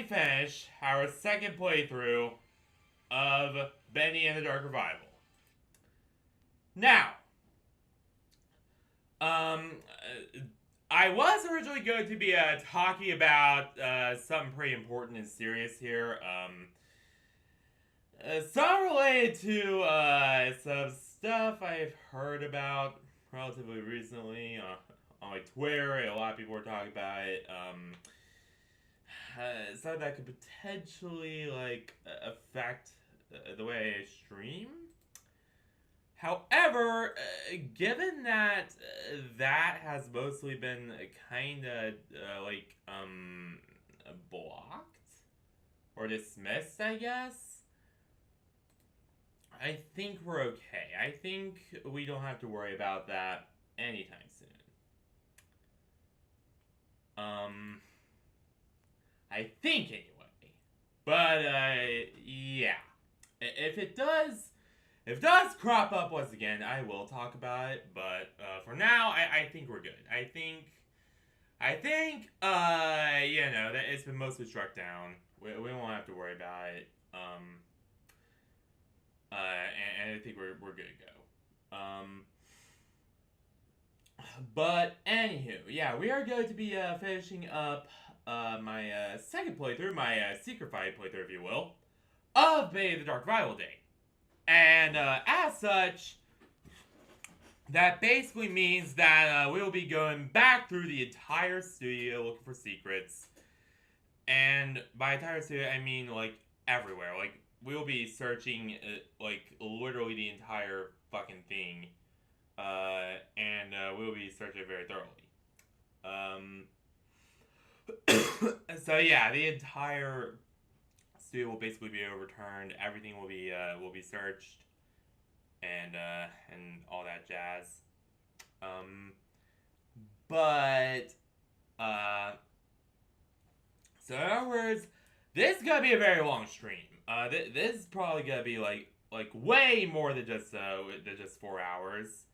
finally finished our second playthrough of Bendy and the Dark Revival. Now, I was originally going to be talking about something pretty important and serious here. Something related to some stuff I've heard about relatively recently on like Twitter. A lot of people were talking about it. Something that could potentially like affect the way I stream. However, given that that has mostly been kind of blocked or dismissed, I guess, I think we're okay. I think we don't have to worry about that anytime soon. I think anyway. But yeah, if it does crop up once again, I will talk about it. But for now, I think we're good. I think that it's been mostly struck down. We won't have to worry about it. And I think we're good to go. But anywho, yeah, we are going to be finishing up my second playthrough, my secret fight playthrough, if you will, of Bendy the Dark Revival Day. And as such, that basically means that we will be going back through the entire studio looking for secrets. And by entire studio, I mean like everywhere. Like we will be searching like literally the entire fucking thing. And we will be searching very thoroughly. So yeah, the entire studio will basically be overturned. Everything will be searched, and all that jazz. But so in other words, this is gonna be a very long stream. This is probably gonna be like way more than just 4 hours.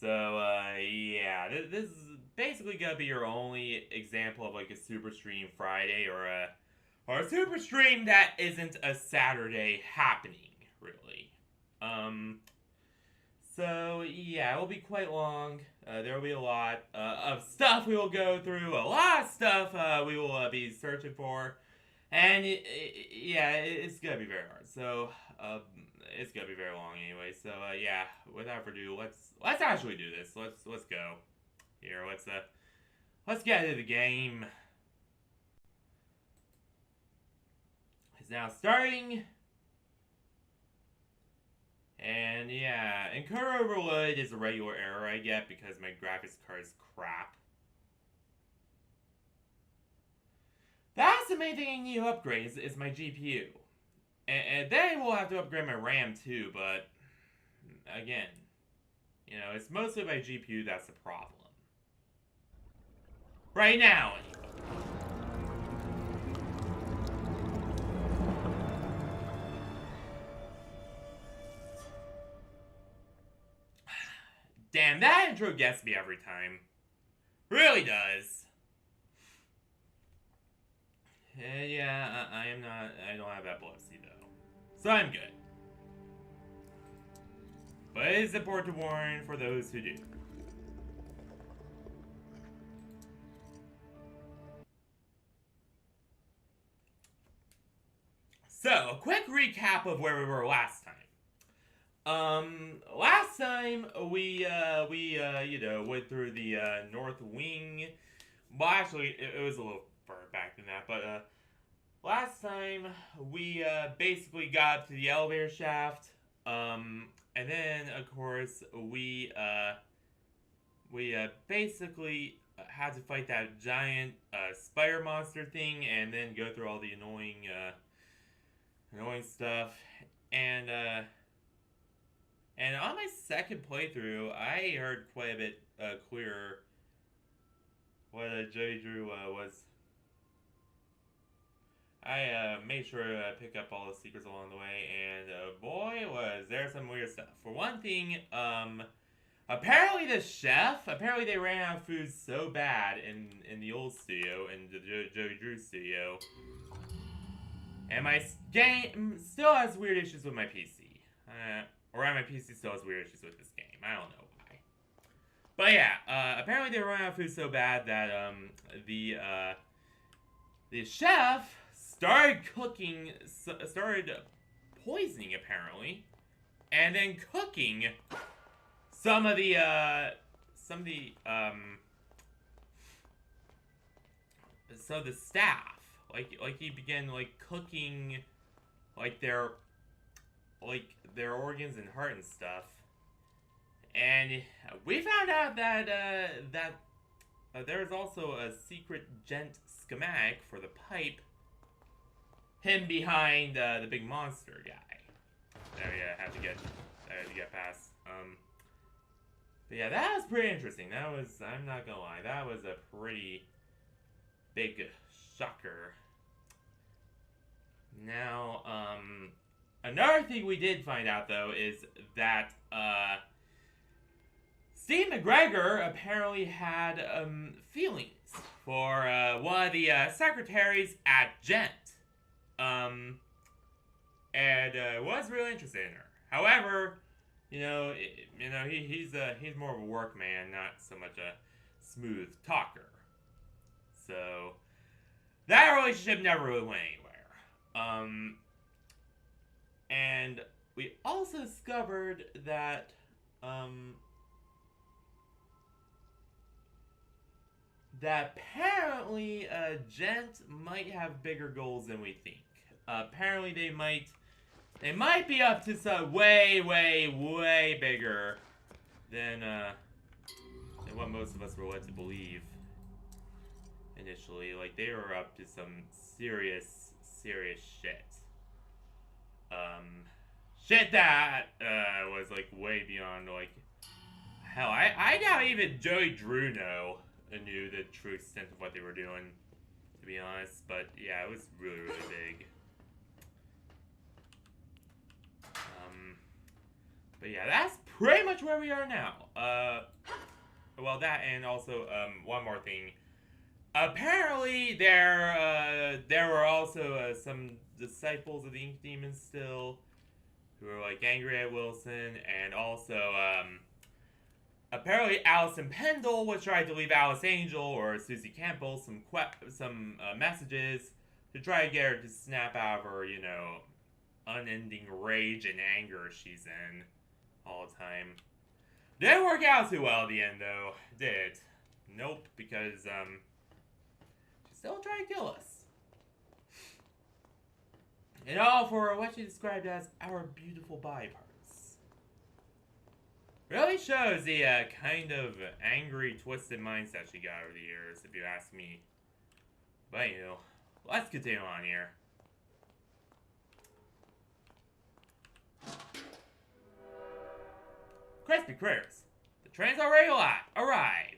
So yeah, this is basically gonna be your only example of like a super stream Friday or a super stream that isn't a Saturday happening, really. So yeah, it will be quite long. There will be a lot of stuff we will go through, a lot of stuff we will be searching for, and it's gonna be very hard. So it's gonna be very long anyway. So yeah, without further ado, let's actually do this. Let's go here. Let's get into the game. It's now starting. And yeah, encoder overload is a regular error I get because my graphics card is crap. That's the main thing I need to upgrade is my GPU. And then we'll have to upgrade my RAM too, but again, it's mostly my GPU that's the problem. Right now, anyway. Damn, that intro gets me every time. Really does. Yeah, I don't have epilepsy though. So I'm good. But it is important to warn for those who do. So, a quick recap of where we were last time. Last time we went through the north wing. Well, actually, it was a little further back than that, but last time we basically got to the elevator shaft. And then of course we basically had to fight that giant spider monster thing, and then go through all the annoying stuff, and on my second playthrough, I heard quite a bit clearer what Joey Drew was. I made sure to pick up all the secrets along the way, and boy, was there some weird stuff. For one thing, Apparently the chef, apparently they ran out of food so bad in the old studio, in the Joey Drew studio. And my game still has weird issues with my PC. Or my PC still has weird issues with this game. I don't know why. But yeah, apparently they ran out of food so bad that the chef started poisoning apparently, and then cooking some of the staff. Like he began like cooking like their organs and heart and stuff. And we found out that there's also a secret gent schematic for the pipe hidden behind the big monster guy. There you have to get past. But yeah, that was pretty interesting. That was, I'm not gonna lie, that was a pretty big shocker. Now, another thing we did find out though is that Steve McGregor apparently had feelings for one of the secretaries at Gent, and was really interested in her. However, he's more of a workman, not so much a smooth talker. So that relationship never really went anywhere. And we also discovered that apparently Gent might have bigger goals than we think. Apparently they might be up to some way bigger than what most of us were led to believe initially. Like, they were up to some serious shit. Shit that was like way beyond, like, hell, I doubt even Joey Drew knew the true extent of what they were doing, to be honest. But yeah, it was really big. But yeah, that's pretty much where we are now. Well, that, and also one more thing. Apparently, there were also some disciples of the Ink Demon still, who were like angry at Wilson, and also apparently Allison Pendle was trying to leave Alice Angel or Susie Campbell some messages to try to get her to snap out of her, unending rage and anger she's in all the time. Didn't work out too well at the end, though, did it? Nope, because she's still trying to kill us. And all for what she described as our beautiful body parts. Really shows the kind of angry, twisted mindset she got over the years, if you ask me. But let's continue on here. Crispy Critters. The train's already arrived.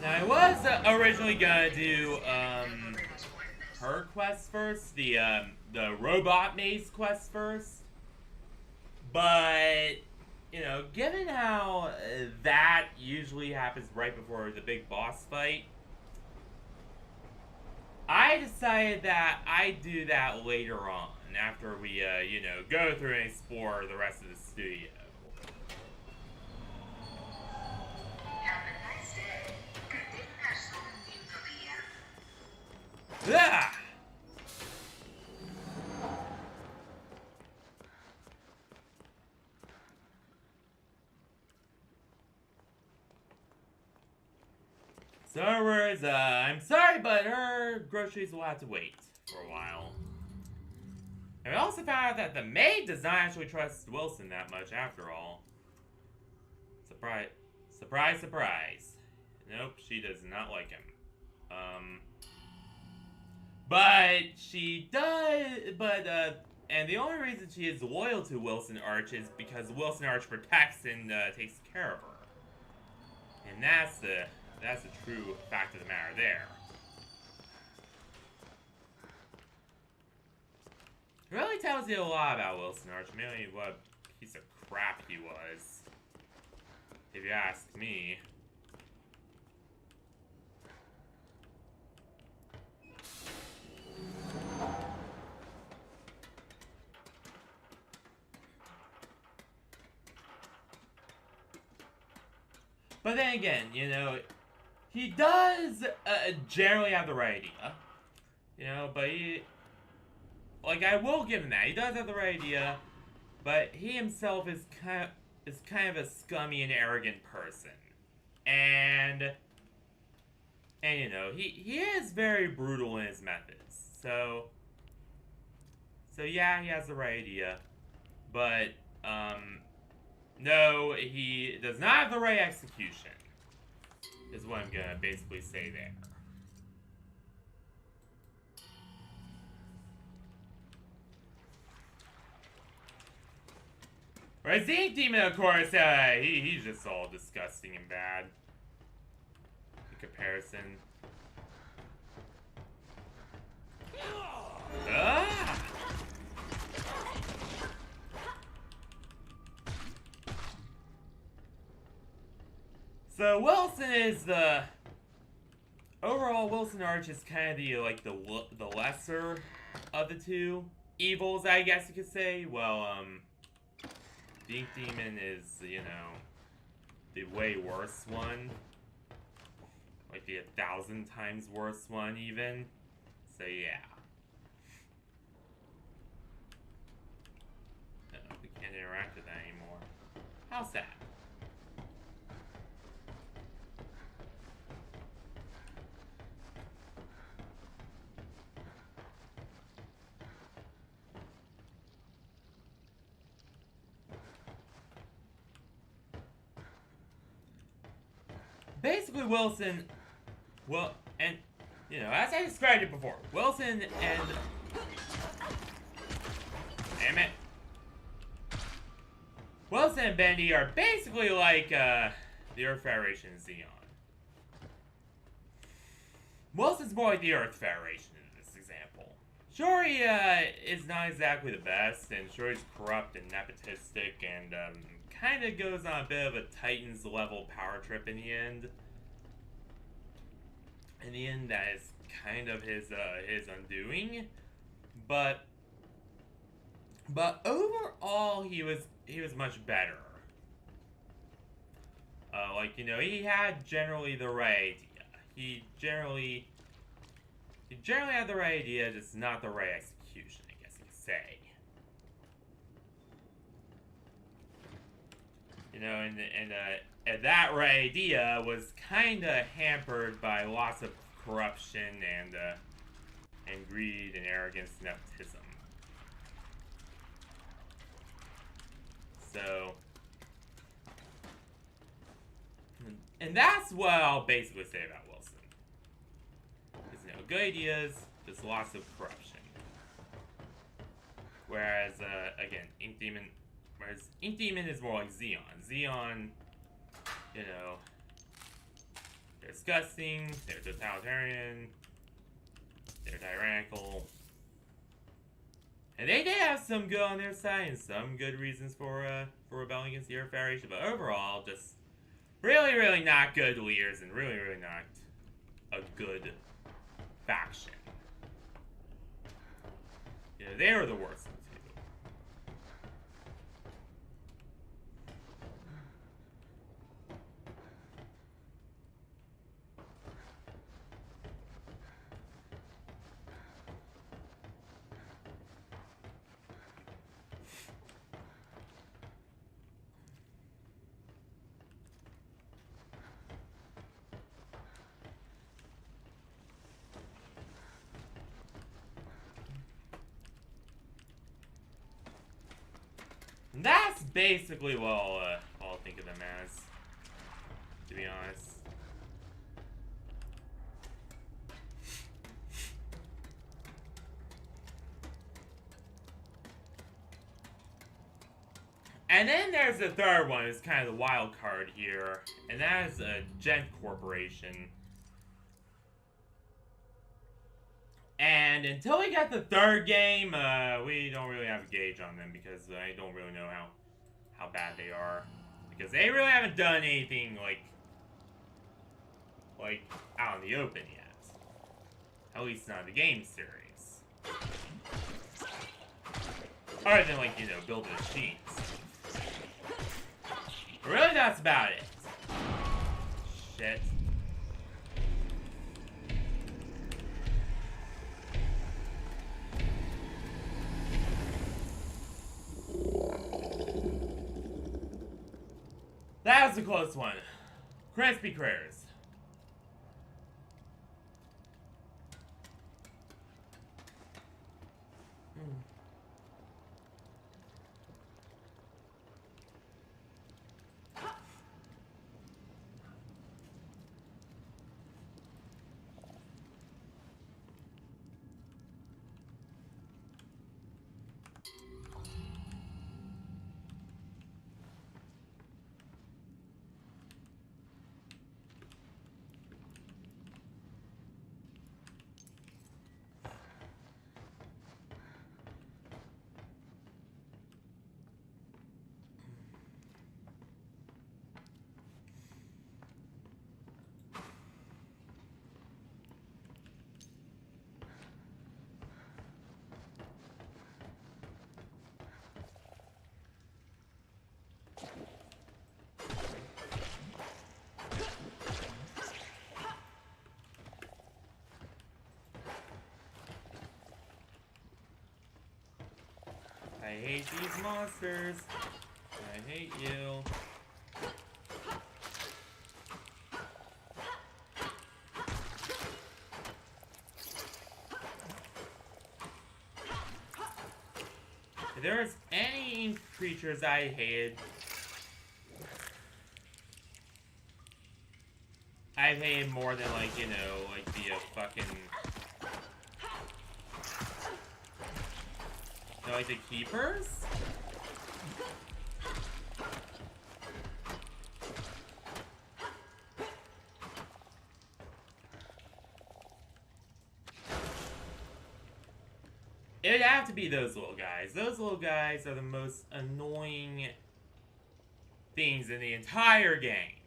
Now, I was originally gonna do her quest first, the robot maze quest first, but given how that usually happens right before the big boss fight, I decided that I'd do that later on, after we go through and explore the rest of the studio. Ah! So, in other words, I'm sorry, but her groceries will have to wait for a while. And we also found out that the maid does not actually trust Wilson that much after all. Surprise, surprise, surprise. Nope, she does not like him. But she does, and the only reason she is loyal to Wilson Arch is because Wilson Arch protects and takes care of her. And that's the That's the true fact of the matter there. It really tells you a lot about Wilson Arch. Mainly what a piece of crap he was, if you ask me. But then again, you know, he does generally have the right idea. You know, but he... Like, I will give him that. He does have the right idea, but he himself is kind of a scummy and arrogant person. And you know, he is very brutal in his methods. So yeah, he has the right idea. But, no, he does not have the right execution. Is what I'm gonna basically say there. Whereas the Ink Demon, of course, he's just all disgusting and bad. In comparison. Ah! So Wilson is the... Overall, Wilson Arch is kind of the, like, the lesser of the two evils, I guess you could say. Well, the Ink Demon is, you know, the way worse one. Like the 1,000 times worse one, even. So, yeah. No, we can't interact with that anymore. How sad. Basically, Wilson, well, and, you know, as I described it before, Wilson and, damn it, Wilson and Bendy are basically like, the Earth Federation and Xeon. Wilson's more like the Earth Federation in this example. Sure, he, is not exactly the best, and sure he's corrupt and nepotistic, and, kind of goes on a bit of a Titans level power trip in the end. In the end, that is kind of his undoing. But overall, he was much better. Like, you know, he had generally the right idea. He generally had the right idea, just not the right execution, I guess you could say. You know, and that right idea was kind of hampered by lots of corruption and greed and arrogance and nepotism. So, and that's what I'll basically say about Wilson. Because, you know, good ideas, just lots of corruption. Whereas, again, Ink Demon is more like Xeon. Xeon, you know, they're disgusting, they're totalitarian, they're tyrannical. And they did have some good on their side and some good reasons for rebelling against the Earth Federation, but overall, just really, really not good leaders and really, really not a good faction. You know, they were the worst. And that's basically what I'll think of them as, to be honest. And then there's the third one, it's kind of the wild card here, and that is Gent Corporation. And until we get the third game, we don't really have a gauge on them because I don't really know how bad they are. Because they really haven't done anything like out in the open yet. At least not in the game series. Other than, like, you know, build machines. But really, that's about it. Shit. That was a close one. Crispy critters. I hate these monsters. I hate you. If there was any creatures I hated, I hated more than, like, you know, like the fucking... You know, like the keepers? It'd have to be those little guys. Those little guys are the most annoying things in the entire game.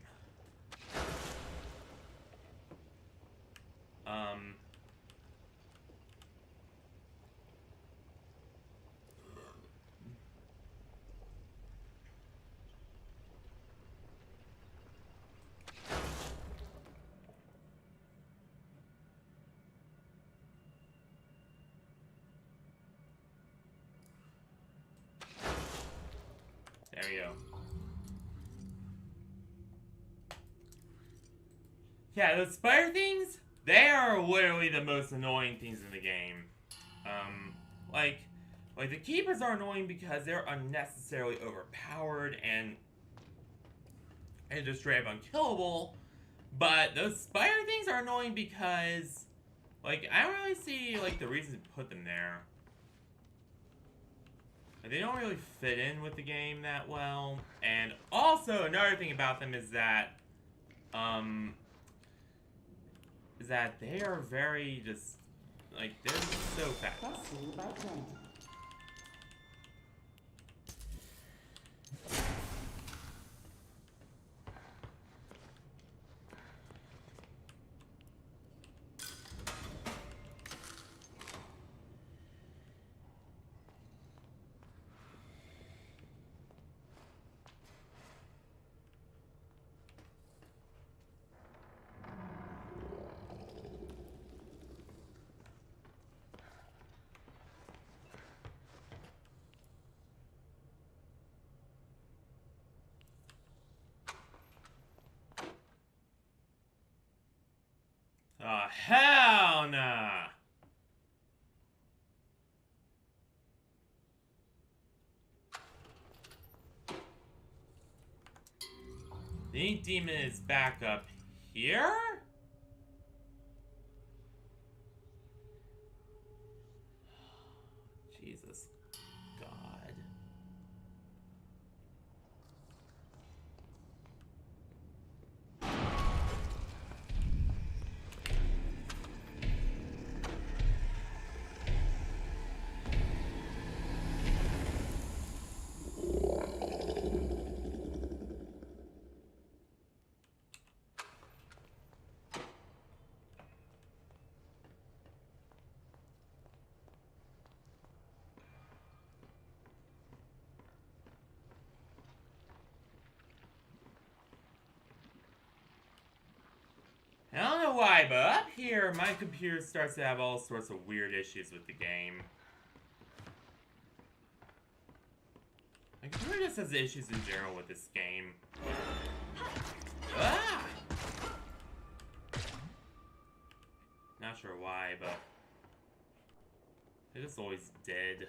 There we go. Yeah, those spider things, they are literally the most annoying things in the game. Like the keepers are annoying because they're unnecessarily overpowered and just straight up unkillable. But those spider things are annoying because, like, I don't really see, like, the reason to put them there. They don't really fit in with the game that well. And also, another thing about them is that they are very just, like, they're so fast. Oh, hell nah! The Ink Demon is back up here? Jesus God. why, but up here, my computer starts to have all sorts of weird issues with the game. My computer just has issues in general with this game. Ah! Not sure why, but it just always did.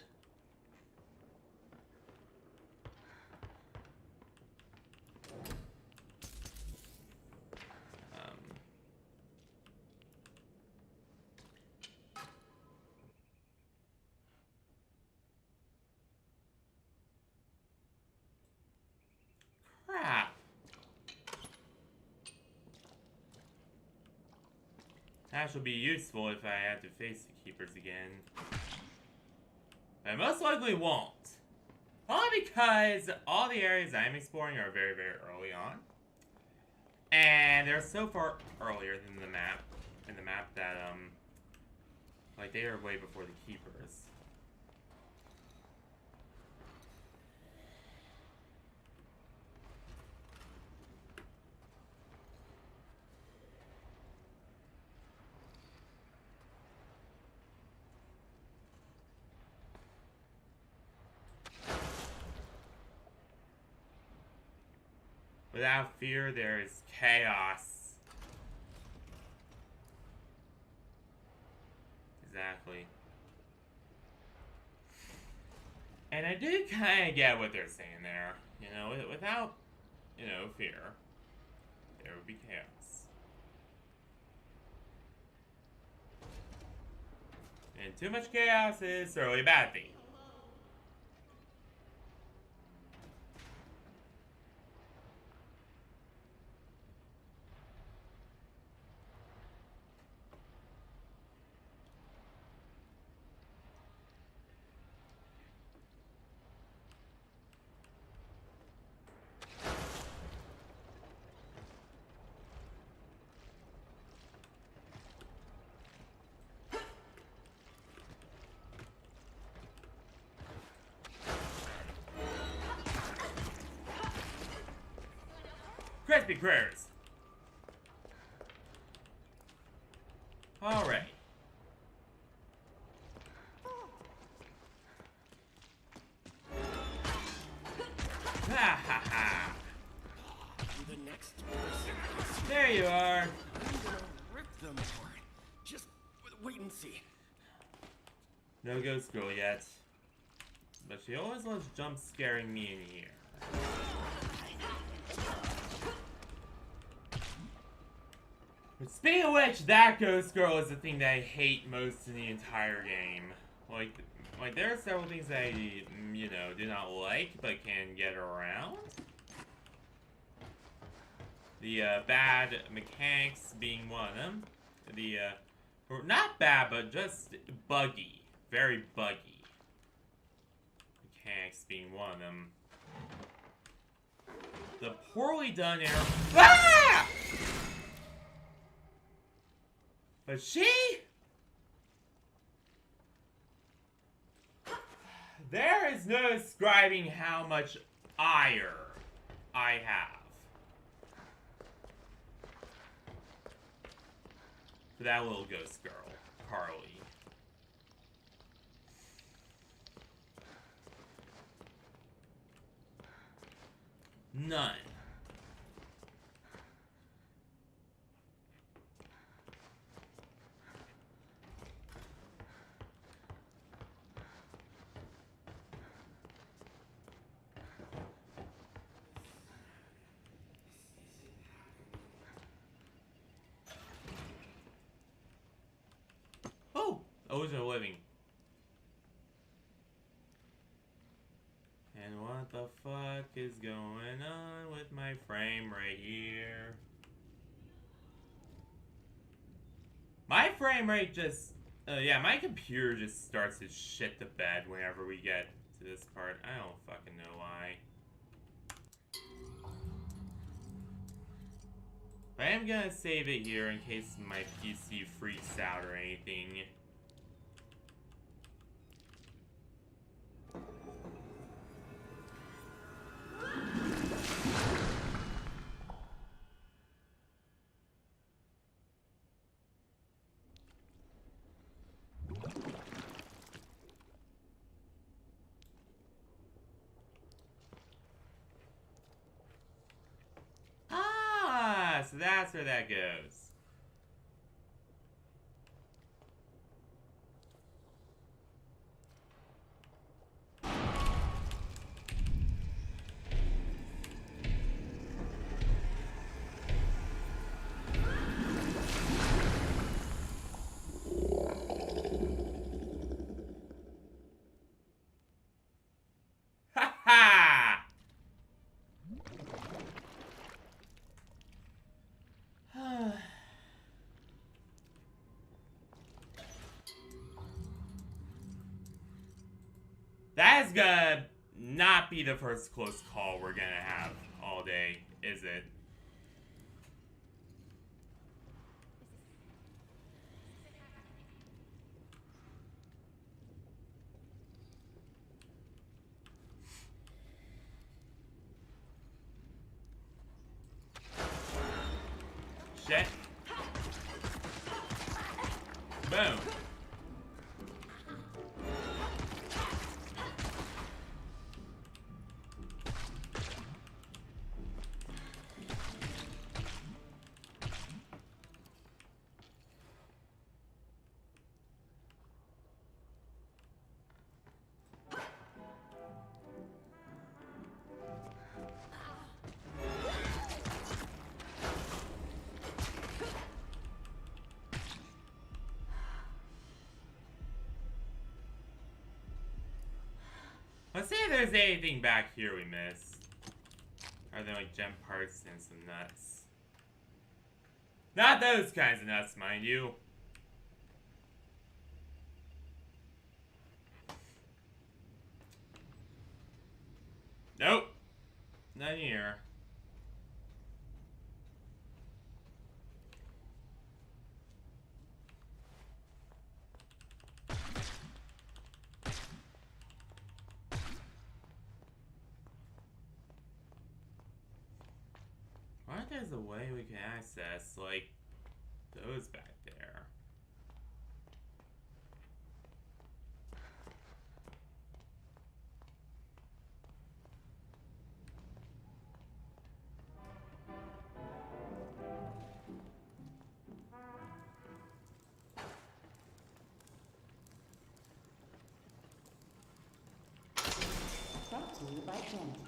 Crap. That will be useful if I have to face the keepers again. I most likely won't. Only because all the areas I'm exploring are very, very early on. And they're so far earlier than the map, that, like, they are way before the keepers. Without fear, there is chaos. Exactly. And I do kind of get what they're saying there. You know, without, you know, fear, there would be chaos. And too much chaos is certainly a bad thing. Crispy critters. Alright. Ha ha ha. The next person. There you are. I'm gonna rip them apart. Just wait and see. No ghost girl yet. But she always loves jump scaring me in here. But speaking of which, that ghost girl is the thing that I hate most in the entire game. Like there are several things I, you know, do not like, but can get around. The bad mechanics being one of them. The, or not bad, but just buggy. Very buggy. Mechanics being one of them. The poorly done arrow. Ah! But she? There is no describing how much ire I have for that little ghost girl, Carly. None. Ocean of Living. And what the fuck is going on with my frame right here? My frame rate just... yeah, my computer just starts to shit the bed whenever we get to this part. I don't fucking know why. But I am gonna save it here in case my PC freaks out or anything. that's where that goes. Ha ha! That's gonna not be the first close call we're gonna have all day, is it? Shit. Boom. Let's see if there's anything back here we missed. Are there like gem parts and some nuts? Not those kinds of nuts, mind you. Nope. None here. Why there's a way we can access, like, those back there? Brought to you by Bendy.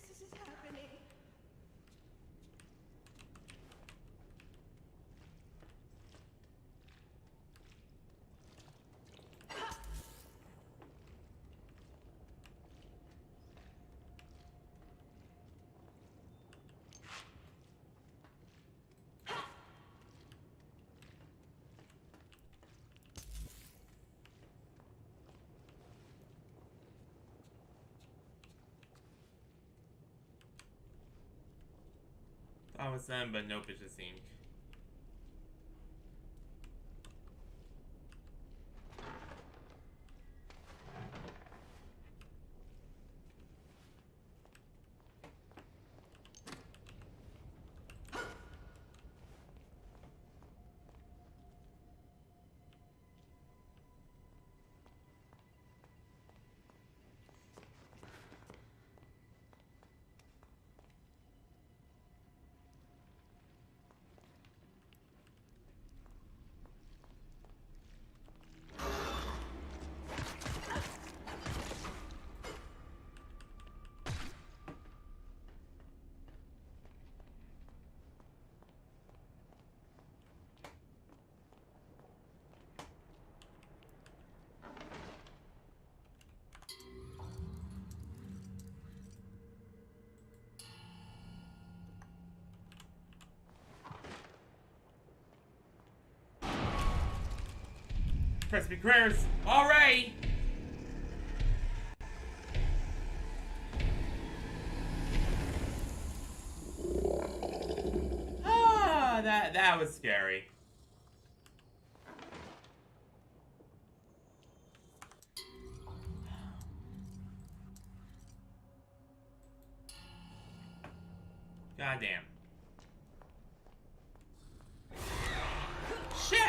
This isn't happening. That was them, but nope, it's just ink. crispy critters. Alright. Ah, that was scary. Goddamn. Shit!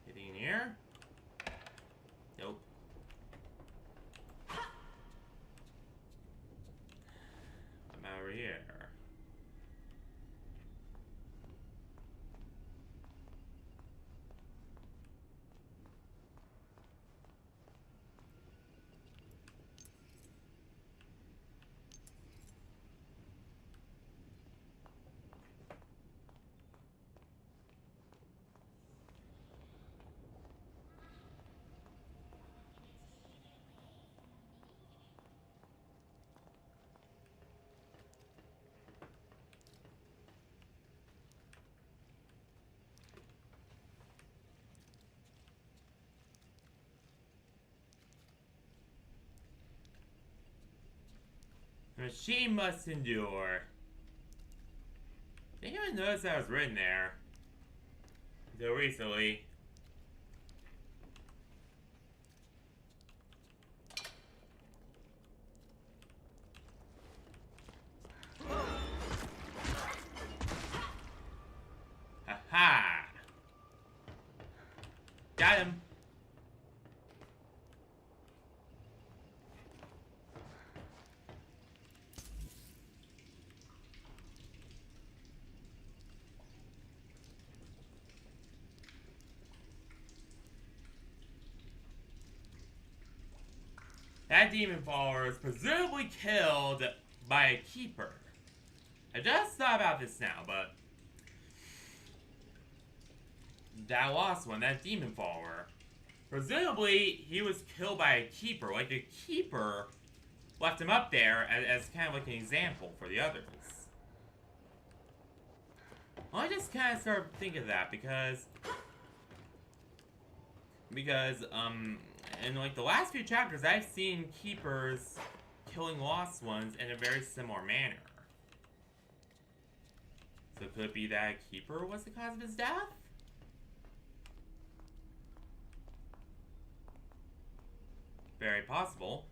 Getting in here? Nope. I'm over here. The machine must endure. Didn't even notice that was written there. Until recently. Ha-ha! Got him! That demon follower is presumably killed by a keeper. I just thought about this now, but that lost one, that demon follower, presumably he was killed by a keeper. Like the keeper left him up there as kind of like an example for the others. Well, I just kind of started thinking of that because in like the last few chapters, I've seen keepers killing lost ones in a very similar manner. So could it be that a keeper was the cause of his death? Very possible.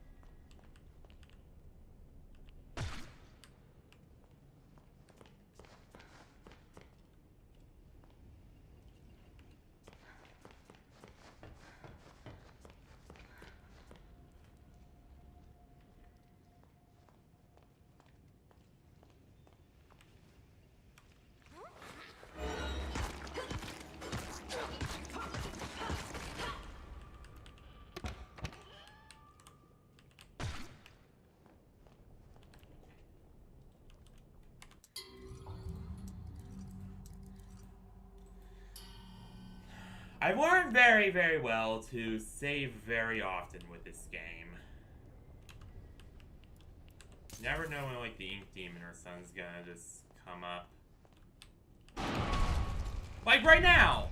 I've learned very, very well to save very often with this game. Never know when, like, the ink demon or something's gonna just come up. Like right now!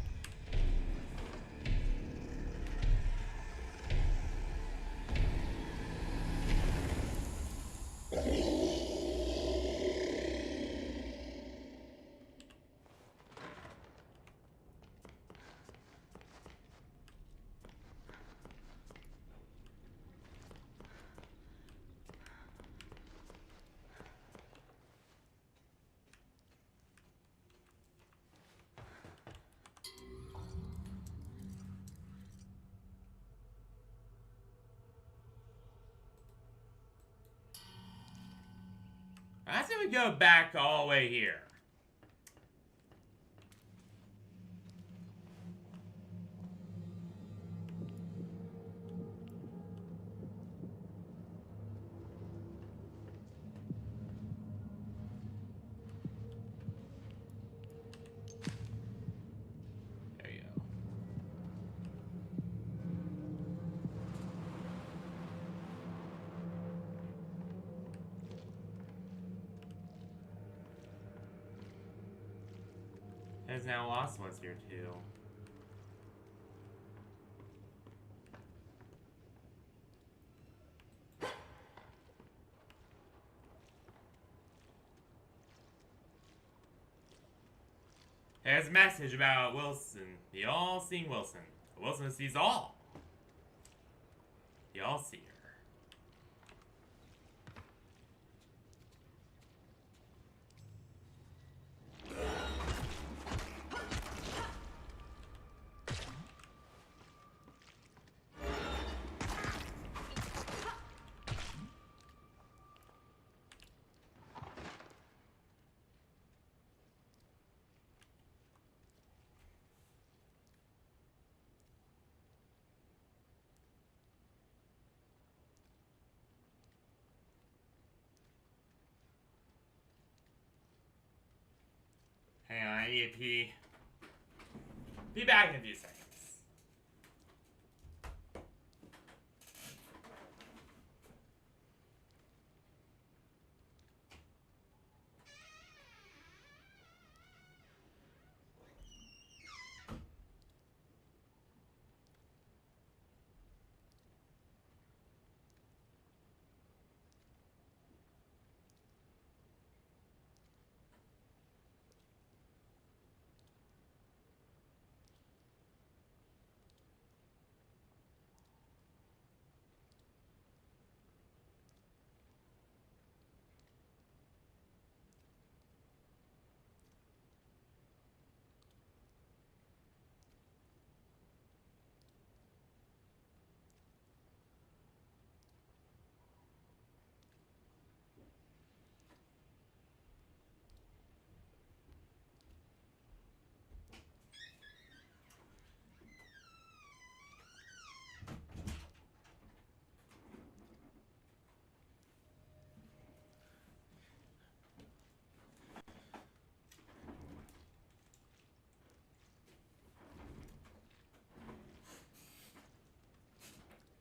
I say we go back all the way here. There's now lost ones here too. There's a message about Wilson. The all-seeing Wilson. Wilson sees all. The all-seer. Hang on, I need to pee. Be back in a few seconds.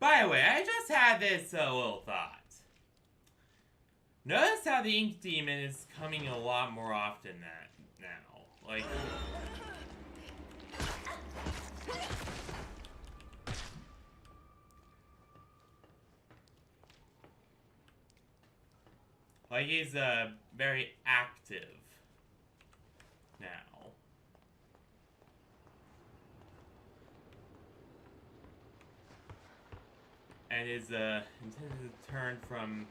By the way, I just had this little thought. Notice how the ink demon is coming a lot more often now. Like he's very active now. And is intended to turn from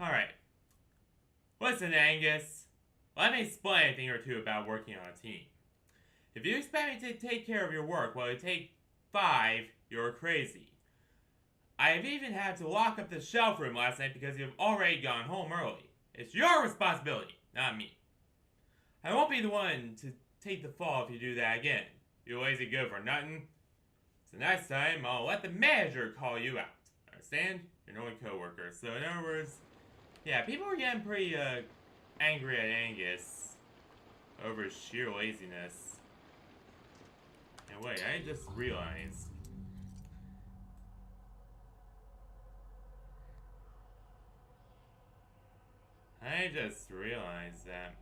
Alright. Listen, Angus. Let me explain a thing or two about working on a team. If you expect me to take care of your work while you take 5, you're crazy. I have even had to lock up the shelf room last night because you've already gone home early. It's your responsibility, not me. I won't be the one to take the fall if you do that again. You lazy good for nothing. So next time, I'll let the manager call you out. Understand? You're an only coworker. So in other words, yeah, people were getting pretty angry at Angus over sheer laziness. And wait, I just realized. That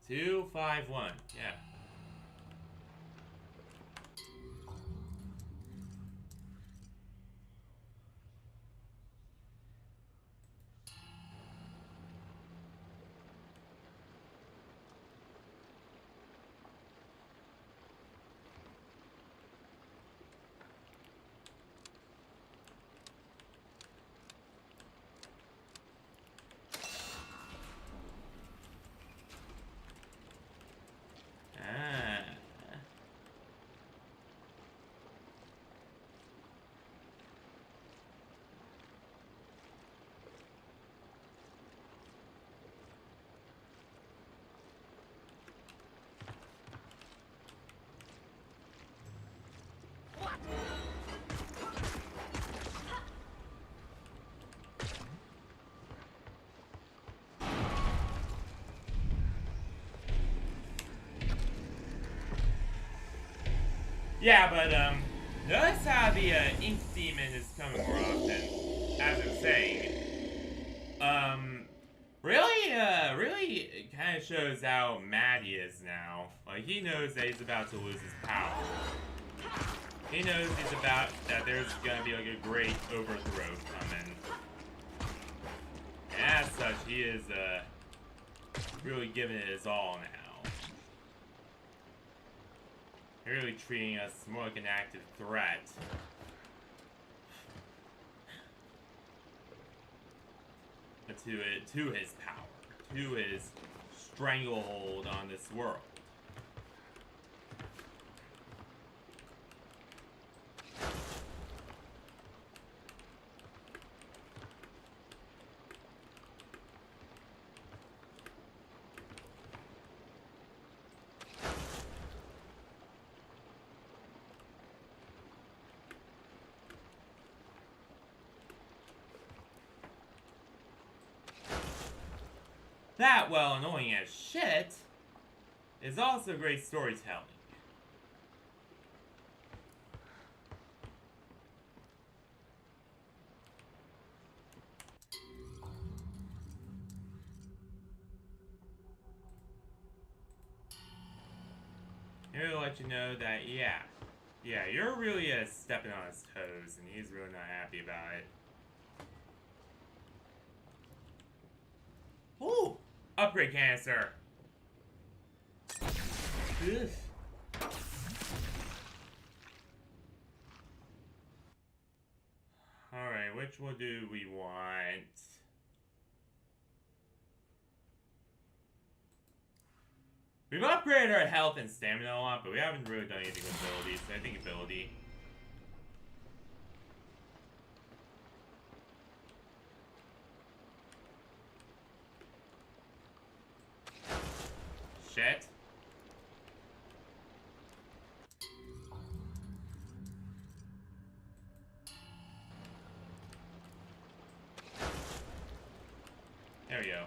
251, yeah. Yeah, but notice how the ink demon is coming more often. As I was saying, really kind of shows how mad he is now. Like, he knows that he's about to lose his power. He knows that there's gonna be like a great overthrow coming. And as such, he is really giving it his all now. Really treating us more like an active threat. To his power, to his stranglehold on this world. That, while annoying as shit, is also great storytelling. Here to let you know that, yeah, you're really stepping on his toes, and he's really not happy about it. Ooh! Upgrade canister! Ugh. Alright, which one do we want? We've upgraded our health and stamina a lot, but we haven't really done anything with abilities, so I think ability. Shit. There we go.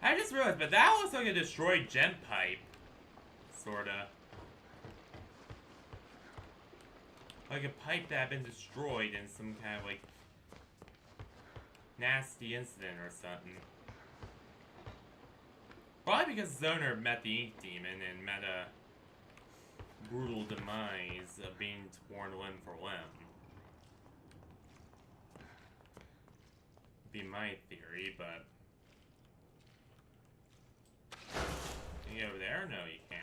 I just realized, but that looks like a destroyed gem pipe. Sorta. Like a pipe that had been destroyed in some kind of, like, nasty incident or something. Probably because Zoner met the Ink Demon and met a brutal demise of being torn limb for limb. Be my theory, but... Can you go over there? No, you can't.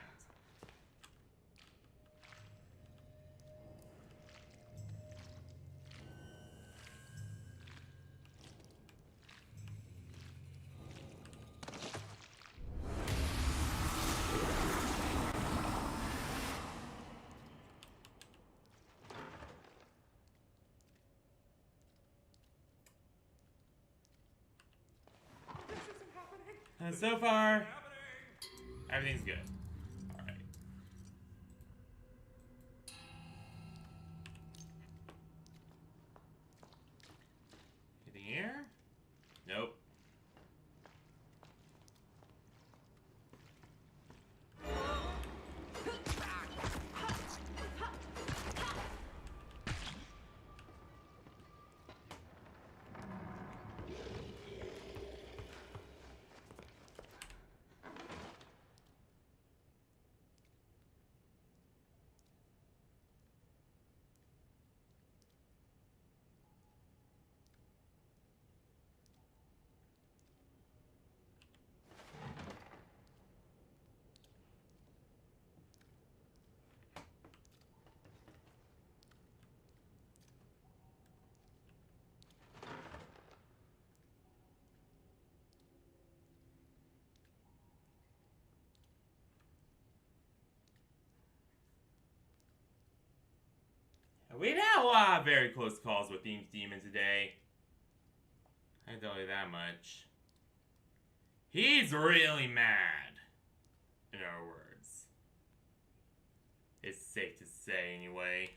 And so far, everything's good. Alright. Anything here? Nope. We've had a lot of very close calls with the Ink Demon today. I can tell you that much. He's really mad. In other words. It's safe to say, anyway.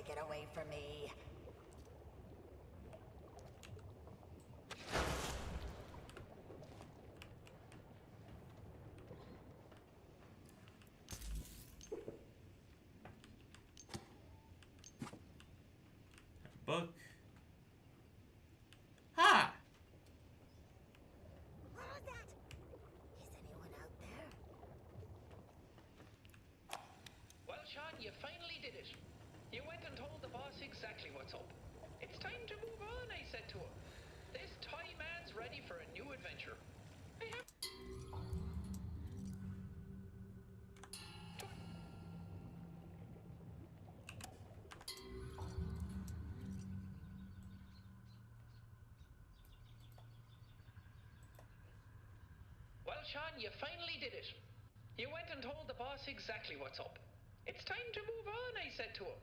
take it away from me. Book. Ha! What was that? Is anyone out there? Well, Sean, you finally did it. You went and told the boss exactly what's up. It's time to move on, I said to him. This toy man's ready for a new adventure. I have Well, Sean, you finally did it. You went and told the boss exactly what's up. It's time to move on, I said to him.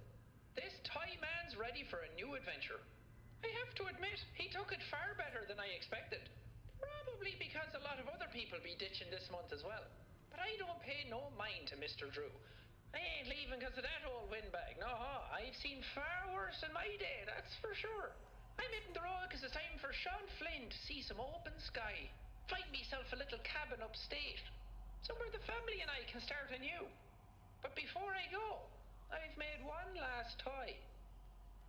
This toy man's ready for a new adventure. I have to admit, he took it far better than I expected. Probably because a lot of other people be ditching this month as well. But I don't pay no mind to Mr. Drew. I ain't leaving because of that old windbag. No, I've seen far worse in my day, that's for sure. I'm hitting the road because it's time for Sean Flynn to see some open sky. Find myself a little cabin upstate. Somewhere the family and I can start anew. But before I go, I've made one last toy.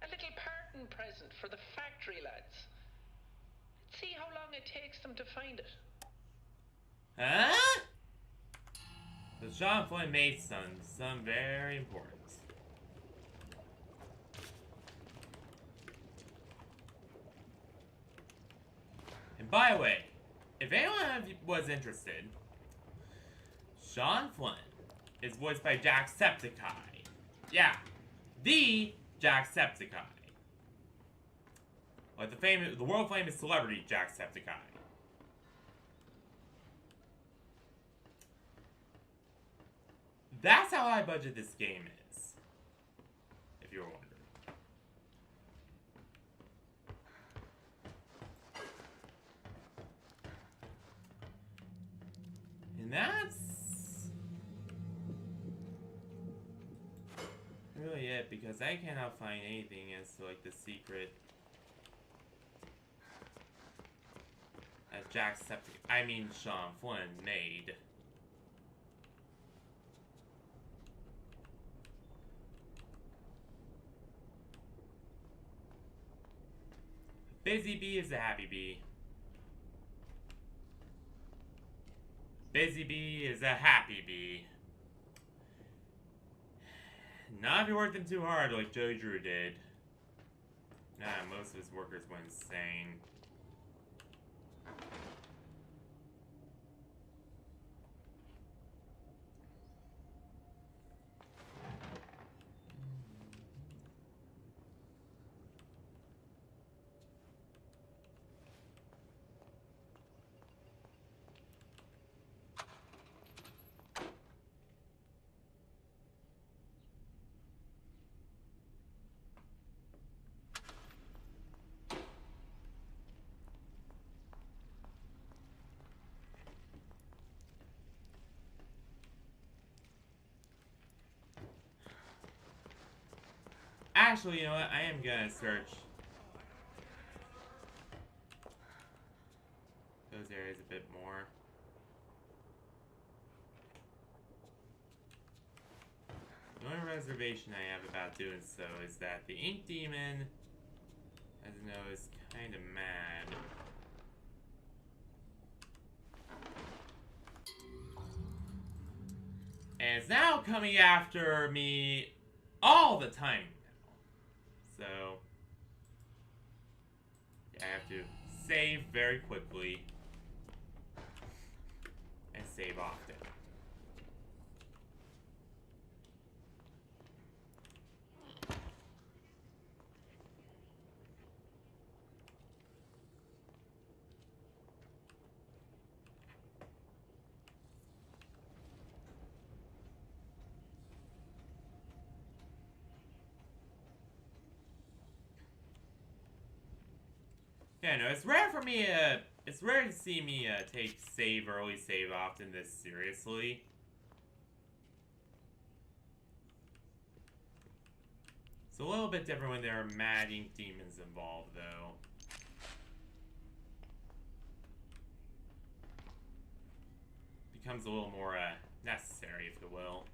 A little parting present for the factory lads. Let's see how long it takes them to find it. Huh? So Sean Flynn made some very important. And by the way, if anyone was interested, Sean Flynn is voiced by Jacksepticeye. Yeah, the Jacksepticeye. Like the world famous celebrity Jacksepticeye. That's how high budget this game is. If you were wondering. And that's really it, because I cannot find anything as to like the secret that Sean Flynn made. Busy bee is a happy bee. Busy bee is a happy bee. Not if you worked them too hard like Joe Drew did. Nah, most of his workers went insane. Actually, you know what? I am gonna search those areas a bit more. The only reservation I have about doing so is that the Ink Demon, as you know, is kind of mad. And it's now coming after me all the time now. So, yeah, I have to save very quickly and save often. Yeah, no, it's rare for me, it's rare to see me, take save early, save often this seriously. So a little bit different when there are mad ink demons involved, though. Becomes a little more, necessary, if you will.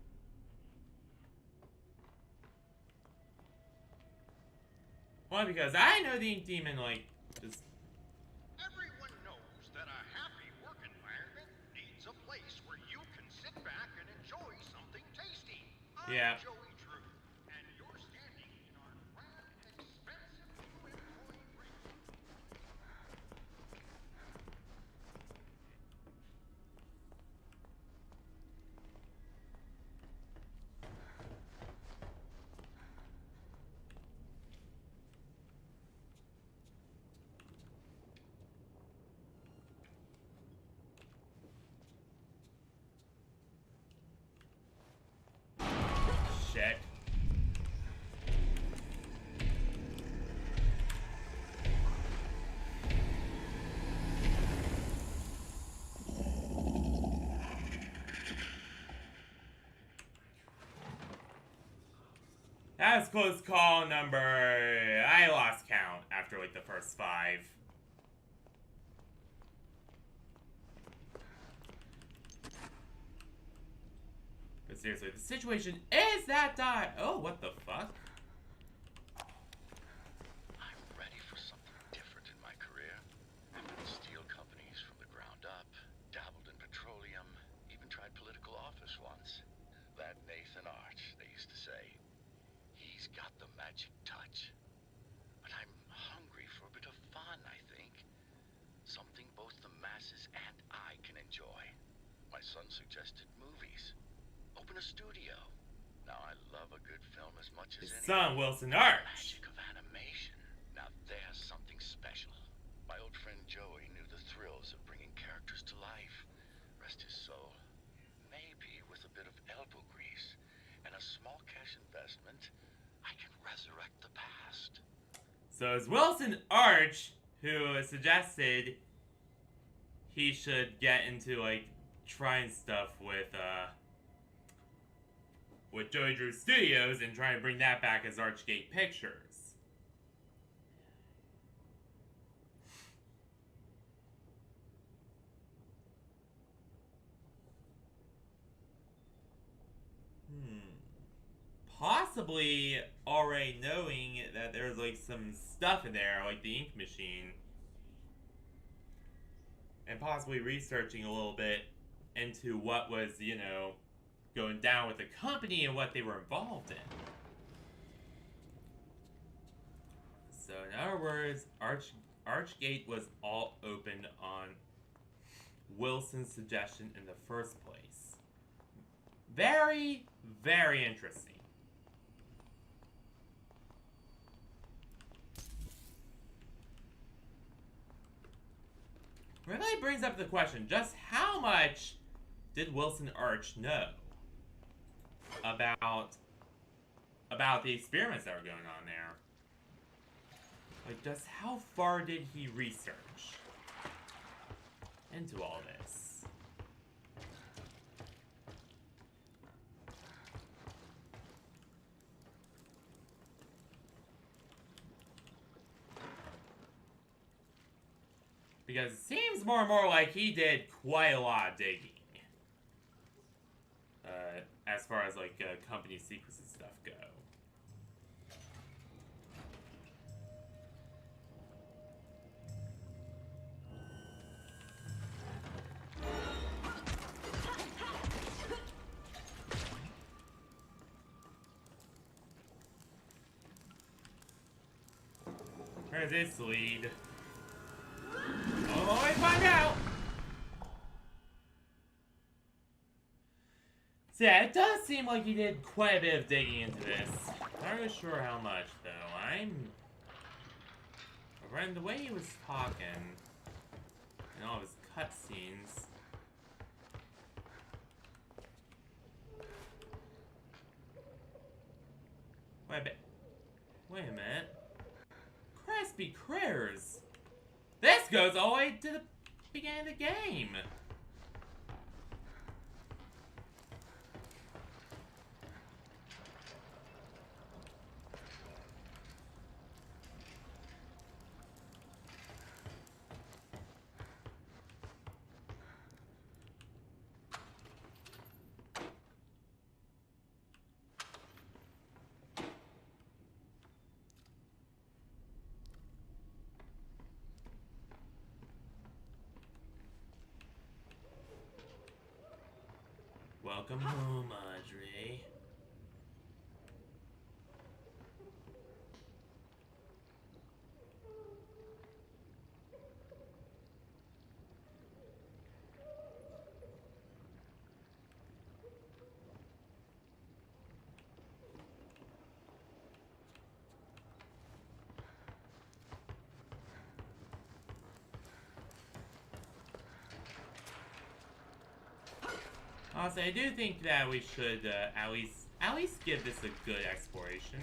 Well, because I know the ink demon, like, just... Everyone knows that a happy work environment needs a place where you can sit back and enjoy something tasty. Yeah. I'm Joey Drew, and you're standing in our grand, expensive new employee briefing. Shit. That was close call number... I lost count after, like, the first 5. But seriously, the situation is that dire. Oh, what the fuck? I'm ready for something different in my career. I've been in steel companies from the ground up, dabbled in petroleum, even tried political office once. That Nathan Arch, they used to say. He's got the magic touch. But I'm hungry for a bit of fun, I think. Something both the masses and I can enjoy. My son suggested movies. Open a studio. Now I love a good film as much as His anyone. son, Wilson Arch. Magic of animation. Now there's something special. My old friend Joey knew the thrills of bringing characters to life. Rest his soul. Maybe with a bit of elbow grease and a small cash investment, I can resurrect the past. So it's Wilson Arch who suggested he should get into, like, trying stuff with Joey Drew Studios and try and bring that back as Archgate Pictures. Possibly already knowing that there's, like, some stuff in there, like the ink machine. And possibly researching a little bit into what was, you know, going down with the company and what they were involved in. So, in other words, Archgate was all open on Wilson's suggestion in the first place. Very, very interesting. Really brings up the question, just how much did Wilson Arch know about the experiments that were going on there? Like, just how far did he research into all this? Because it seems more and more like he did quite a lot of digging. As far as, like, company secrets and stuff go. Where's this lead? Oh, I find out! So yeah, it does seem like he did quite a bit of digging into this. Not really sure how much, though. Around the way he was talking, and all of his cutscenes. Wait a minute. Crispy critters! This goes all the way to the beginning of the game! Welcome home, Audrey. Also, I do think that we should at least give this a good exploration.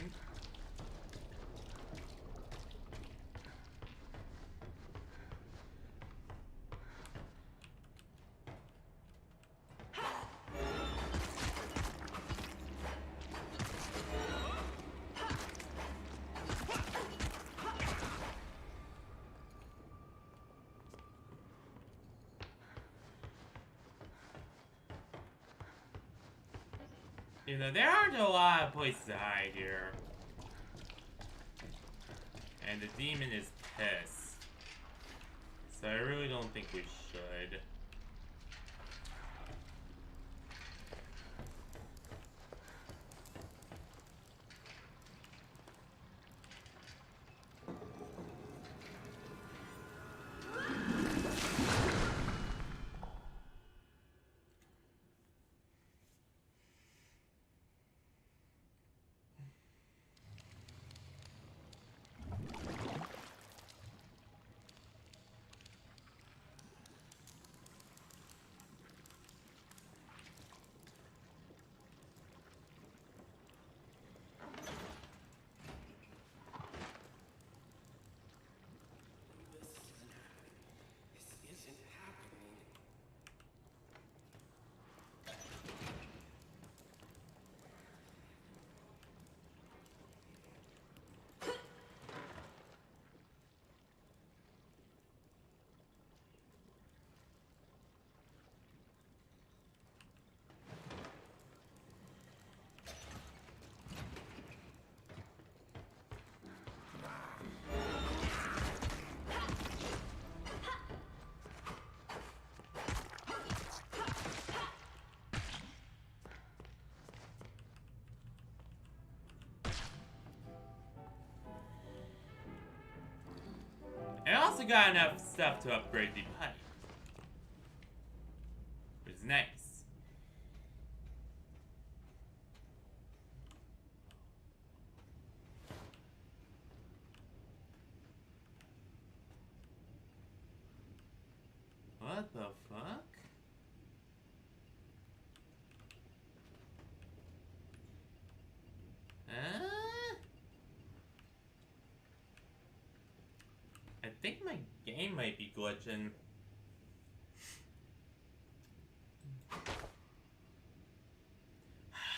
You know, there aren't a lot of places to hide here. And the demon is pissed. So I really don't think we should. I also got enough stuff to upgrade the pipe. Which is nice. What the fuck? I think my game might be glitching.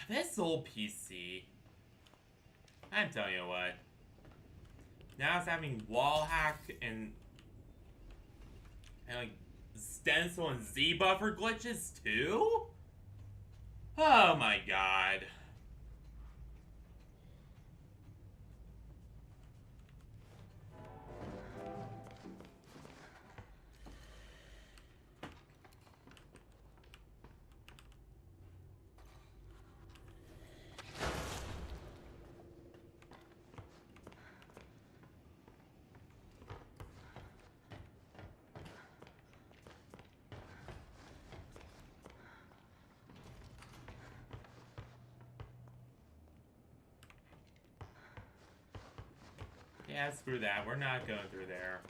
This old PC. I'm telling you what. Now it's having wall hack and like stencil and Z buffer glitches too? Oh my god. Yeah, screw that. We're not going through there.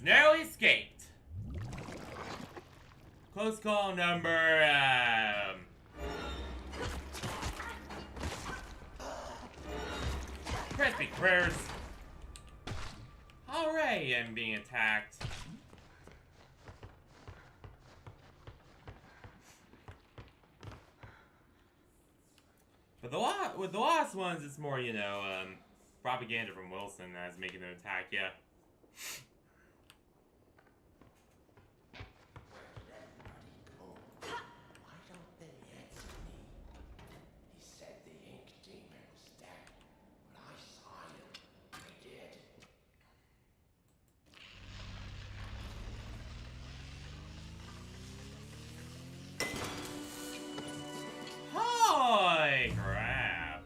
Narrowly escaped. Close call number, Crispy Critters. already am being attacked. But with the last ones, it's more, you know, propaganda from Wilson that's making them attack you. Why don't they answer me? He said the ink demon was dead, but I saw him. I did. Holy crap.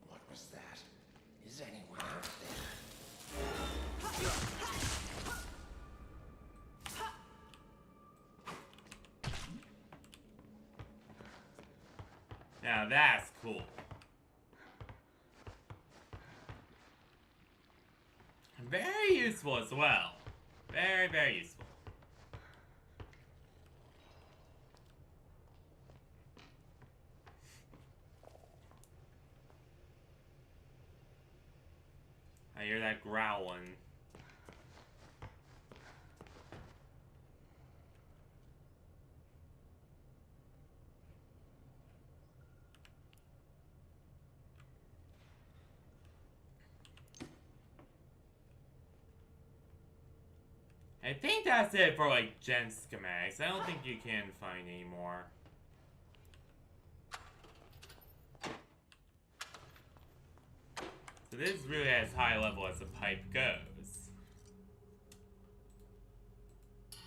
What was that? Is anyone out there? Now that's cool. Very useful as well. Very, very useful. I hear that growling. I think that's it for like gen schematics. I don't think you can find any more. So this is really as high level as the pipe goes.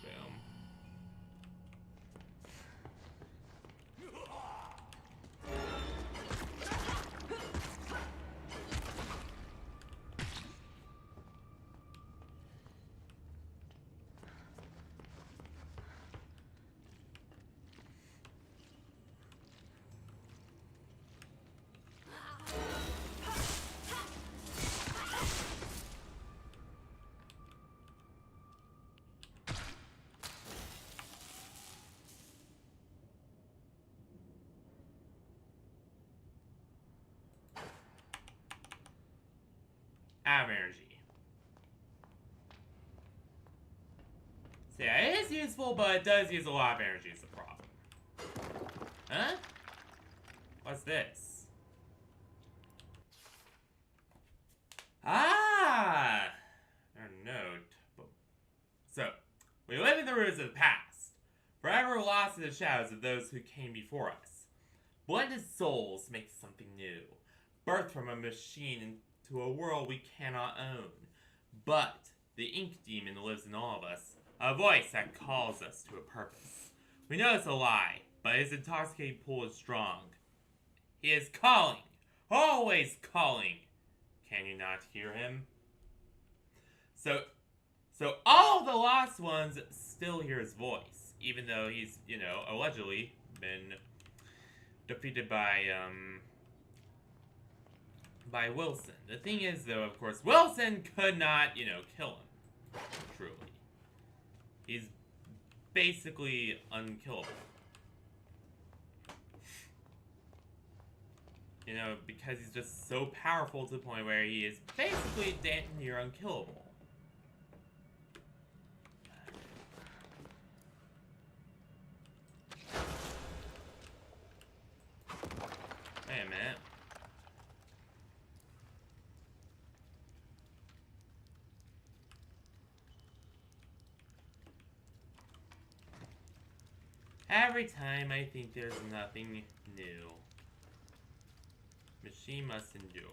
Boom. Out of energy. So yeah, it is useful, but it does use a lot of energy is the problem. Huh? What's this? Ah! Our note. So, we live in the ruins of the past, forever lost in the shadows of those who came before us. Blended souls make something new, birthed from a machine to a world we cannot own. But the ink demon lives in all of us, a voice that calls us to a purpose. We know it's a lie, but his intoxicating pull is strong. He is calling, always calling. Can you not hear him? So all the lost ones still hear his voice, even though he's, you know, allegedly been defeated by Wilson. The thing is, though, of course, Wilson could not, you know, kill him. Truly. He's basically unkillable. You know, because he's just so powerful to the point where he is basically damn near unkillable. Wait a minute. Every time I think there's nothing new. Machine must endure.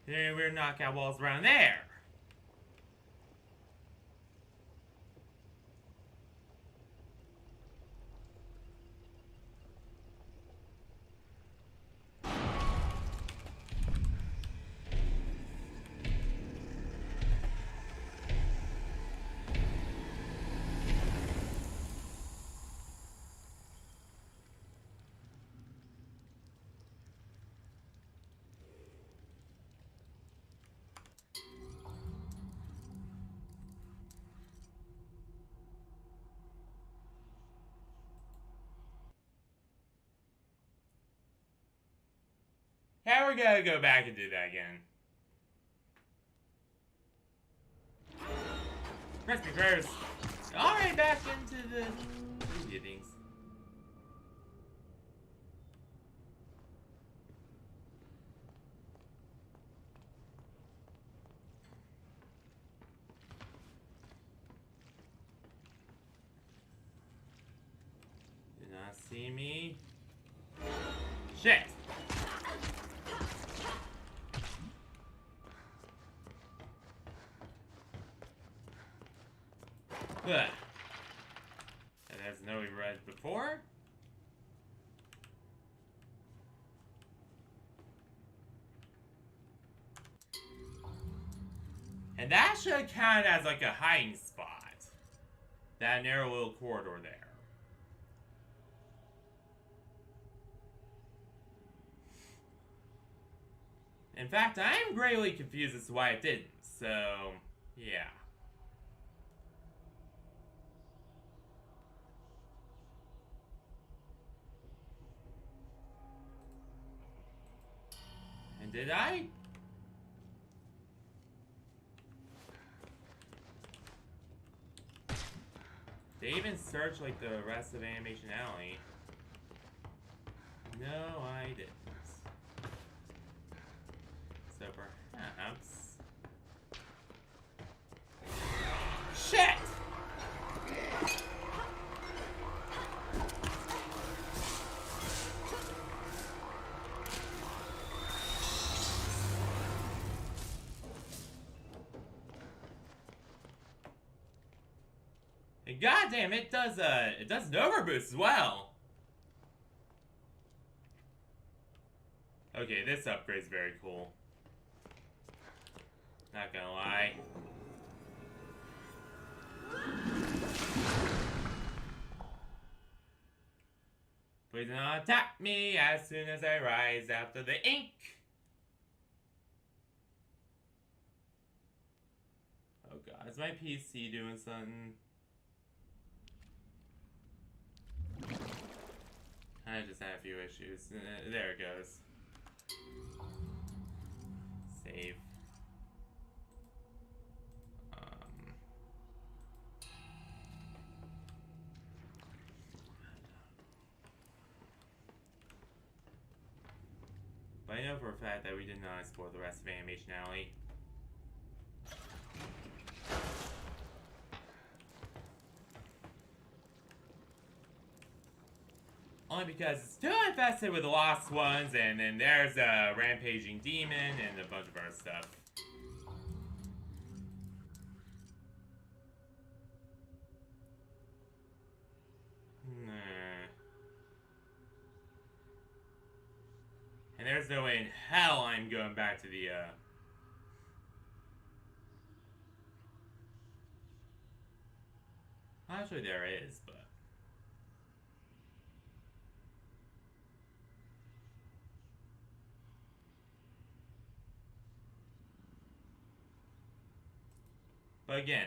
There are weird knockout walls around there. Yeah, we're gonna go back and do that again. Press me first. Alright, back into the things. Did not see me. Shit! Ugh. And there's no red before. And that should count as like a hiding spot. That narrow little corridor there. In fact, I am greatly confused as to why it didn't, so yeah. And did I? They even searched like the rest of Animation Alley. No, I didn't. So perhaps... Shit! And goddamn, it does an overboost as well. Okay, this upgrade's very cool. Not gonna lie. Please do not attack me as soon as I rise after the ink. Oh god, is my PC doing something? I just had a few issues. There it goes. Save. But I know for a fact that we did not explore the rest of Animation Alley. Only because it's too infested with the lost ones, and then there's a rampaging demon and a bunch of other stuff. Nah. And there's no way in hell I'm going back to the, Actually, there is, but... But again...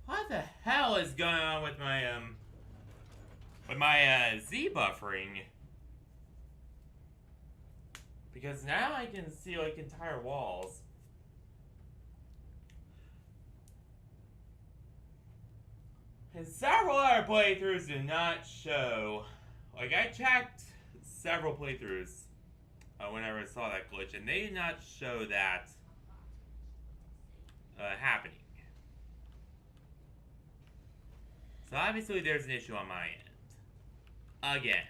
What the hell is going on with my Z buffering? Because now I can see like entire walls. And several other playthroughs do not show. Like I checked several playthroughs whenever I saw that glitch, and they did not show that happening. So obviously there's an issue on my end. Again.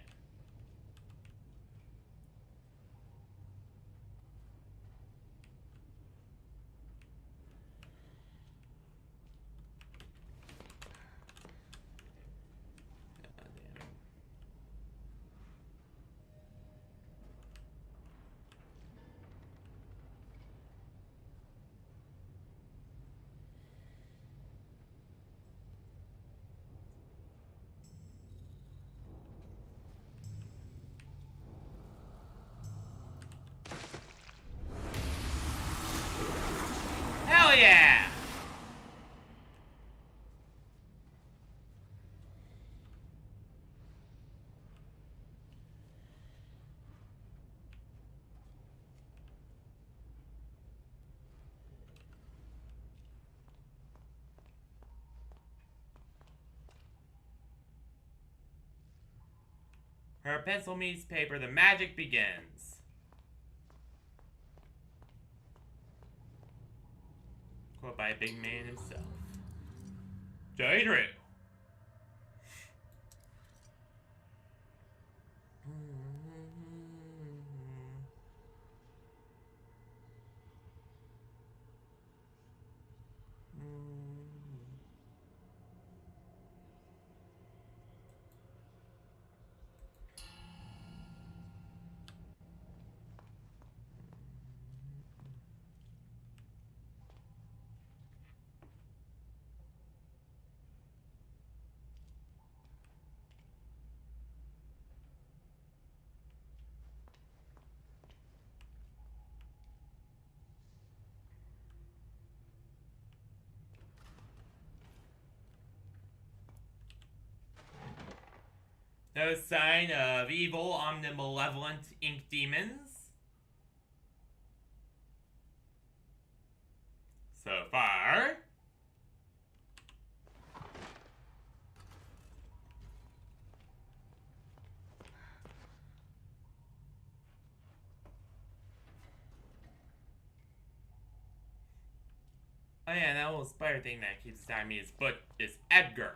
Hell yeah! Her pencil meets paper, the magic begins. Quote by a big man himself. Joey Drew. No sign of evil, omnimalevolent ink demons. So far. Oh yeah, that little spider thing that keeps attacking me is Edgar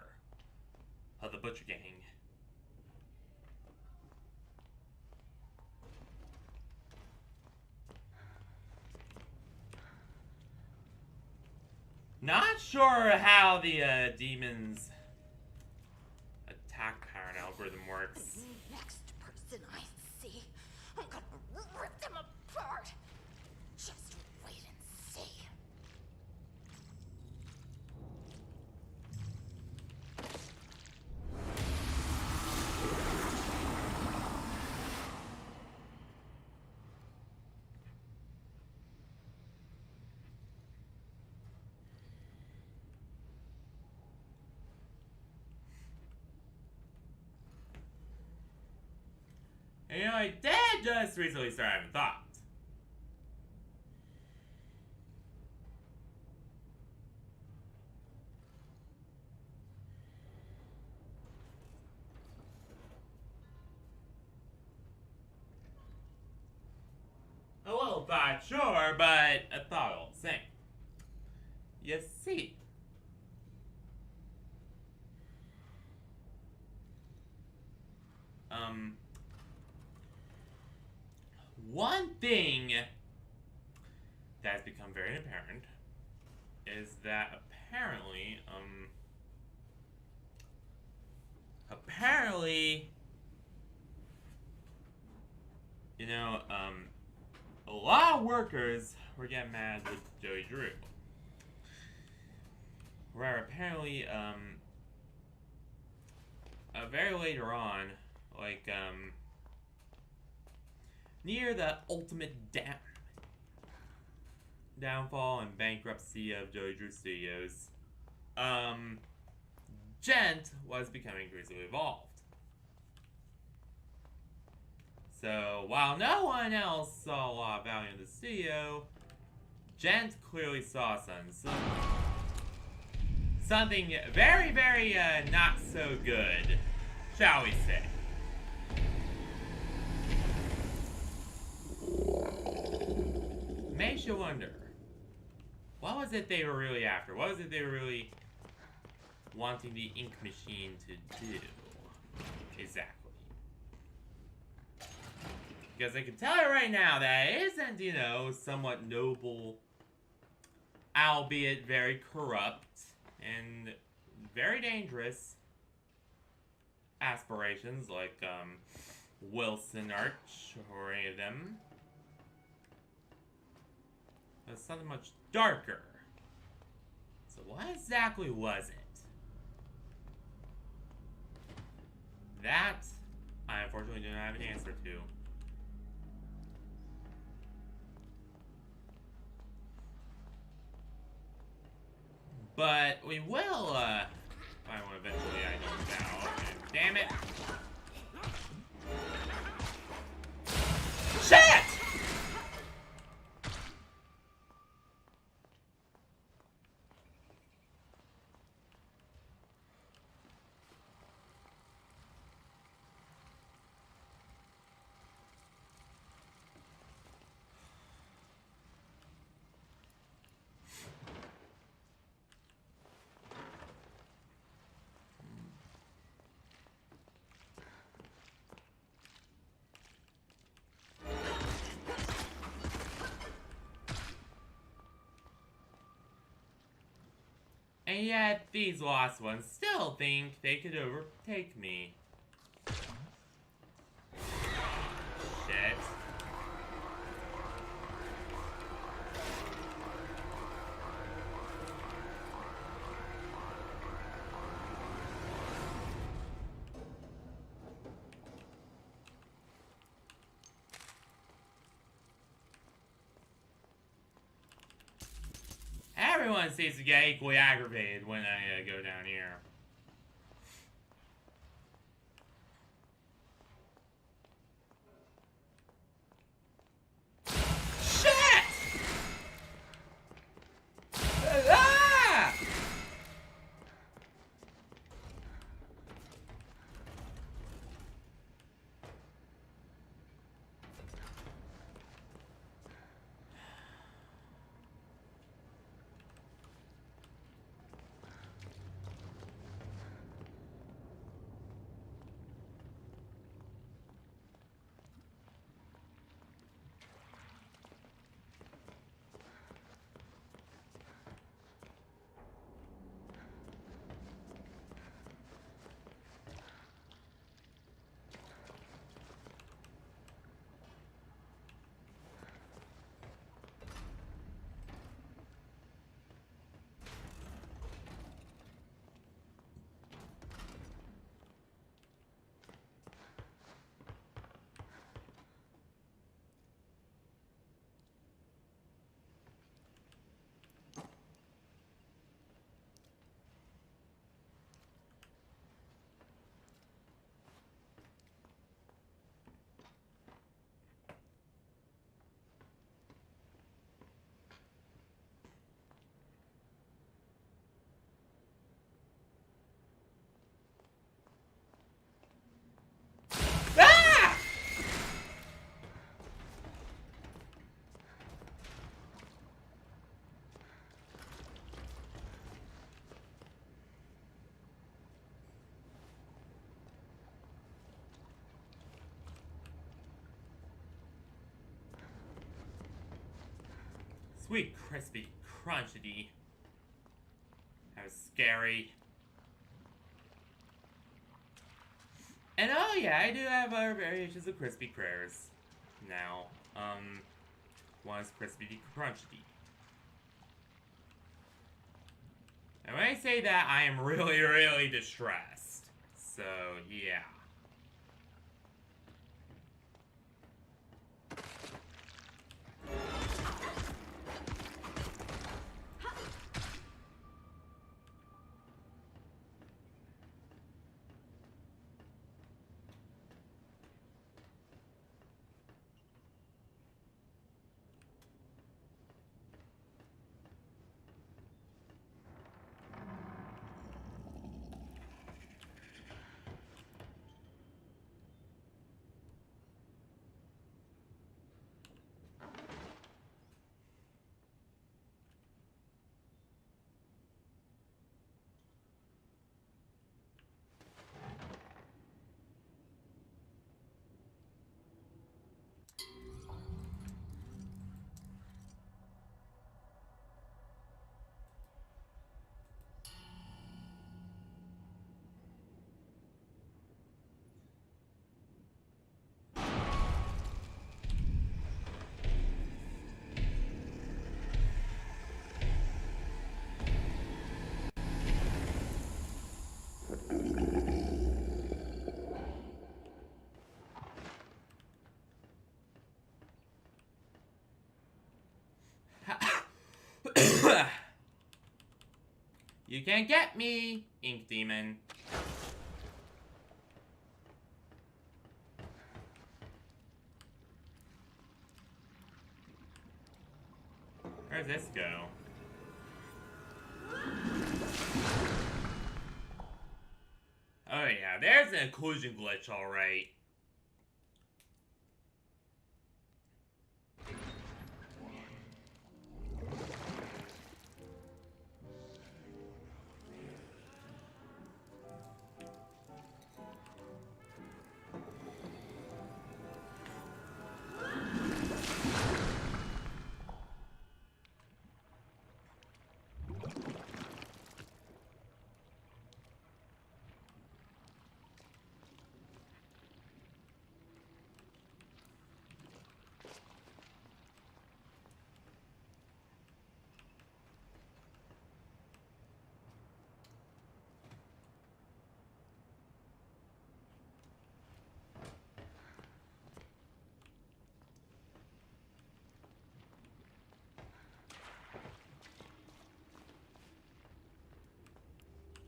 of the Butcher Gang. Not sure how the demons attack pattern algorithm works. The next person I see, I'm gonna rip them apart. Just wait and see. And you know, I did just recently start having thoughts. A little thought, sure, but a thought all the same. You see. One thing that has become very apparent is that apparently, you know, a lot of workers were getting mad with Joey Drew. Where apparently, very later on, like, near the ultimate downfall and bankruptcy of Joey Drew Studios, Gent was becoming increasingly evolved. So, while no one else saw a lot of value in the studio, Gent clearly saw something very, very, not so good, shall we say. Makes you wonder, what was it they were really after? What was it they were really wanting the ink machine to do? Exactly. Because I can tell you right now that it isn't, you know, somewhat noble, albeit very corrupt and very dangerous aspirations like Wilson Arch or any of them. It's something much darker. So what exactly was it? That I unfortunately do not have an answer to. But we will find one eventually, I don't doubt. And damn it! Shit! And yet, these lost ones still think they could overtake me. Shit. Everyone seems to get equally aggravated when I go down here. Shit! Ah! Ah! Sweet, crispy, crunchity. That was scary. And oh yeah, I do have other variations of crispy critters now. One is crispy crunchity. And when I say that, I am really, really distressed. So yeah. You can't get me, Ink Demon. Where does this go? Oh yeah, there's an occlusion glitch, alright.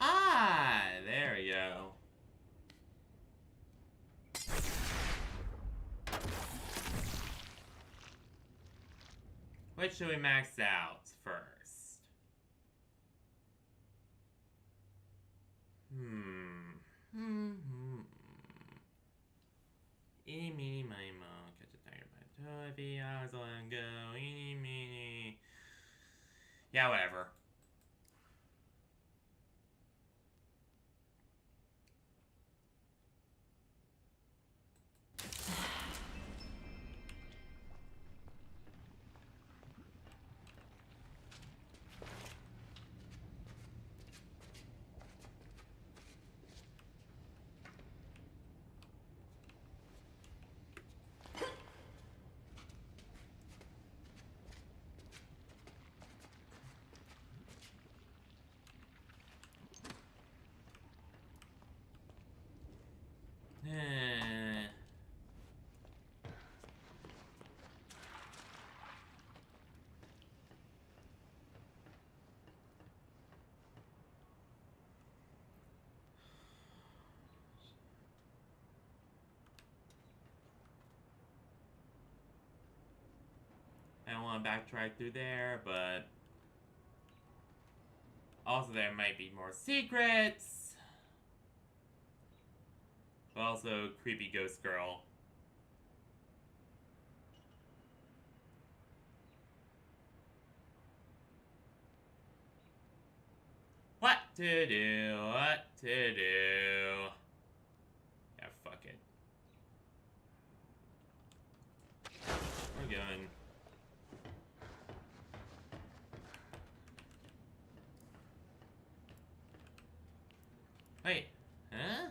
Ah, there we go. Which should we max out first? Eeny, meeny, miny, moe. Catch a tiger by the toe. If he hours, let him go. Eeny, meeny. Yeah, whatever. I don't want to backtrack through there, but also there might be more secrets. But also creepy ghost girl. What to do? What to do? Yeah, fuck it. We're going. Wait, huh?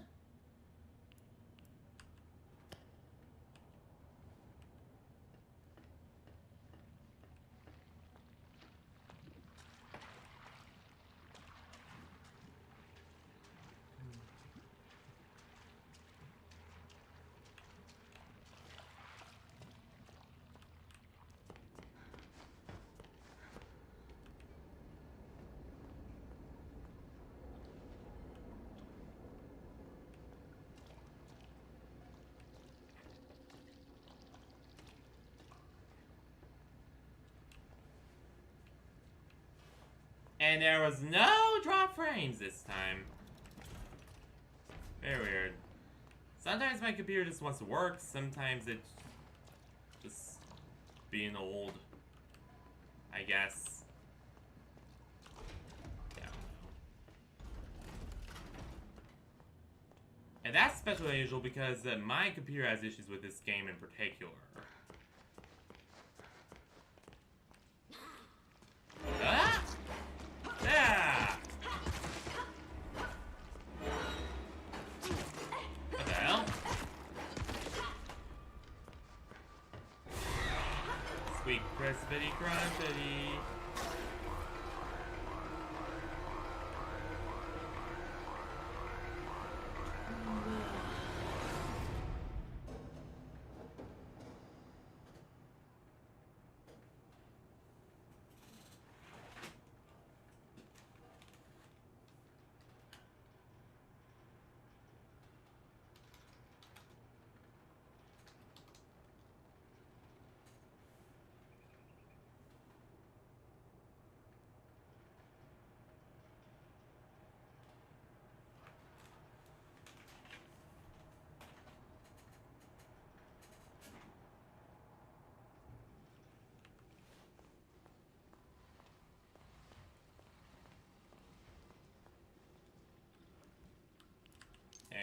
And there was no drop frames this time. Very weird. Sometimes my computer just wants to work, sometimes it's just being old, I guess. Yeah. And that's especially unusual because my computer has issues with this game in particular. Ah! Yeah! What the hell? Sweet crispity crunchity.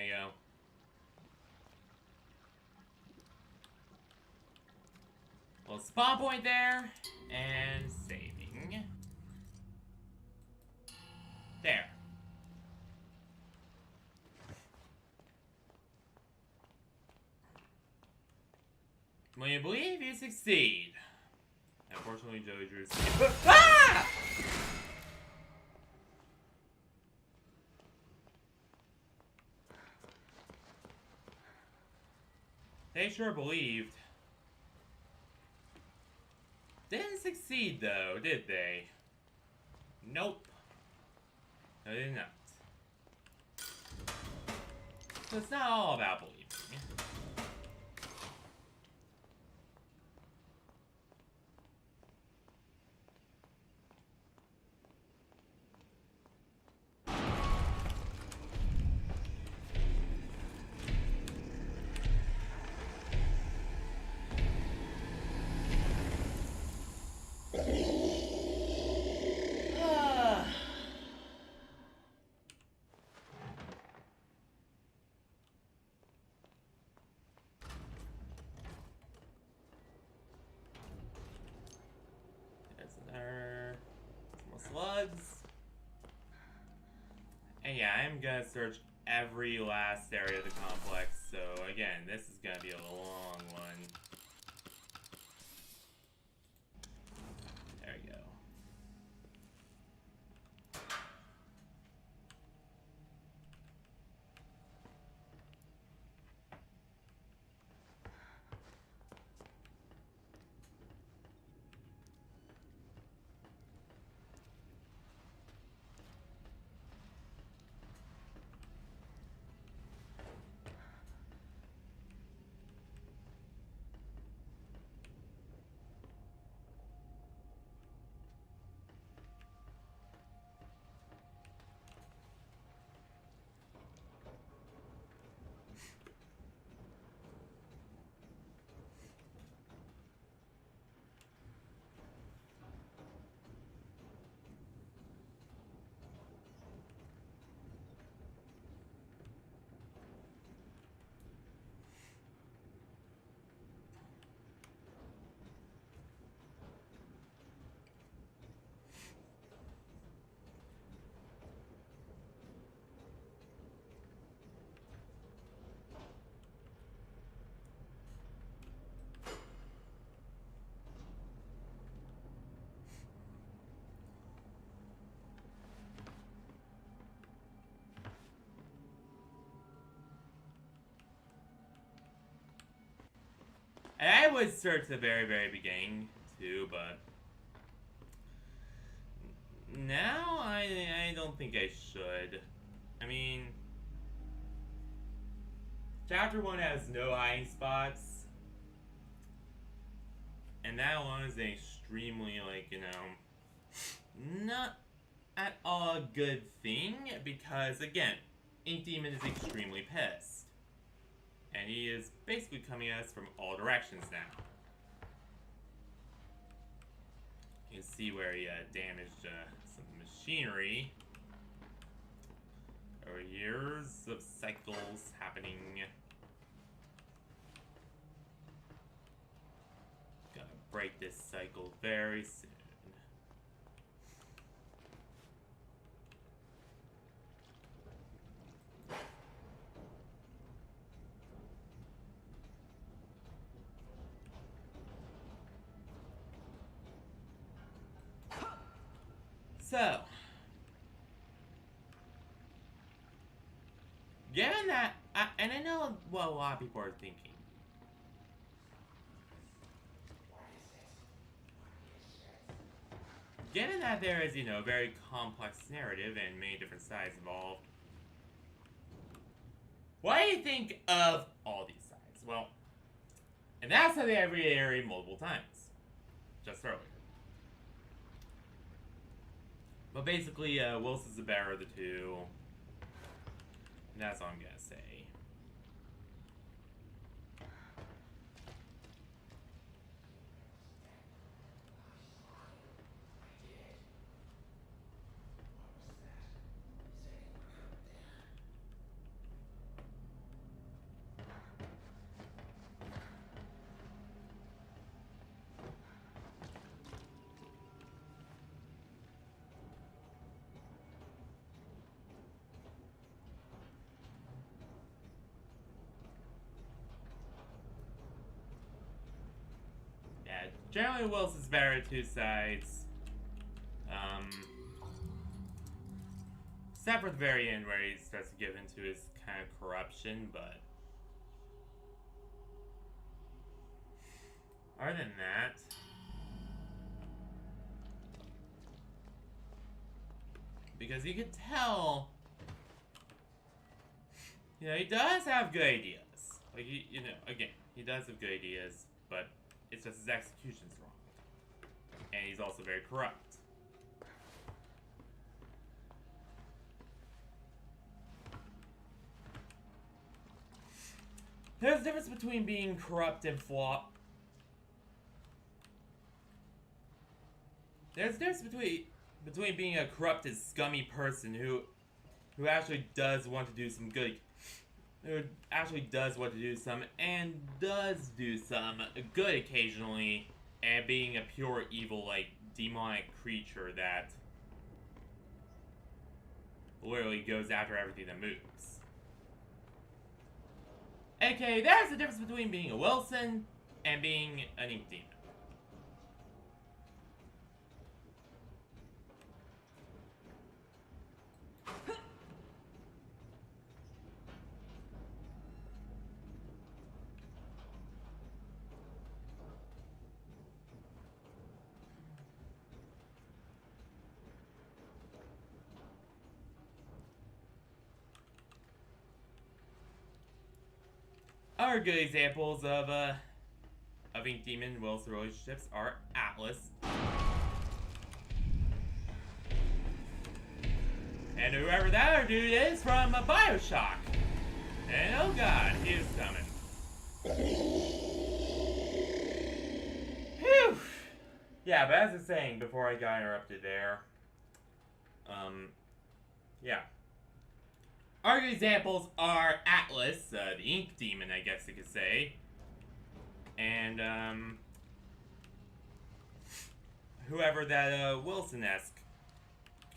There you go. Little spawn point there, and saving. There. When you believe, you succeed. Unfortunately, Joey Drew's. Ah! They sure believed. Didn't succeed though, did they? Nope. No, they did not. So it's not all about believing. Slugs. And yeah, I'm gonna search every last area of the complex, so again, this is gonna be a long one. There we go. And I would search the very, very beginning too, but now I don't think I should. I mean, Chapter 1 has no hiding spots, and that one is extremely, like, you know, not at all a good thing, because, again, Ink Demon is extremely pissed. And he is basically coming at us from all directions now. You can see where he damaged some machinery. There were years of cycles happening. Gotta break this cycle very soon. So, given that, and I know what a lot of people are thinking. Given that there is, you know, a very complex narrative and many different sides involved, what do you think of all these sides? Well, and that's something I've reiterated multiple times, just earlier. But basically, Wilson's the better of the two. And that's all I'm gonna say. Generally, Wilson's better two sides. Except for the very end where he starts to give into his kind of corruption, but other than that, because you can tell, you know, he does have good ideas. Like, you know, again, he does have good ideas, but it's just his execution's wrong. And he's also very corrupt. There's a difference between being corrupt and flawed. There's a difference between being a corrupted, scummy person who actually does want to do some good, who actually does want to do some and does do some good occasionally, and being a pure evil, like, demonic creature that literally goes after everything that moves. Okay, there's the difference between being a Wilson and being an ink demon. Other good examples of Ink Demon and Wilson relationships are Atlas and whoever that other dude is from Bioshock. And oh god, he is coming. Phew! Yeah, but as I was saying before I got interrupted there, yeah. Other examples are Atlas, the Ink Demon, I guess you could say, and whoever that Wilson-esque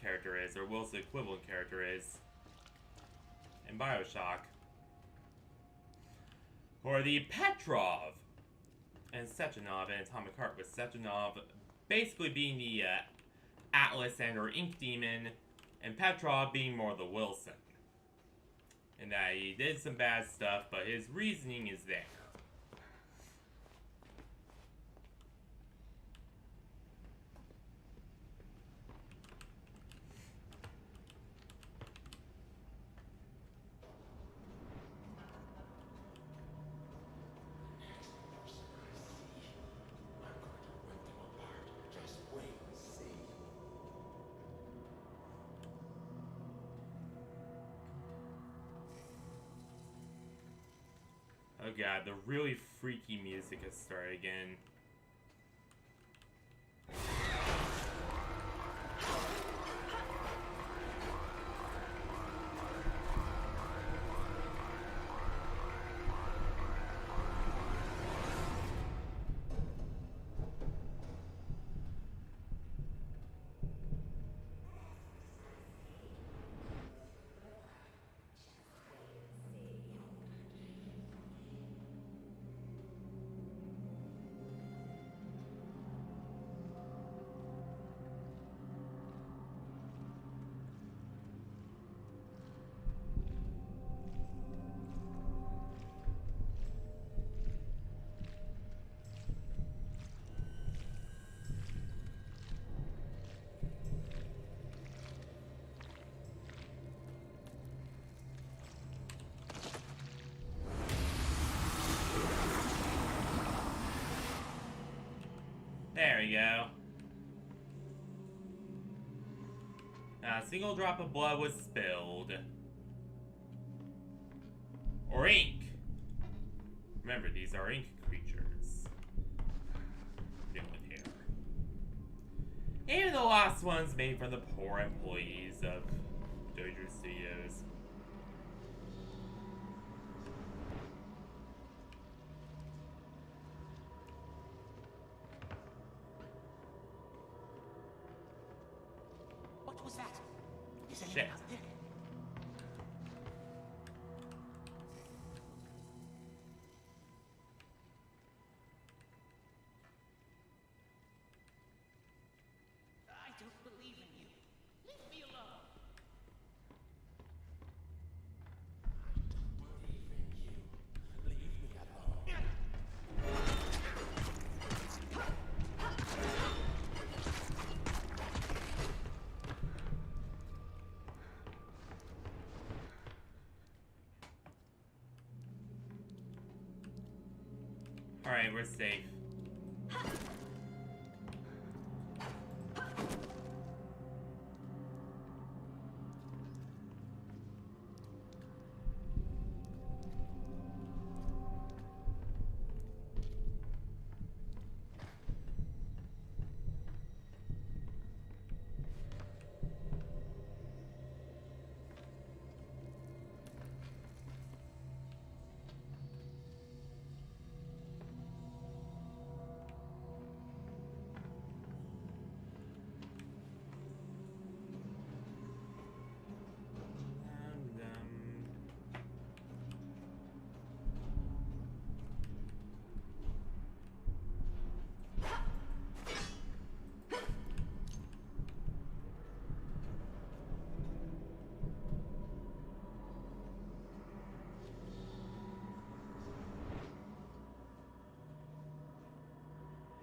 character is, or Wilson equivalent character is in Bioshock, or the Petrov and Sechenov in Atomic Heart, with Sechenov basically being the Atlas and or Ink Demon, and Petrov being more the Wilson. And that he did some bad stuff, but his reasoning is there. Oh god, the really freaky music has started again. There we go. Not a single drop of blood was spilled. Or ink. Remember, these are ink creatures. Deal with here. Even the last ones made from the poor employees of Dojo Studios. What was that? Is Shit. anyone out there? Alright, we're safe.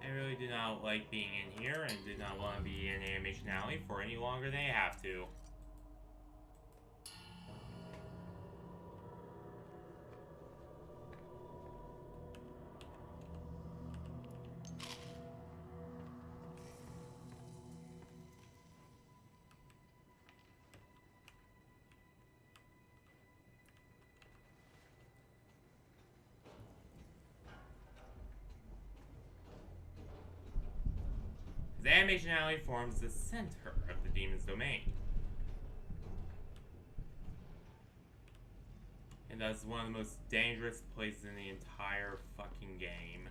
I really do not like being in here and did not want to be in Animation Alley for any longer than I have to. The Animation Alley forms the center of the demon's domain. And that's one of the most dangerous places in the entire fucking game.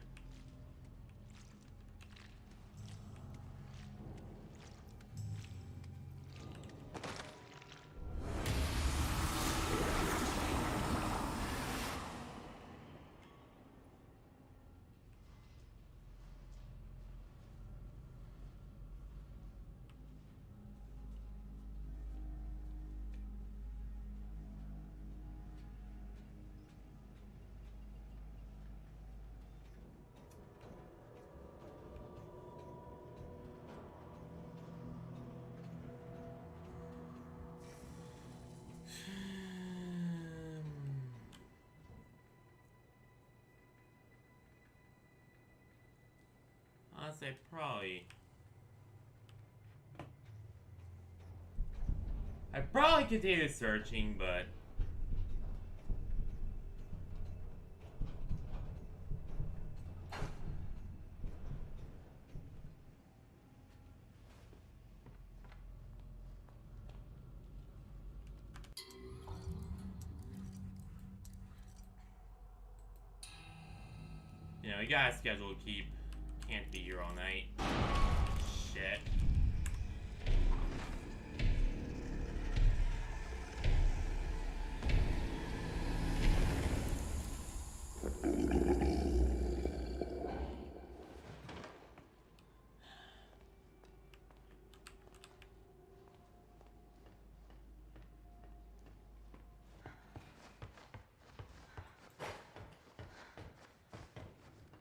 Honestly, I probably continue searching, but you know, you gotta schedule to keep. Can't be here all night. Shit.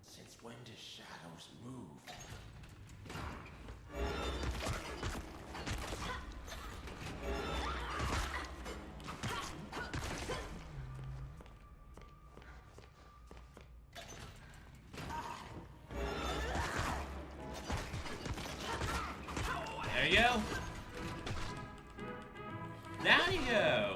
Since when do shadows move? There you go. Down you go.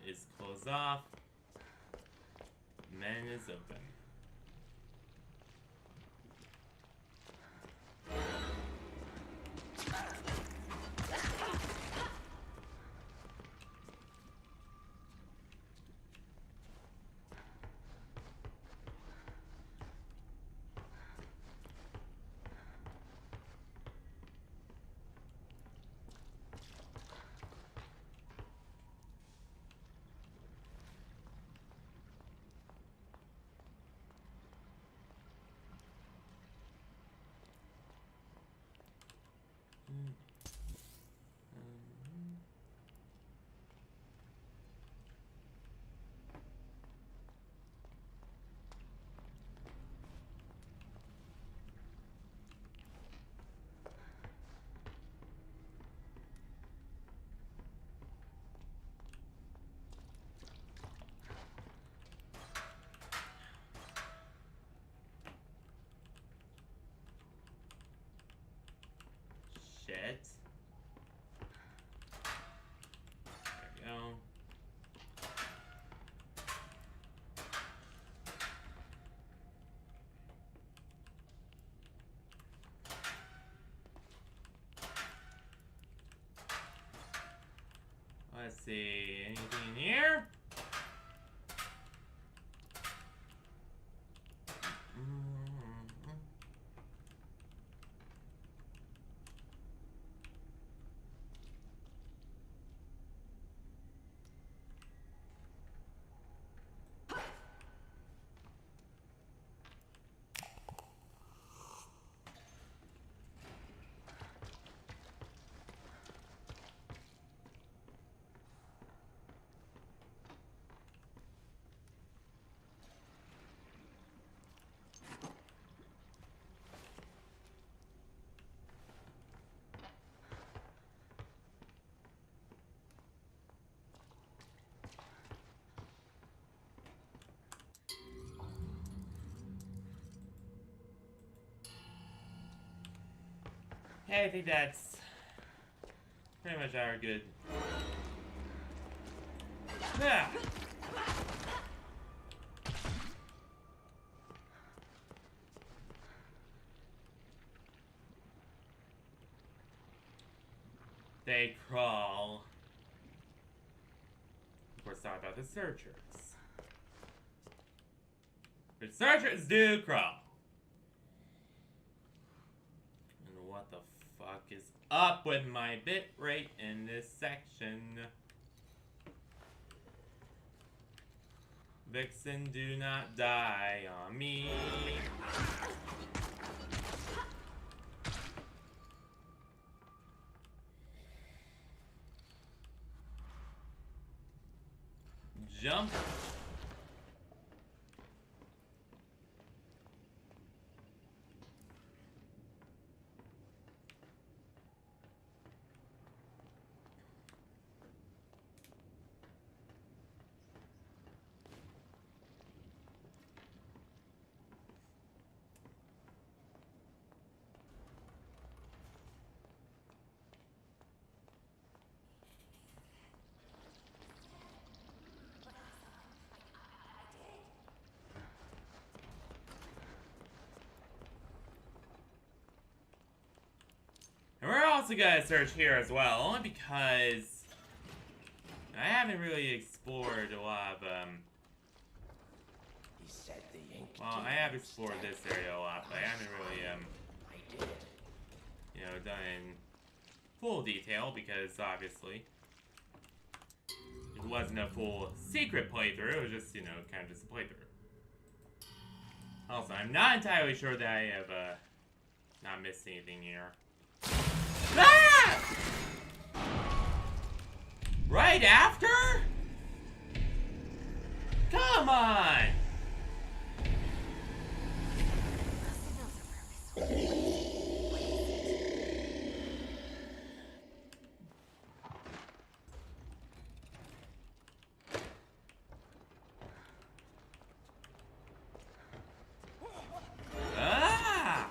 Is closed off. Men is open. shit. There we go. Let's see, anything in here? Hey, I think that's pretty much our good. Yeah. They crawl. Of course, talk about the searchers. The searchers do crawl. And what the fuck is up with my bit rate in this section? Vixen, do not die on me. Jump. And we're also gonna search here as well, only because I haven't really explored a lot of, He said the ink well, I have explored this area a lot, but I haven't really, I did. you know, done in full detail, because obviously it wasn't a full secret playthrough, it was just, you know, kind of just a playthrough. Also, I'm not entirely sure that I have, not missed anything here. Ah! Right after? Come on! Ah! Ah!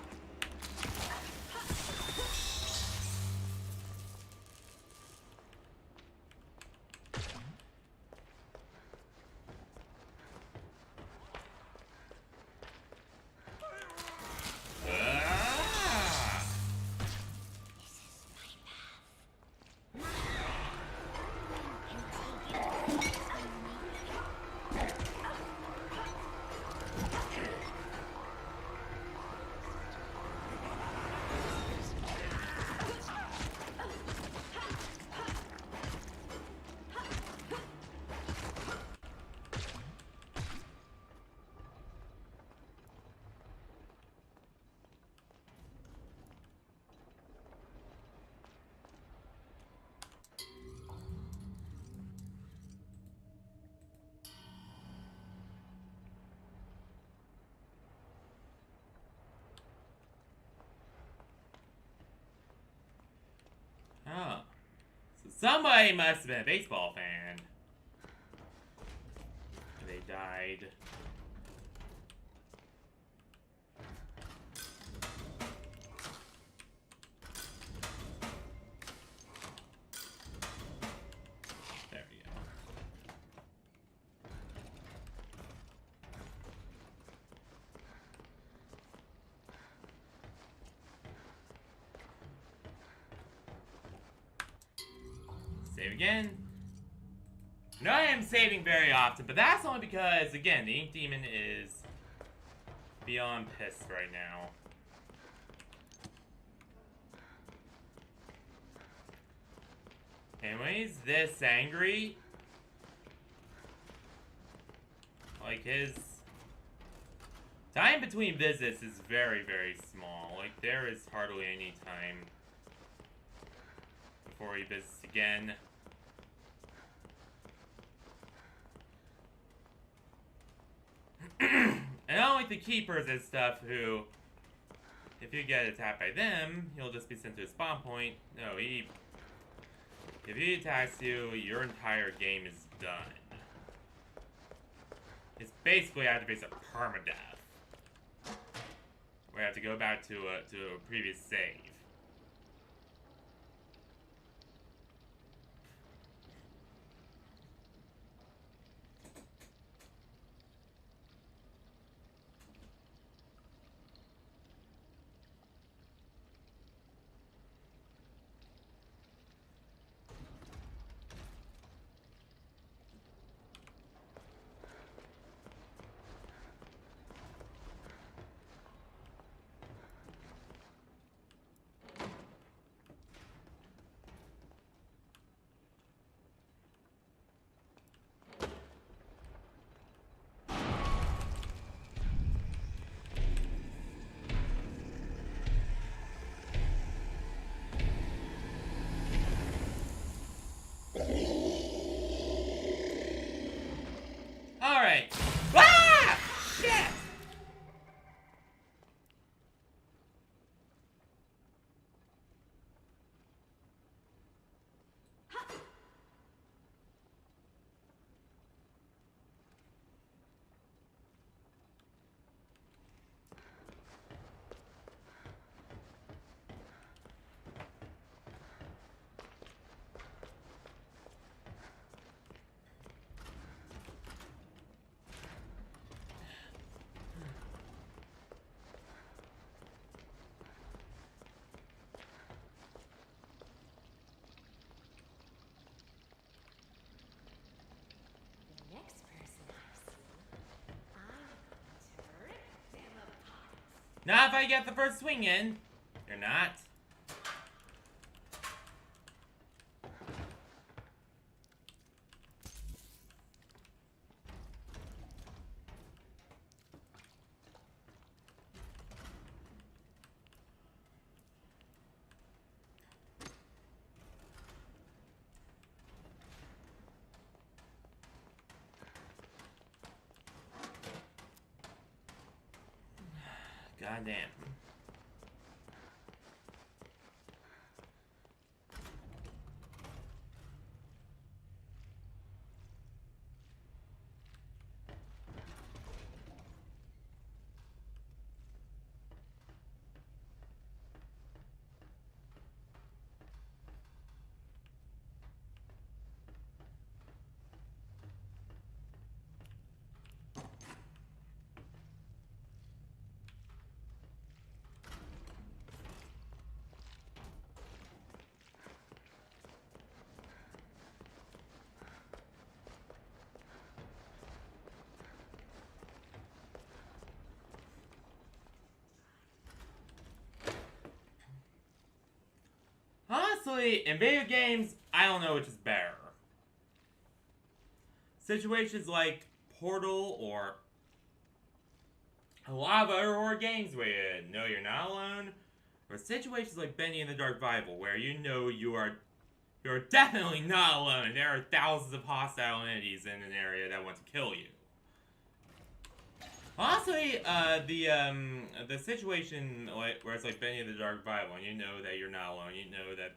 Oh. So somebody must have been a baseball fan. They died. Save again. No, I am saving very often, but that's only because, again, the Ink Demon is beyond pissed right now. And when he's this angry, like, his time between visits is very, very small. Like, there is hardly any time before he visits again. And not only the keepers and stuff who, if you get attacked by them, you'll just be sent to a spawn point. No, if he attacks you, your entire game is done. It's basically I have to face a permadeath. Where I have to go back to a previous save. Alright. Ah! Shit! The next person I see, I'm going to rip them apart. Not if I get the first swing in. You're not. Goddamn. Honestly, in video games, I don't know which is better. Situations like Portal or a lot of other horror games where you know you're not alone, or situations like Bendy and the Dark Bible where you know you're definitely not alone. There are thousands of hostile entities in an area that want to kill you. Honestly, the situation where it's like Bendy and the Dark Bible, and you know that you're not alone. You know that,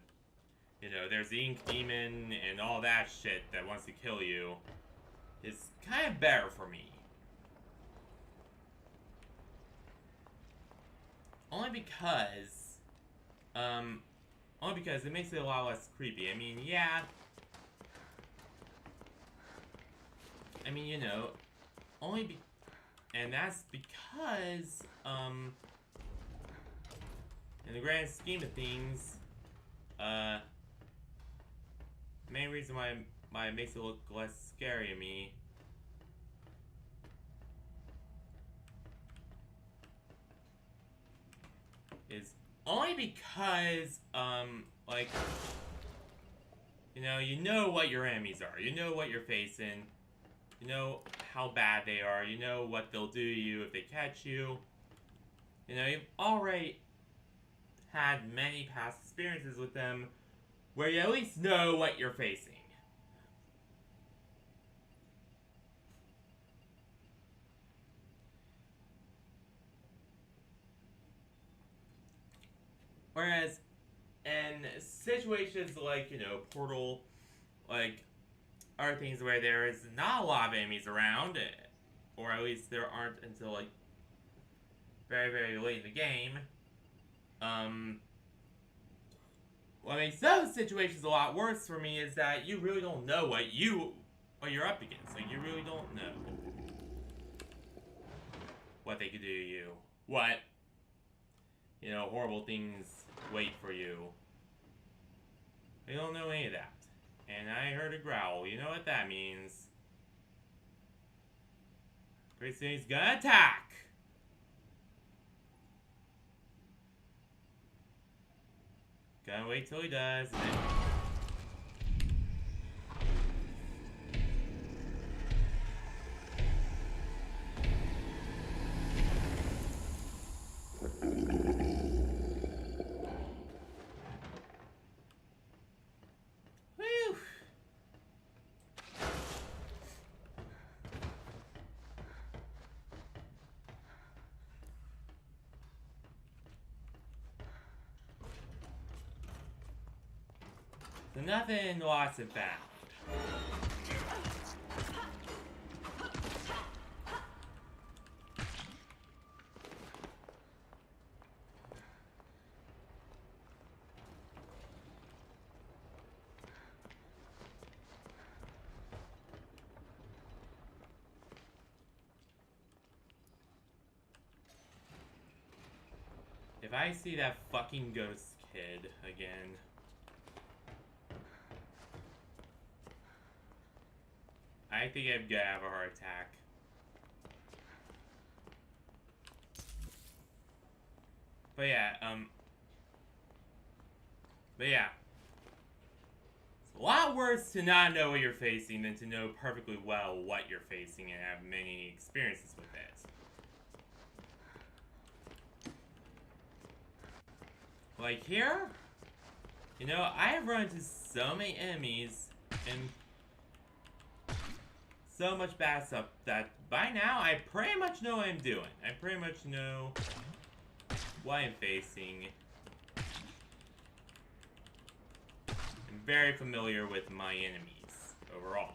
there's the Ink Demon and all that shit that wants to kill you, is kind of better for me. Only because it makes it a lot less creepy. I mean, yeah. I mean, and that's because, in the grand scheme of things, main reason why it makes it look less scary to me is only because, like, you know what your enemies are. You know what you're facing. You know how bad they are. You know what they'll do to you if they catch you. You've already had many past experiences with them where you at least know what you're facing. Whereas in situations like, Portal, like, are things where there is not a lot of enemies around, or at least there aren't until, like, very, very late in the game. What makes those situations a lot worse for me is that you really don't know what you're up against. Like, you really don't know what they could do to you. What, horrible things wait for you. You don't know any of that. And I heard a growl. You know what that means. Pretty soon he's gonna attack! Gotta wait till he does, and then... Whew! So nothing lost and found. If I see that fucking ghost kid again... I think I'm gonna have a heart attack. But yeah, it's a lot worse to not know what you're facing than to know perfectly well what you're facing and have many experiences with it. Like here, I have run into so many enemies and so much bad stuff that by now I pretty much know what I'm doing. I pretty much know what I'm facing. I'm very familiar with my enemies overall.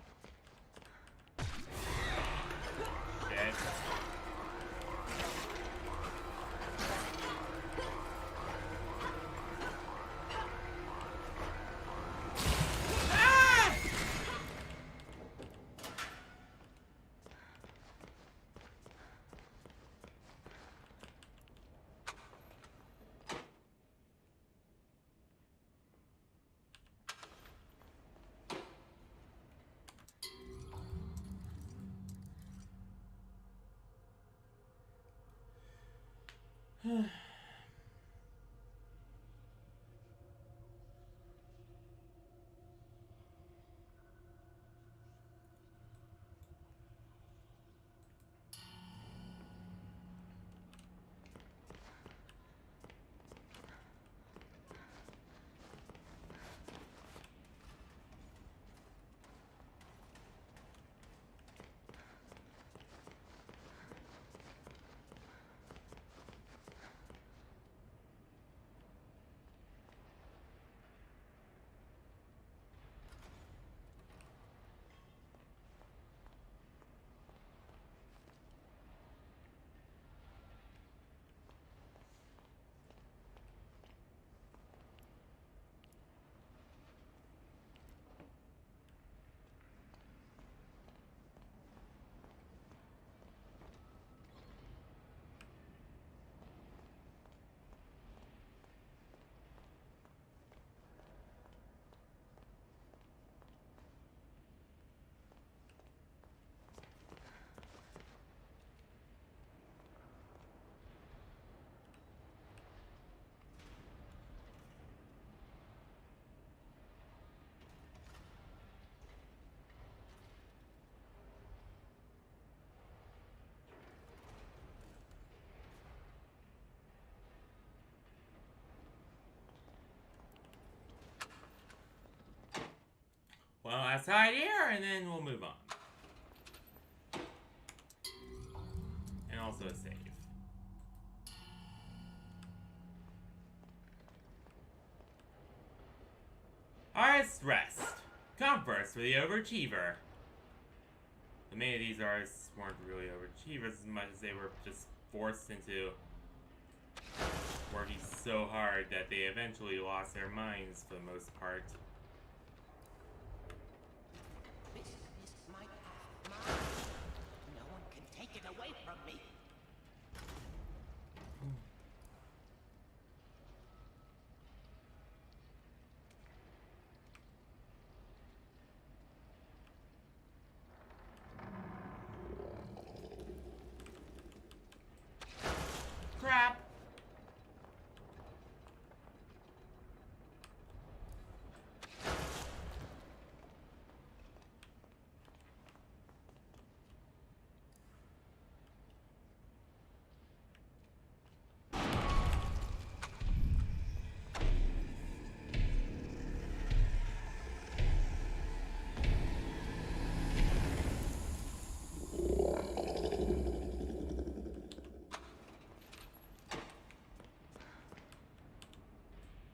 Okay. last hide here, and then we'll move on. And also a save. Alright, rest. Come first for the overachiever. The many of these artists weren't really overachievers as much as they were just forced into working so hard that they eventually lost their minds for the most part. This is my path, mine. No one can take it away from me. Crap!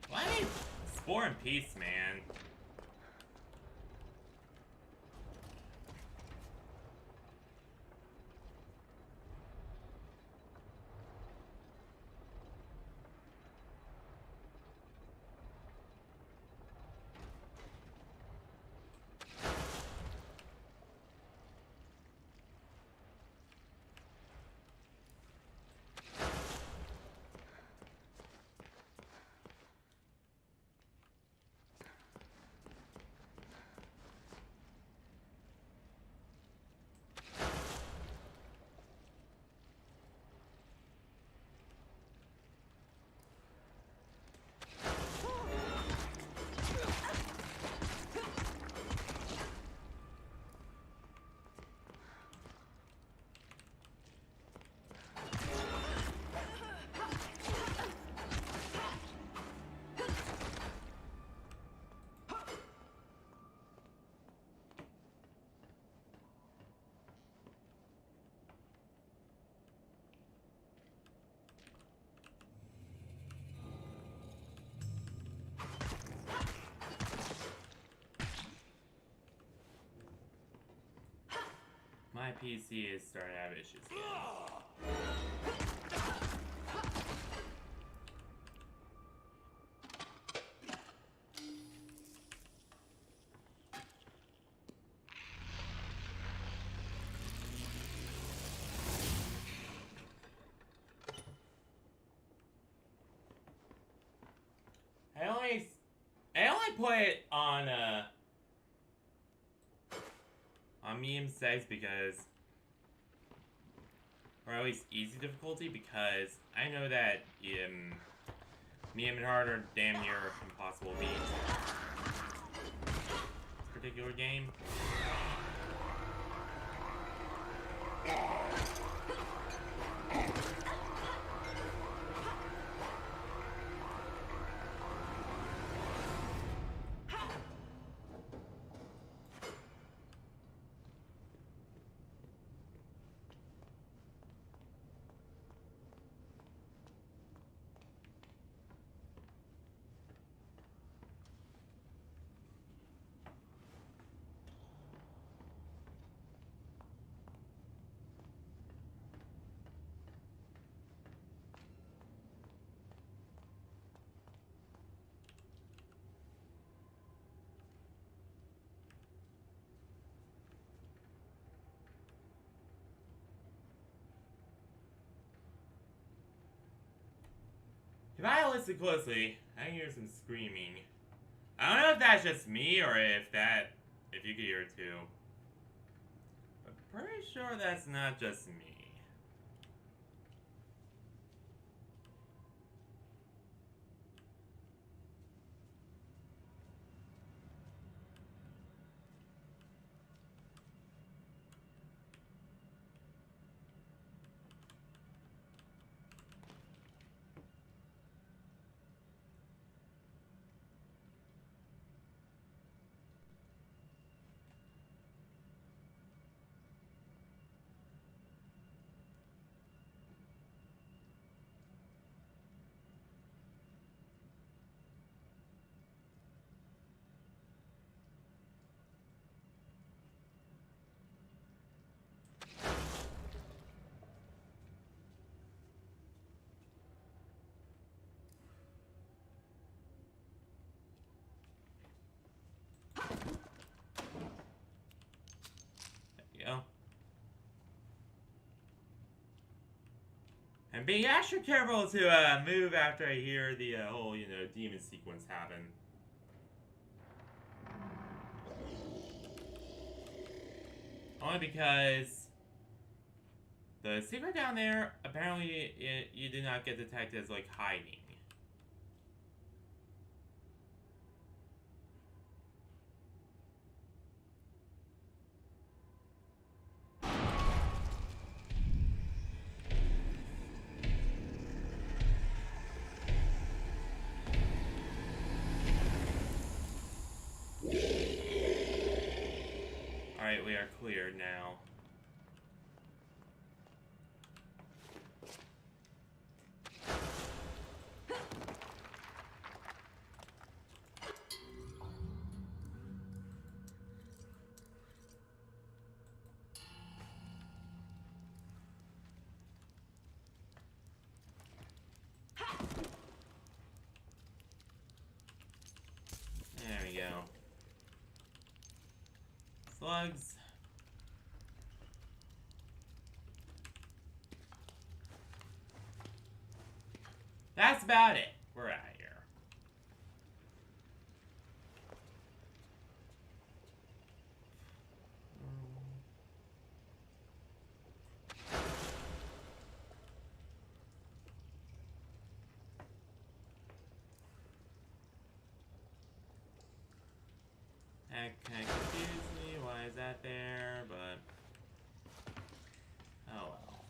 Why me explore in peace, man? My PC is starting to have issues again. I only put it on medium settings because, or at least easy difficulty, because I know that medium and hard are damn near impossible to beat this particular game. If I listen closely, I can hear some screaming. I don't know if that's just me or if you could hear it too. But pretty sure that's not just me. And being extra careful to move after I hear the whole, you know, demon sequence happen. Only because the secret down there, apparently you do not get detected as, like, hiding. Alright, we are cleared now. There we go. Slugs. That's about it. We're out of here. That kind of confused me. Why is that there? But oh well.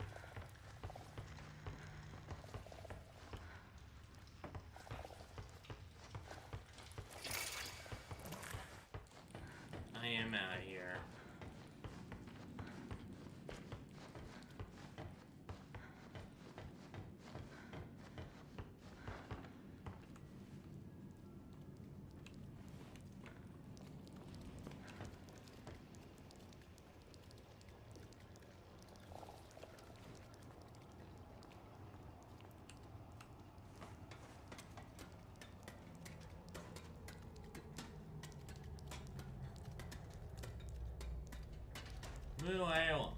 I am out of here. Move along.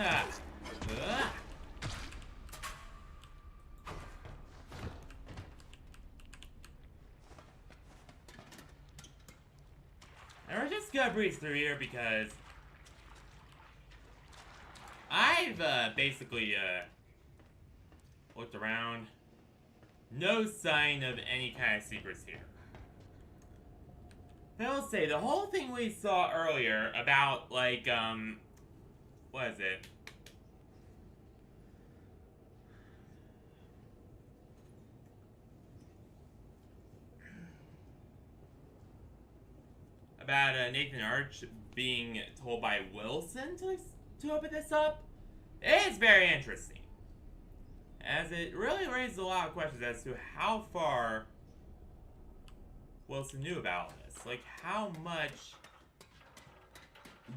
Ah. Ah. And we're just gonna breeze through here because I've basically looked around. No sign of any kind of secrets here. I'll say the whole thing we saw earlier about like what is it? About Nathan Arch being told by Wilson to open this up. It's very interesting, as it really raises a lot of questions as to how far Wilson knew about all this. Like, how much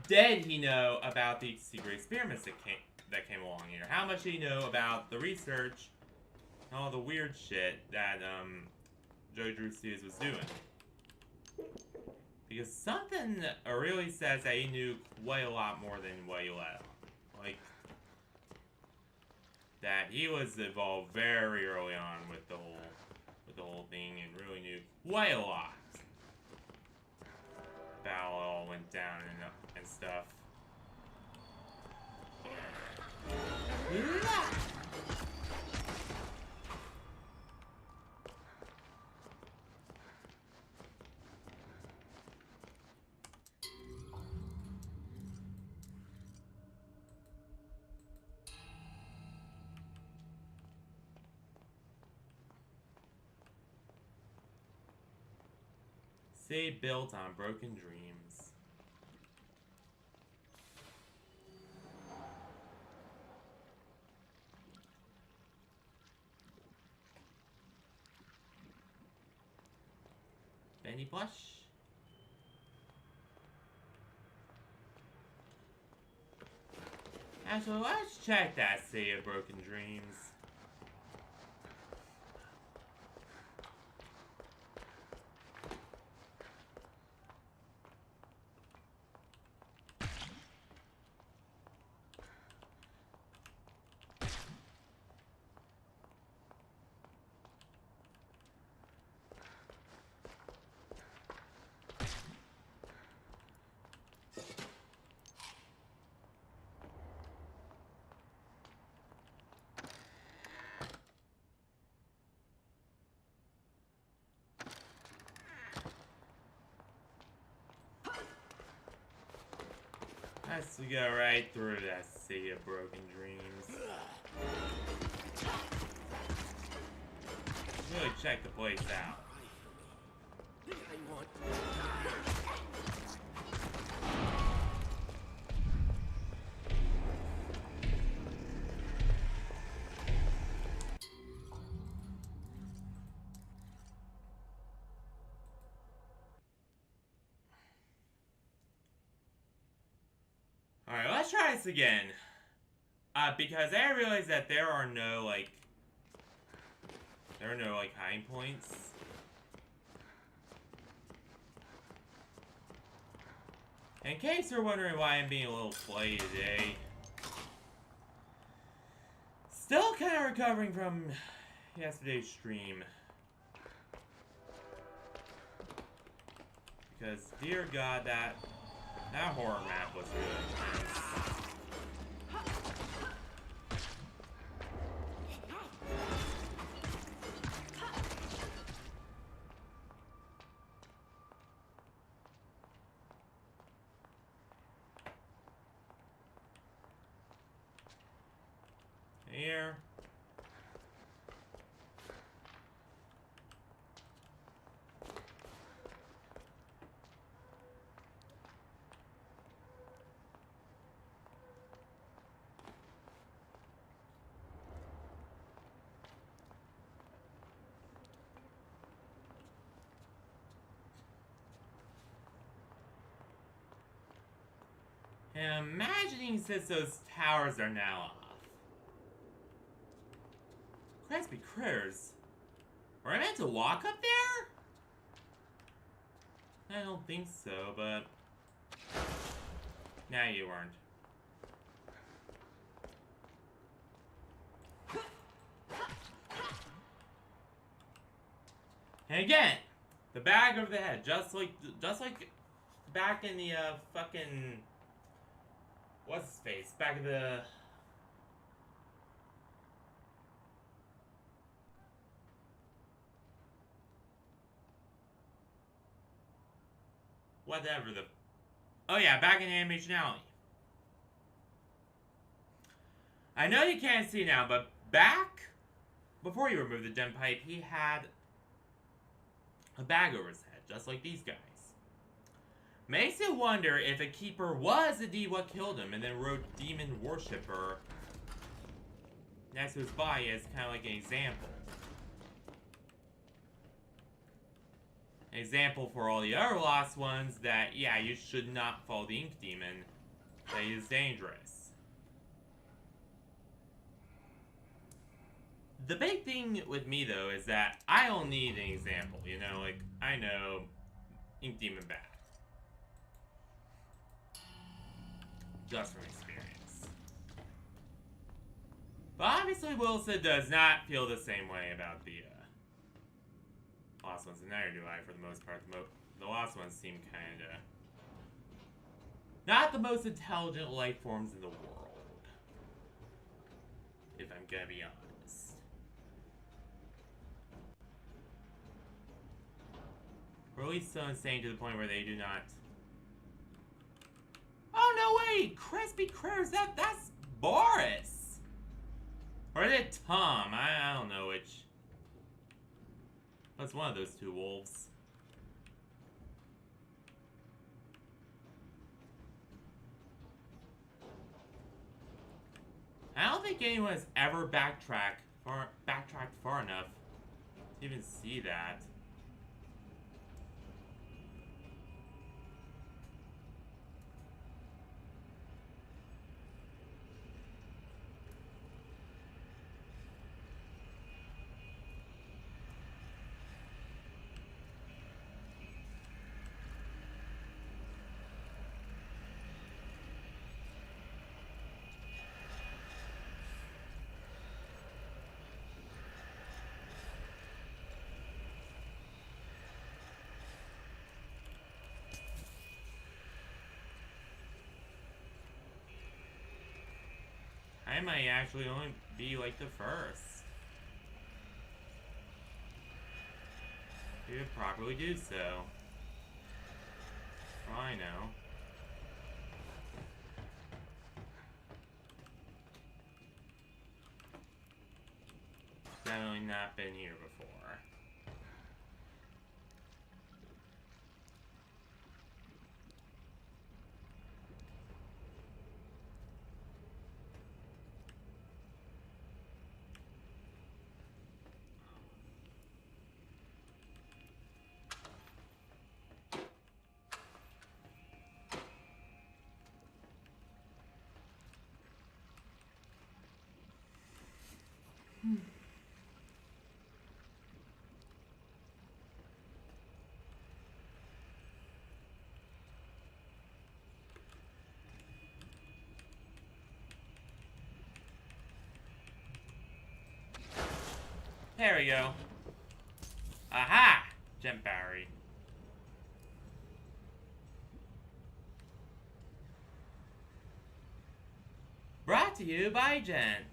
did he know about the secret experiments that came along here? How much did he know about the research and all the weird shit that Joe Drew Studios was doing? Because something really says that he knew quite a lot more than what he let on. Like, that he was involved very early on with the whole thing and really knew quite a lot about how it all went down and stuff. Say built on broken dreams. Bendy plush. Actually, let's check that City of Broken Dreams. Let's go right through that City of Broken Dreams. Really check the place out. Alright, let's try this again. Because I realized that there are no, like, hiding points. In case you're wondering why I'm being a little flighty today. Still kind of recovering from yesterday's stream. Because, dear God, that horror map was really intense. Here. And imagining since those towers are now off. Crispy critters. Were I meant to walk up there? I don't think so, but... Nah, you weren't. And again, the bag over the head, just like back in the fucking what's his face? Back in the whatever the oh yeah, back in Animation Alley. I know you can't see now, but back before he removed the gem pipe, he had a bag over his head, just like these guys. Makes you wonder if a keeper was indeed what killed him, and then wrote Demon Worshipper next to his body as kind of like an example. An example for all the other lost ones that, yeah, you should not follow the Ink Demon, that he is dangerous. The big thing with me, though, is that I don't need an example, you know? Like, I know Ink Demon bad. Just from experience. But obviously Wilson does not feel the same way about the Lost Ones, and neither do I for the most part. The Lost Ones seem kinda not the most intelligent life forms in the world, if I'm gonna be honest. Or at least so insane to the point where they do not... Oh, no way! Crispy Critters, that's Boris! Or is it Tom? I don't know which. That's one of those two wolves. I don't think anyone has ever backtracked far enough to even see that. I might actually only be like the first. You could properly do so. Oh, I know. Definitely not been here before. There we go. Aha! Gem Barry. Brought to you by Gent.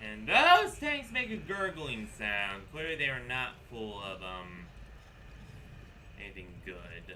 And those tanks make a gurgling sound. Clearly they are not full of, anything good.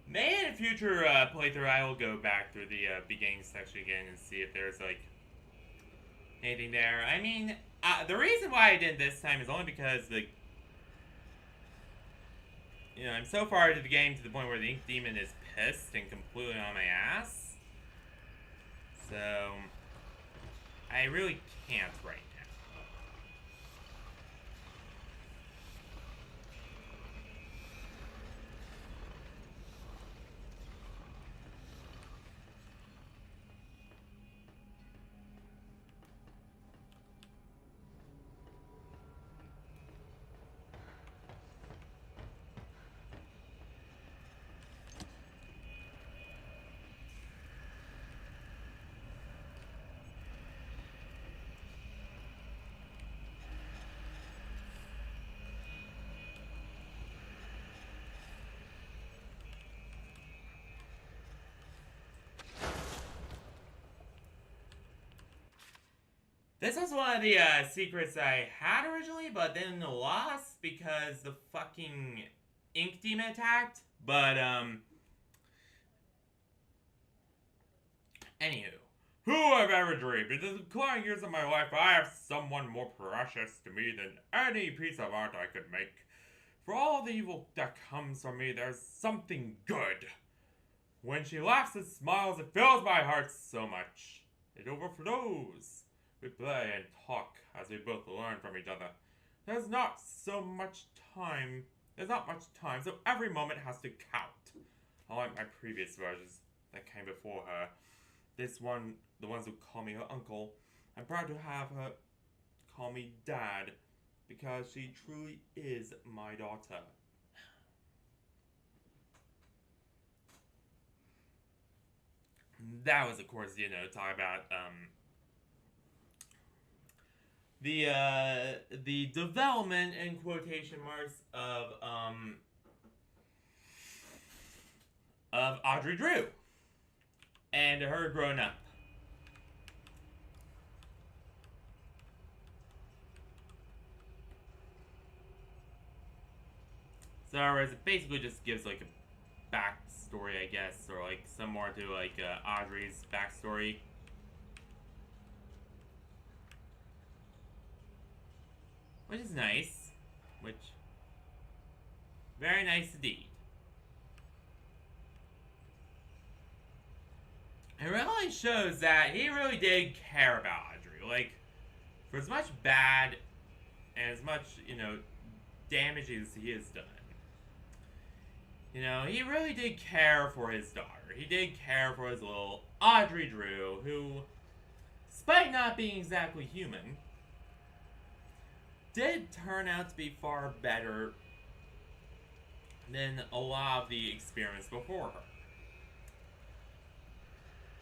Maybe in a future playthrough, I will go back through the beginning section again and see if there's like anything there. I mean, the reason why I did this time is only because I'm so far into the game to the point where the Ink Demon is pissed and completely on my ass. So I really can't right now. This was one of the secrets I had originally, but then lost because the fucking Ink Demon attacked. But, anywho. Who I've ever dreamed. In the declining years of my life, I have someone more precious to me than any piece of art I could make. For all the evil that comes from me, there's something good. When she laughs and smiles, it fills my heart so much. It overflows. We play and talk as we both learn from each other. There's not much time, so every moment has to count. Unlike my previous versions that came before her. The ones who call me her uncle, I'm proud to have her call me Dad because she truly is my daughter. That was, of course, talk about the development in quotation marks of Audrey Drew and her growing up. So it basically just gives like a backstory, I guess, or like some more to like Audrey's backstory. Which is nice. Very nice indeed. It really shows that he really did care about Audrey. Like, for as much bad and as much, damage as he has done, he really did care for his daughter. He did care for his little Audrey Drew, who, despite not being exactly human, did turn out to be far better than a lot of the experiments before her.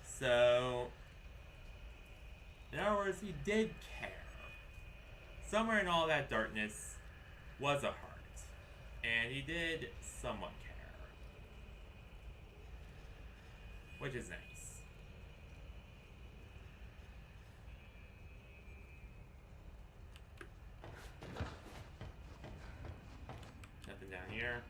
So, in other words, he did care. Somewhere in all that darkness was a heart. And he did somewhat care. Which is nice. Nothing down here.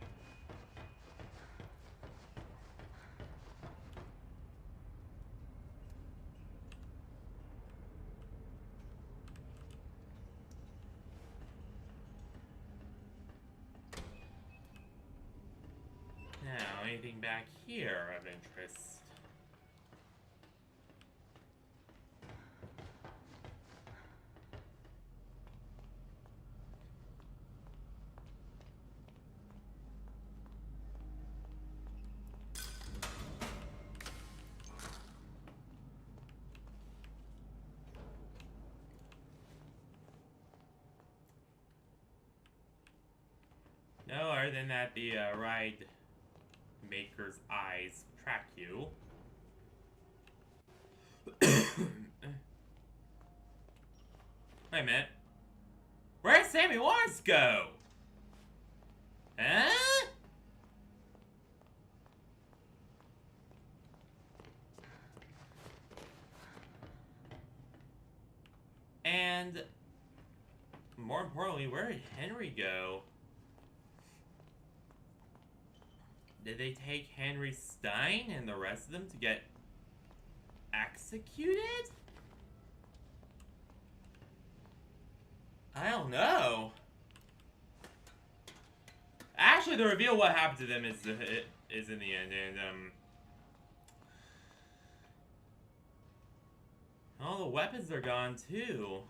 Now, anything back here of interest? No, other than that, the ride maker's eyes track you. Wait a minute. Where'd Sammy Lawrence go? Huh? And more importantly, where did Henry go? Did they take Henry Stein and the rest of them to get executed? I don't know. Actually, the reveal what happened to them is in the end, and all the weapons are gone too.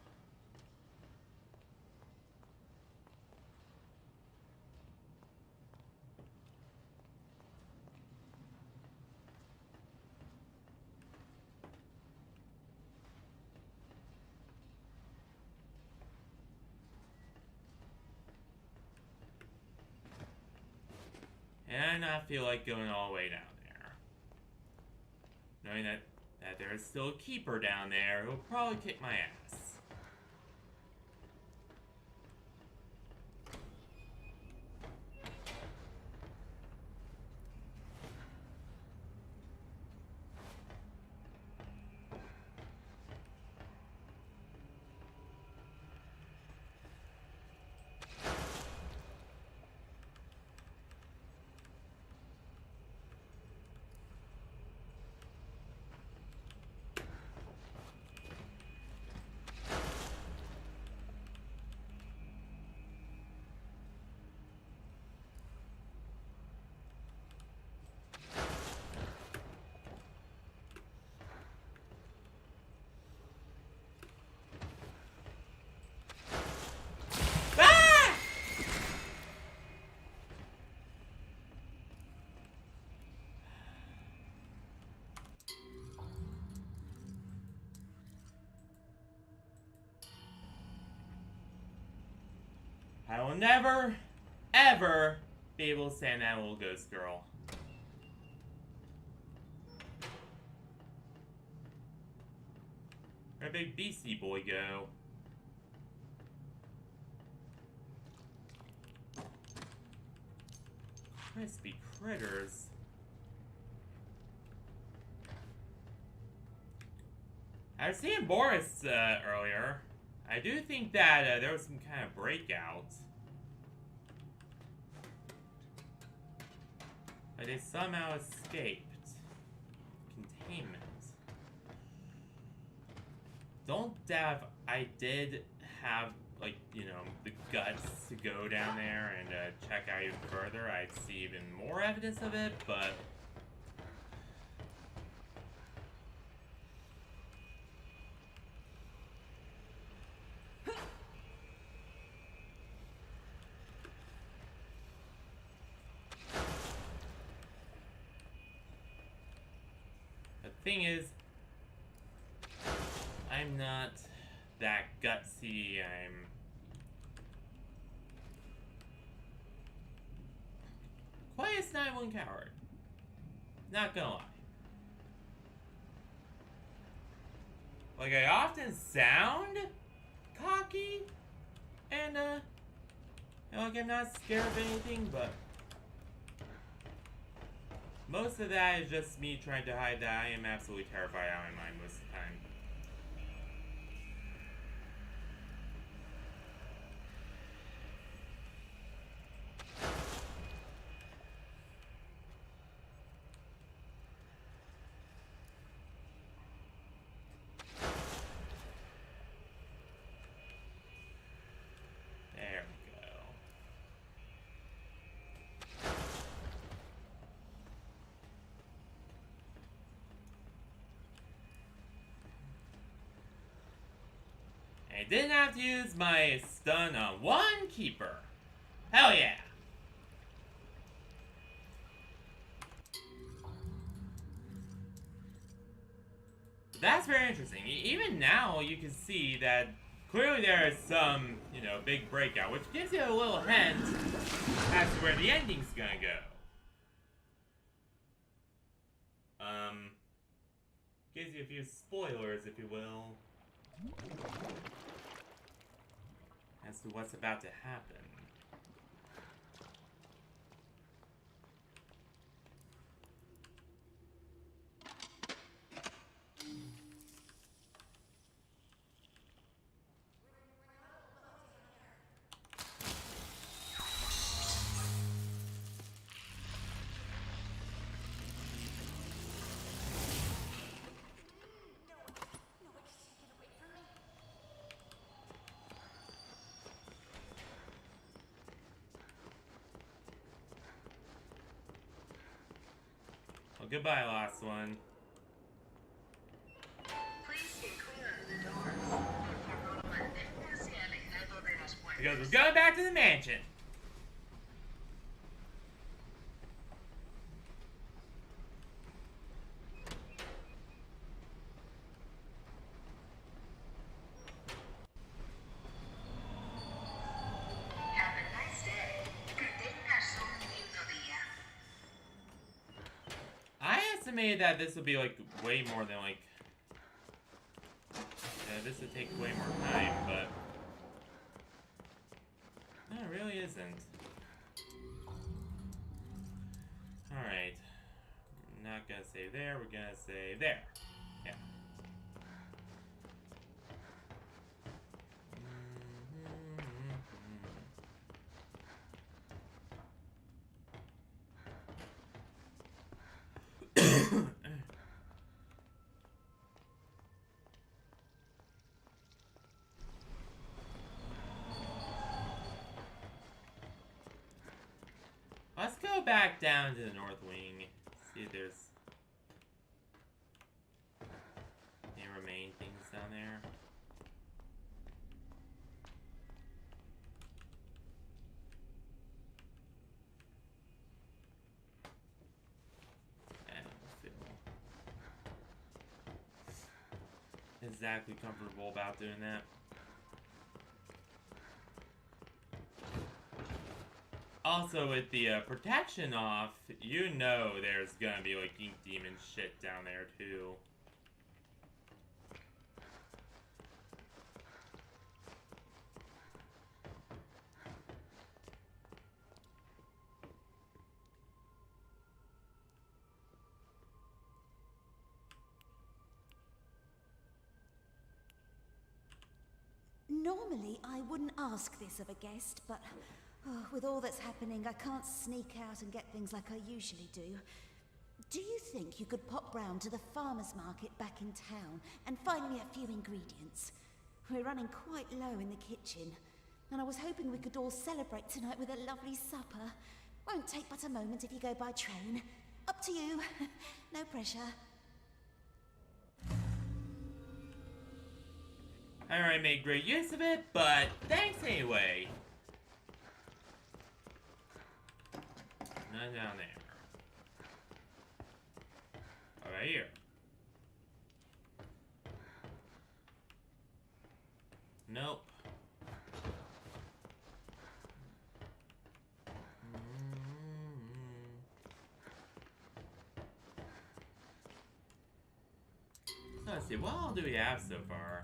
And I not feel like going all the way down there. Knowing that there is still a keeper down there who'll probably kick my ass. never, ever be able to stand that little ghost girl. Where'd big beastie boy go? Must be critters. I was seeing Boris earlier. I do think that there was some kind of breakout. But they somehow escaped. Containment. Don't doubt if I did have, like, you know, the guts to go down there and check out even further. I'd see even more evidence of it, but... the thing is, I'm not that gutsy. I'm quietest night one coward. Not gonna lie. Like, I often sound cocky and like I'm not scared of anything, but most of that is just me trying to hide that I am absolutely terrified out of my mind most of the time. There we go. I didn't have to use my stun on one keeper. Hell yeah. That's very interesting. Even now, you can see that clearly there is some, you know, big breakout, which gives you a little hint as to where the ending's gonna go. Gives you a few spoilers, if you will, as to what's about to happen. Well, goodbye, last one. Because we're going back to the mansion. I estimated that this would be like way more than like... this would take way more time, but... no, it really isn't. Alright. Not gonna save there, we're gonna save there. Yeah. Let's go back down to the north wing. See if there's any remaining things down there. I don't feel exactly comfortable about doing that. Also, with the protection off, you know there's gonna be like ink demon shit down there too. Normally, I wouldn't ask this of a guest, but with all that's happening, I can't sneak out and get things like I usually do. Do you think you could pop round to the farmer's market back in town and find me a few ingredients? We're running quite low in the kitchen, and I was hoping we could all celebrate tonight with a lovely supper. Won't take but a moment if you go by train. Up to you. No pressure. I already made great use of it, but thanks anyway. None down there. Oh, right here. Nope. So let's see, what all do we have so far?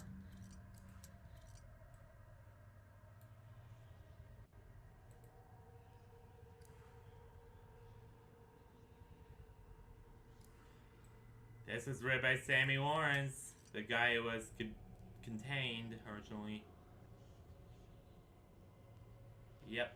This was read by Sammy Lawrence, the guy who was contained originally. Yep.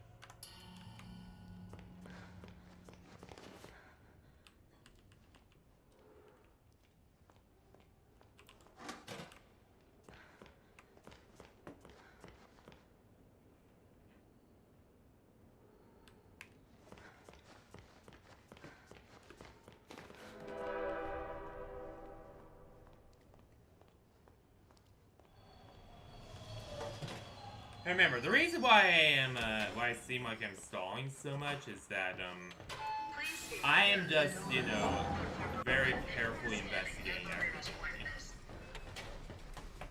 Remember, the reason why why I seem like I'm stalling so much is that, I am just, you know, very carefully investigating everything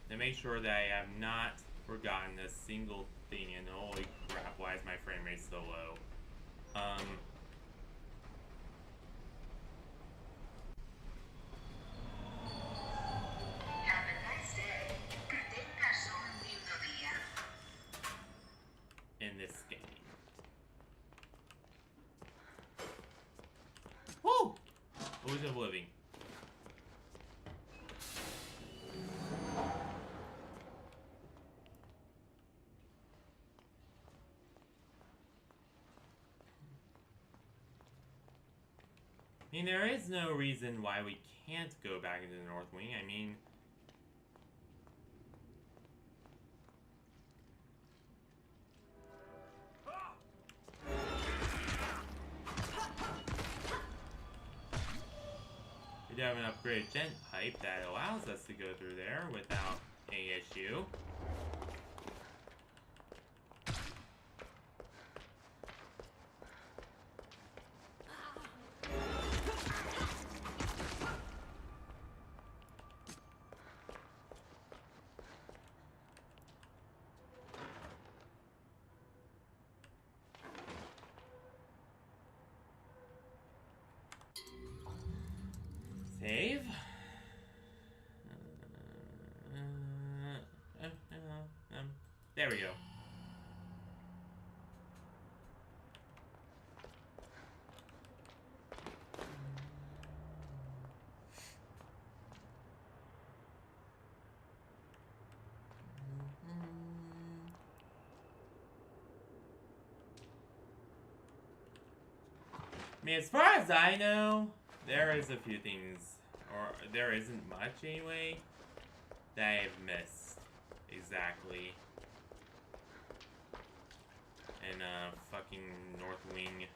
to make sure that I have not forgotten a single thing, and holy crap, why is my frame rate so low? In this game. Woo! Illusion of Living. I mean, there is no reason why we can't go back into the North Wing. I mean, we do have an upgraded gent pipe that allows us to go through there without any issue. Save. There we go. I mean, as far as I know, there is a few things, or there isn't much anyway, that I've missed exactly in fucking North Wing.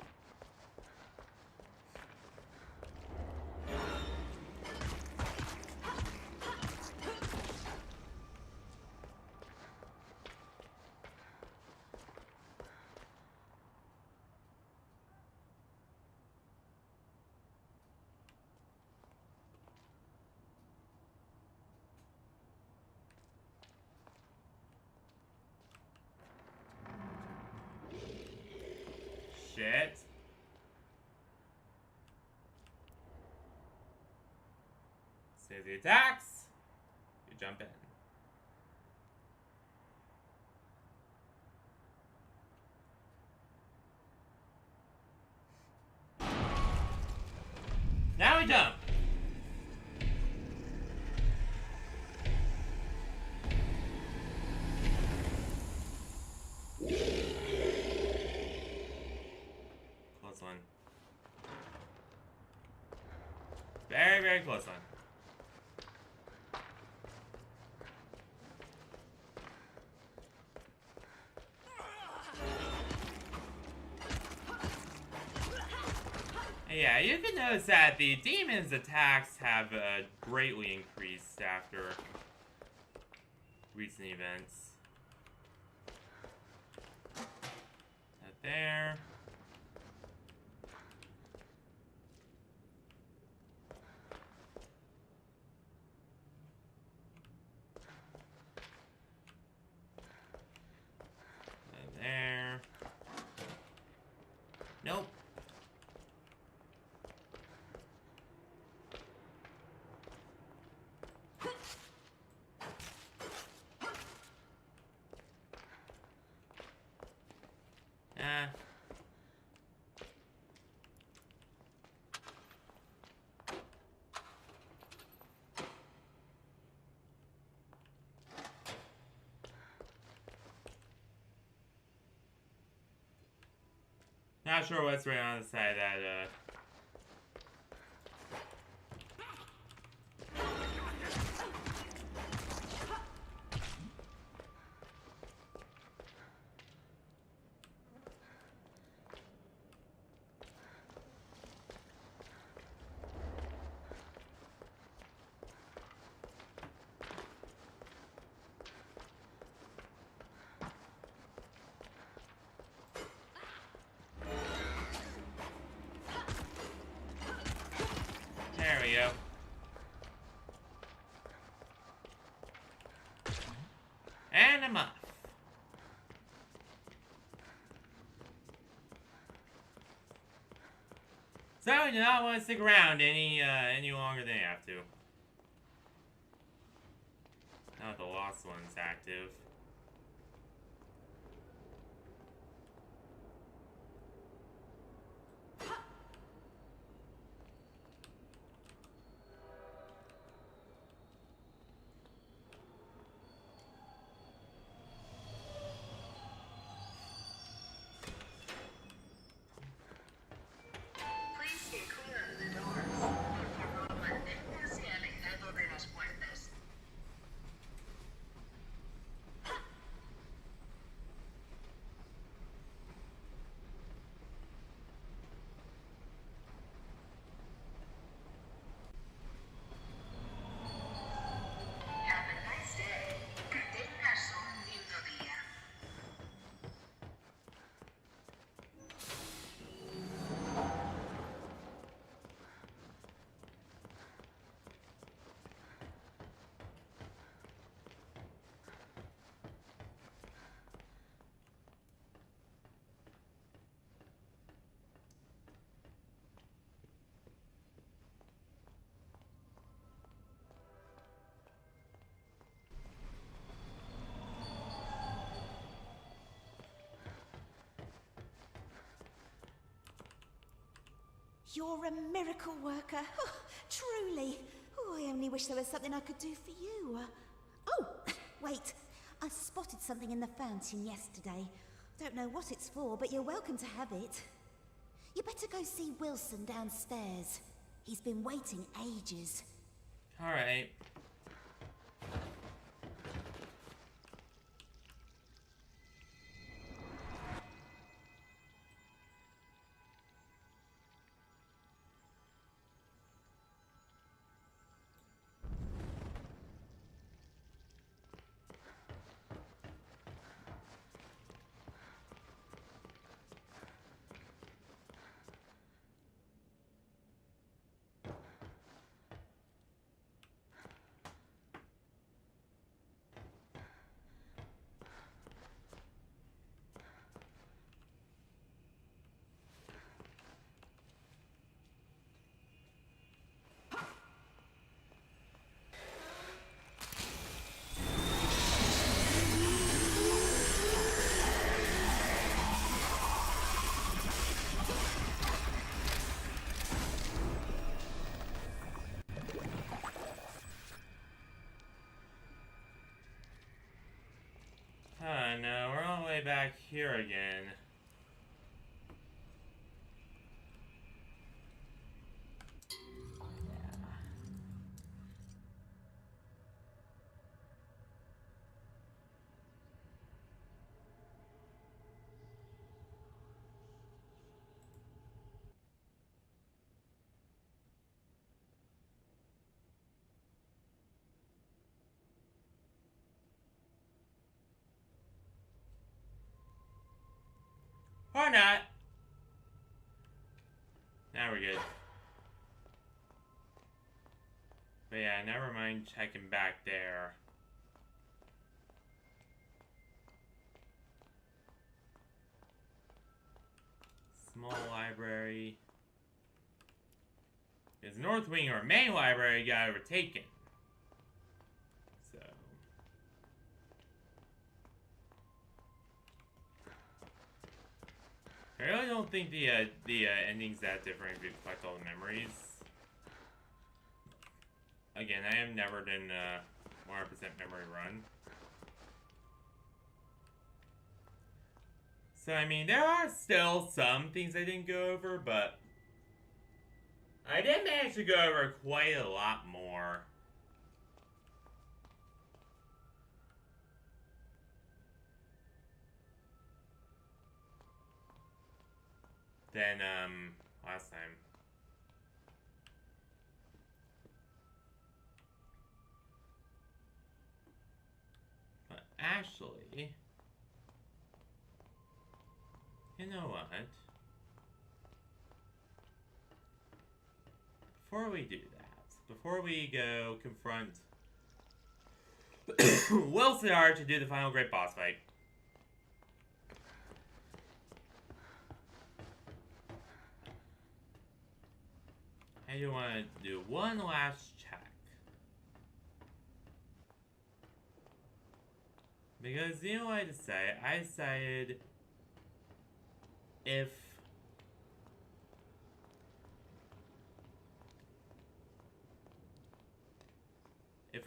shit. Save the attacks. You jump in. Now we jump. Close one. Very, very close one. Yeah, you can notice that the demon's attacks have greatly increased after recent events. That there. That there. Nope. Not sure what's right on the side of that, There we go. And I'm off. So you do not want to stick around any longer than you have to. Now that the lost one's active. You're a miracle worker. Oh, truly. Oh, I only wish there was something I could do for you. Oh, wait. I spotted something in the fountain yesterday. Don't know what it's for, but you're welcome to have it. You better go see Wilson downstairs. He's been waiting ages. Alright. back here again. Or not. Now we're good. But yeah, never mind checking back there. Small library. His North Wing or main library got overtaken. So. I really don't think the ending's that different if you collect all the memories. Again, I have never done a 100% memory run. So, I mean, there are still some things I didn't go over, but I did manage to go over quite a lot more. Than, last time. But actually, you know what? Before we do that, before we go confront Wilson R to do the final great boss fight, I do want to do one last check. Because you know what I decided? I decided if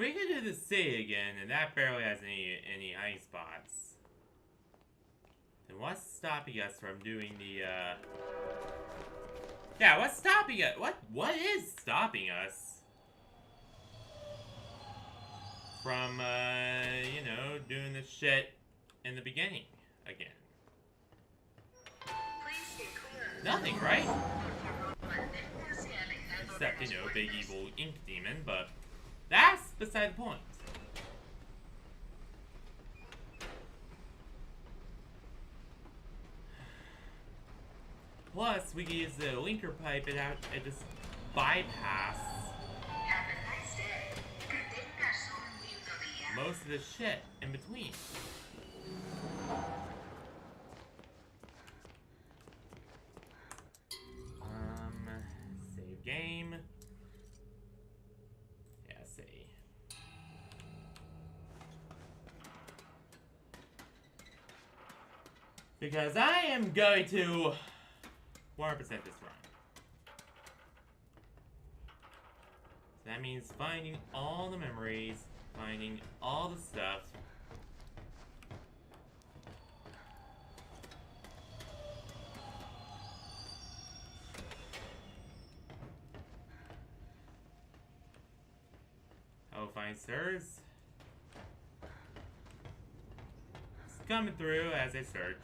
we could do the city again, and that barely has any hiding spots, then what's stopping us from doing the yeah, what's stopping us? What is stopping us from you know, doing this shit in the beginning again? Nothing, right? Except, you know, big evil ink demon, but that's beside the point. Plus, we can use the linker pipe and just bypass most of the shit in between. Save game. Yeah, save. Because I am going to 100% this run. So that means finding all the memories, finding all the stuff. Oh, find sirs. It's coming through as I search.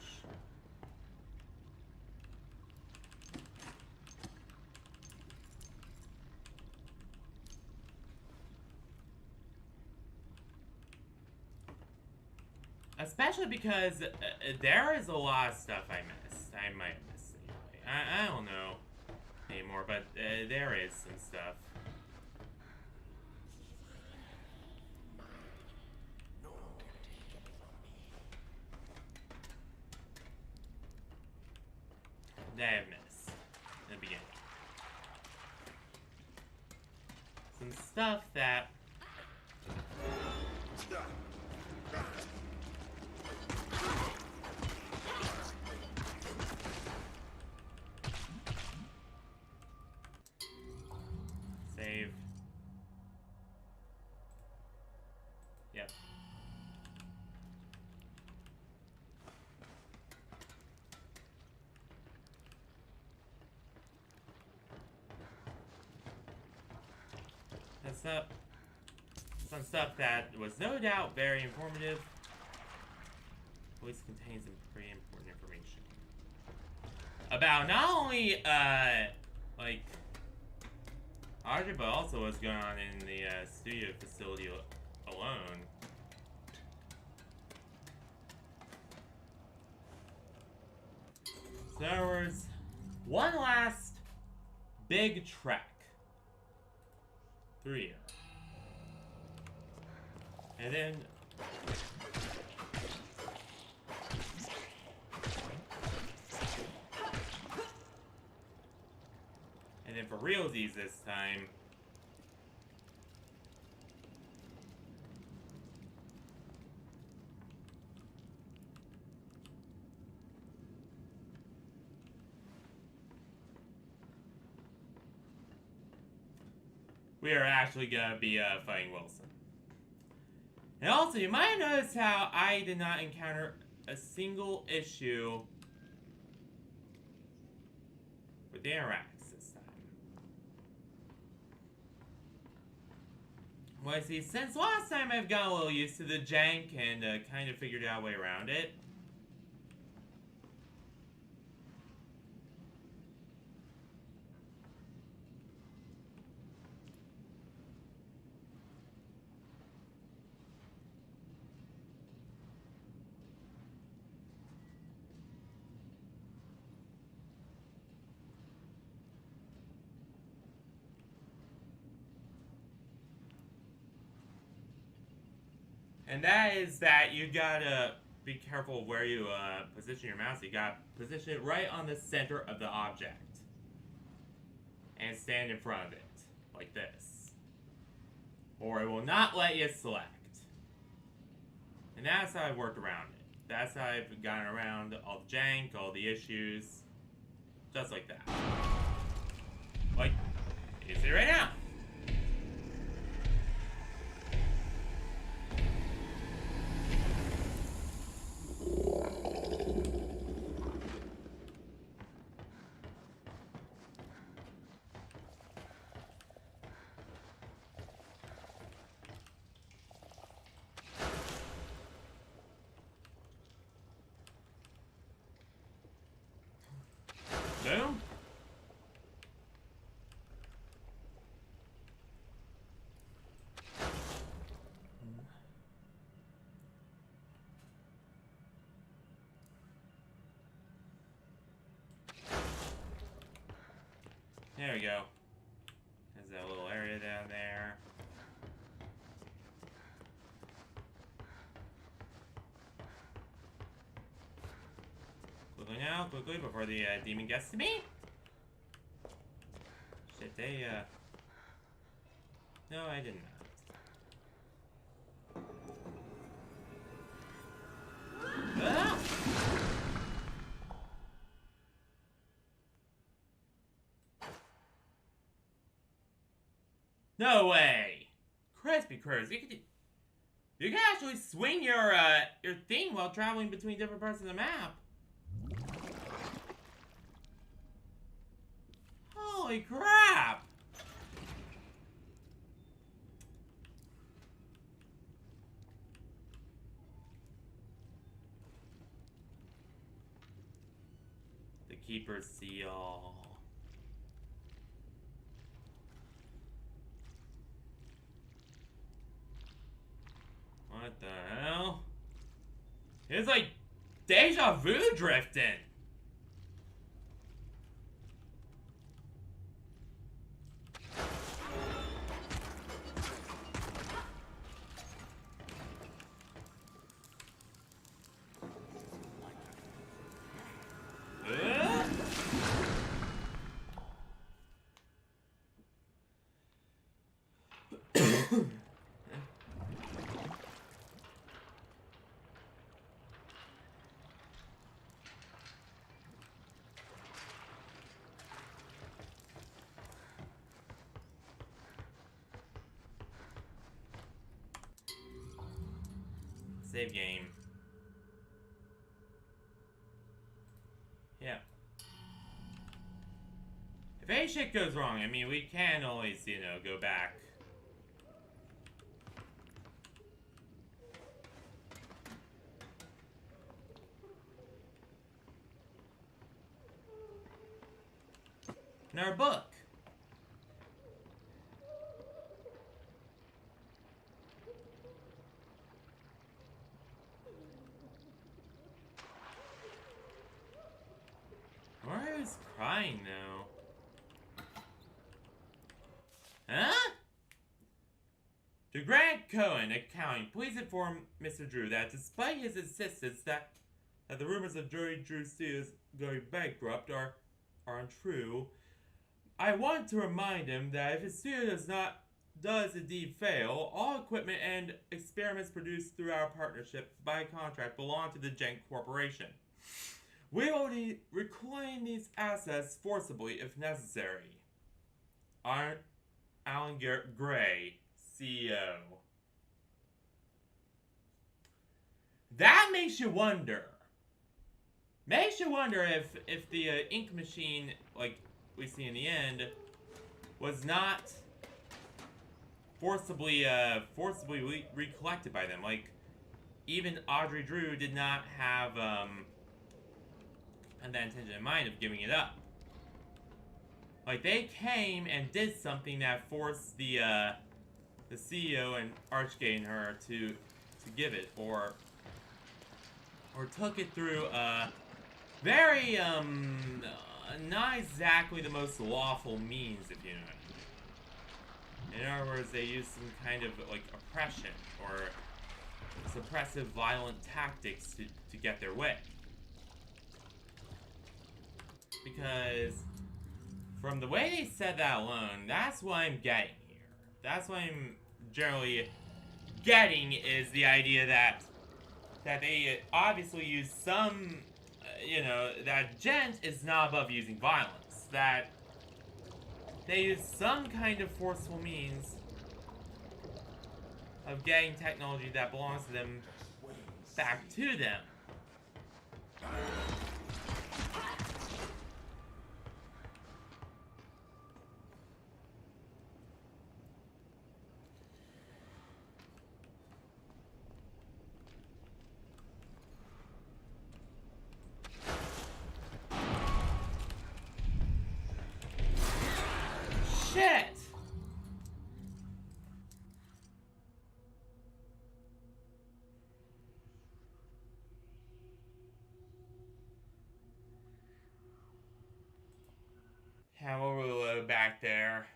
Especially because there is a lot of stuff I missed. I might have missed anyway. I don't know anymore, but there is some stuff. No one can take it from me. That I have missed in the beginning. Some stuff that save. Yep. some stuff that was no doubt very informative. Voice contains some pretty important information about not only like Audrey, but also what's going on in the studio facility alone. So there was one last big trek through here. And then for realsies this time. We are actually gonna be fighting Wilson. And also, you might notice how I did not encounter a single issue with the interacts this time. Well, see, since last time I've gotten a little used to the jank and kind of figured out a way around it. And that is that you gotta be careful where you position your mouse. You gotta position it right on the center of the object. And stand in front of it, like this. Or it will not let you select. And that's how I've worked around it. That's how I've gotten around all the jank, all the issues. Just like that. Like, you see right now. Boom. There we go. There's that little area down there. Quickly now, quickly, before the demon gets to me. Shit, they, no, I did not. Ah! No way! Crispy Curse, you can actually swing your thing while traveling between different parts of the map. Holy crap! The Keeper's Seal. What the hell? It's like deja vu drifting. Save game. Yeah. If any shit goes wrong, I mean, we can always, you know, go back in our book. Mario's crying now. Huh? To Grant Cohen, accounting, please inform Mr. Drew that despite his insistence that the rumors of Drew Studios going bankrupt are untrue, I want to remind him that if his studio does indeed fail, all equipment and experiments produced through our partnership by contract belong to the Gent Corporation. We will reclaim these assets forcibly if necessary. Alan Gray, CEO. That makes you wonder. Makes you wonder if the ink machine, like we see in the end, was not forcibly recollected by them. Like, even Audrey Drew did not have that intention in mind of giving it up. Like, they came and did something that forced the CEO and Archgate and her to give it, or took it through very not exactly the most lawful means, if you know what I mean. In other words, they used some kind of like oppression or suppressive violent tactics to get their way. Because from the way they said that alone, that's what I'm getting here. That's what I'm generally getting, is the idea that they obviously use some, that Gent is not above using violence. That they use some kind of forceful means of getting technology that belongs to them back to them. Shit! Yeah, we'll reload back there.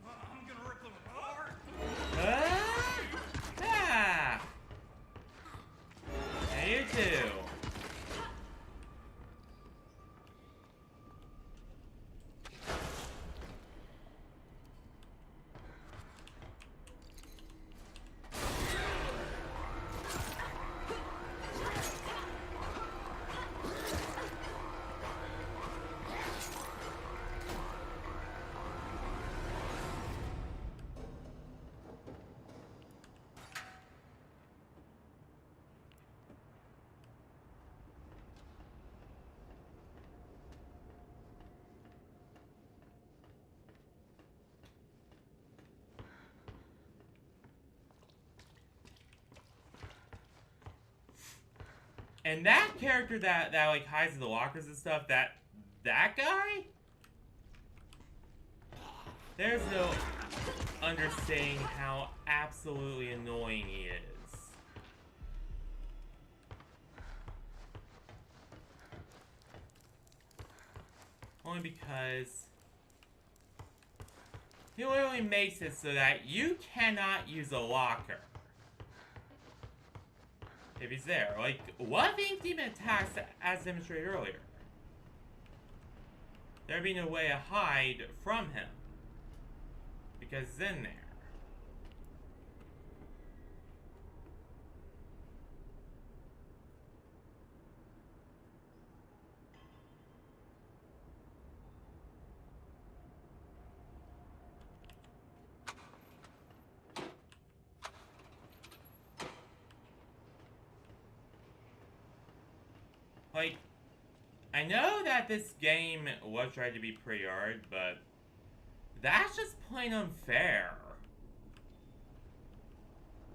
I'm gonna rip them apart. Ah! Yeah, you too. And that character that like hides in the lockers and stuff, that guy? There's no understanding how absolutely annoying he is. Only because he literally makes it so that you cannot use a locker if he's there. Like, what if Ink Demon attacks as demonstrated earlier? There'd be no way to hide from him because he's in there. Like, I know that this game was tried to be pretty hard, but That's just plain unfair.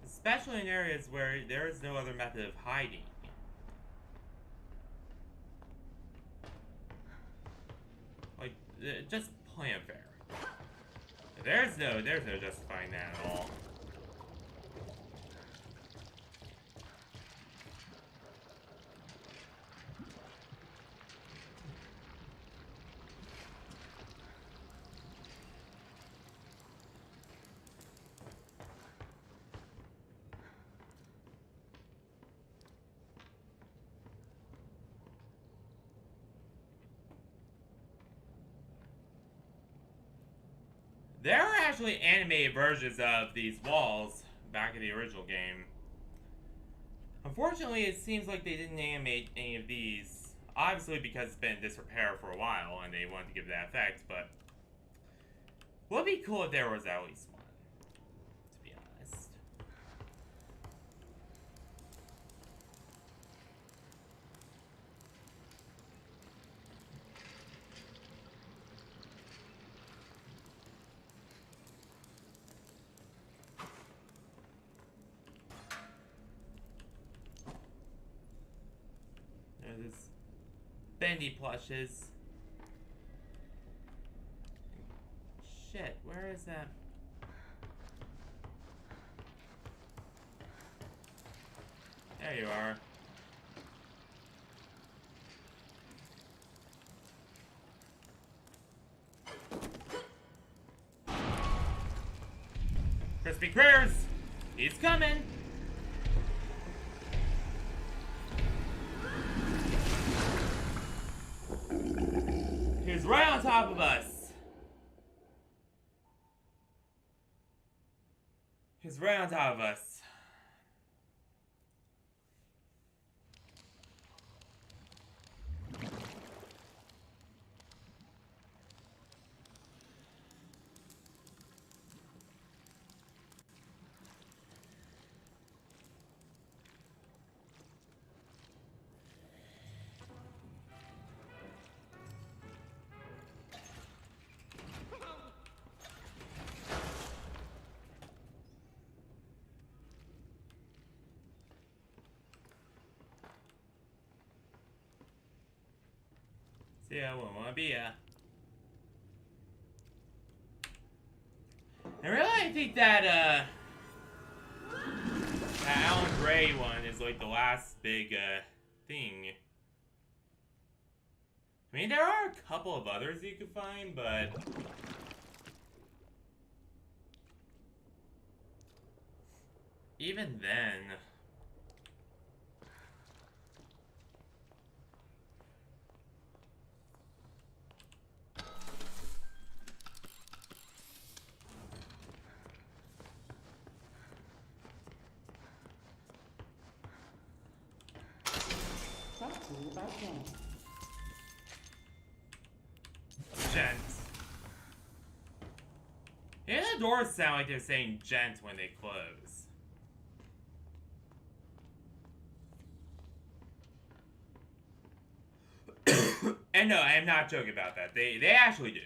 Especially in areas where there is no other method of hiding. Like, just plain unfair. There's no justifying that at all. There are actually animated versions of these walls back in the original game. Unfortunately, it seems like they didn't animate any of these. Obviously because it's been in disrepair for a while and they wanted to give that effect, but would be cool if there was at least one, to be honest. There's Bendy plushes. Shit, where is that? There you are. Crispy Critters! He's coming! He's right on top of us! He's right on top of us. See, I wouldn't want to be I really think that Alan Gray one is like the last big thing. I mean, there are a couple of others you could find, but even then. Brought to you by Gent. Gent. Yeah, the doors sound like they're saying gent when they close. And no, I am not joking about that. They actually do.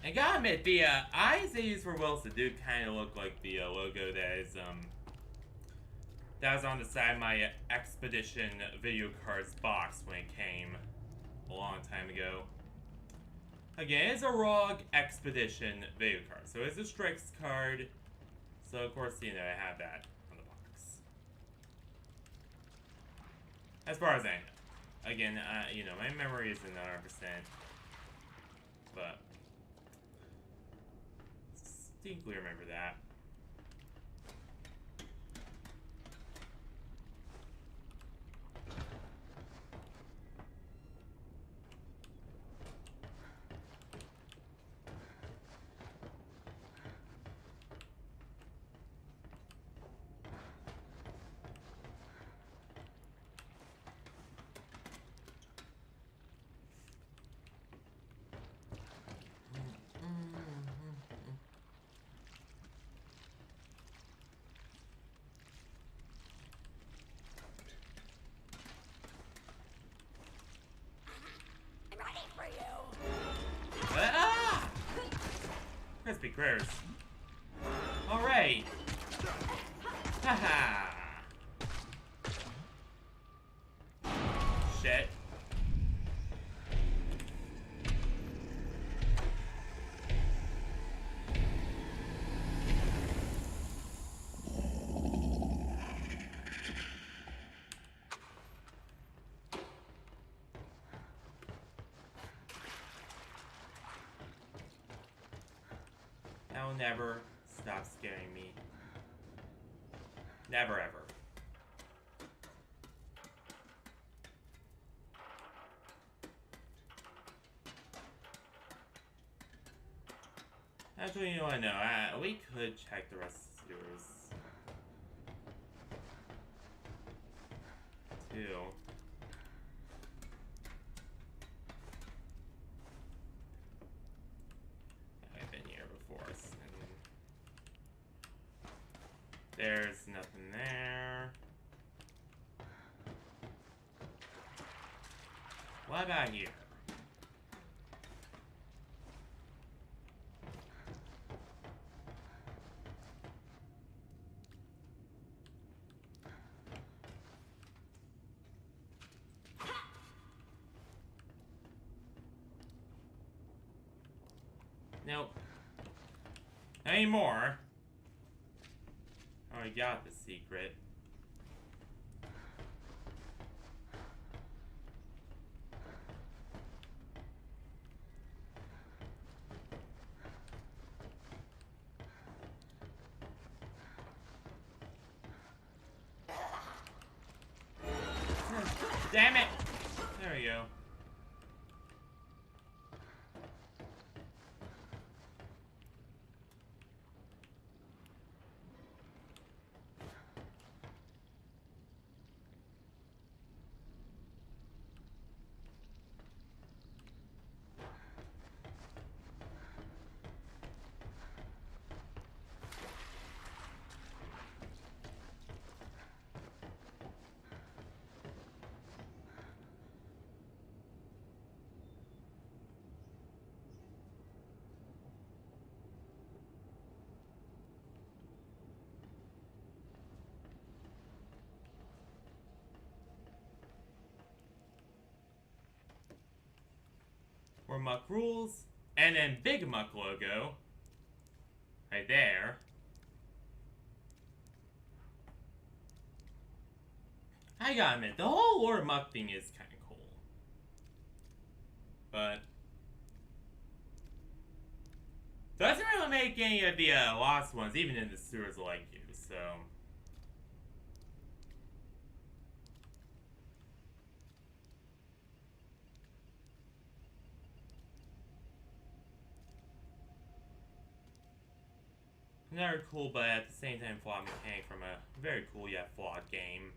I gotta admit, the eyes they use for Wilson do kind of look like the logo that was on the side of my Expedition video cards box when it came a long time ago. Again, it's a ROG Expedition video card, so it's a Strix card. So of course, you know, I have that on the box. As far as I know. Again, you know, my memory isn't 100%, but distinctly remember that. I'm ready for you. Ah! Crispy critters. Alright. Haha. Shit. That'll never stop scaring me. Never ever. Actually, you know what? No, we could check the rest of the sewers. Too. I've been here before. And there's nothing there. What about here? Nope. Any more? Oh, I got the secret. Damn it! There we go. Where Muck rules, and then Big Muck logo, right there. I gotta admit, the whole Lord Muck thing is kind of cool, but doesn't really make any of the lost ones, even in the sewers, like you. So. Another cool, but at the same time flawed mechanic from a very cool yet flawed game.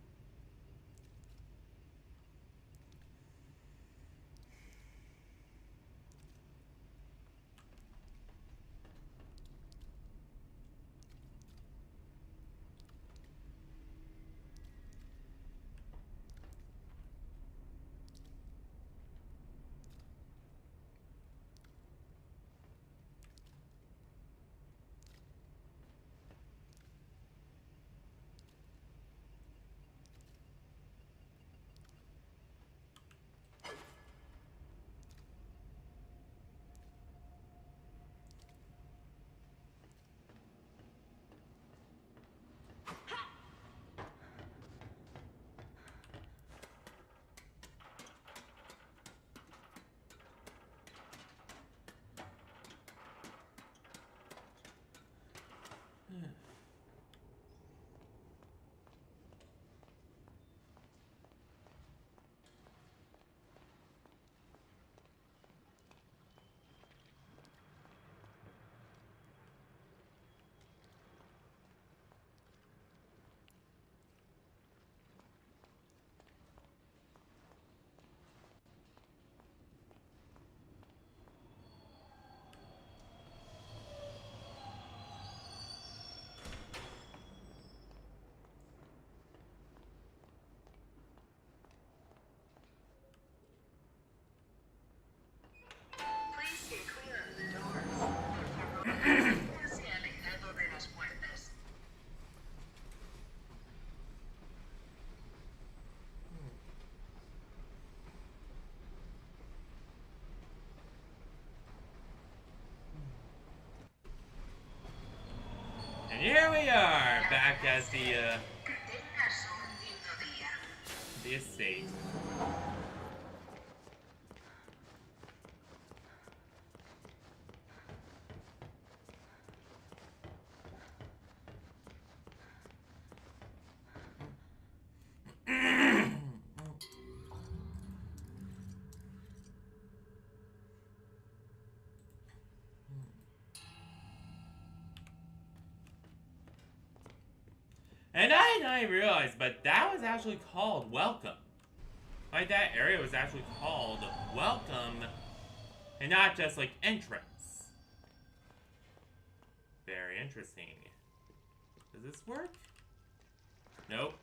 here we are, back at the estate. And I didn't even realize, but that was actually called Welcome. Like, that area was actually called Welcome, and not just, like, Entrance. Very interesting. Does this work? Nope.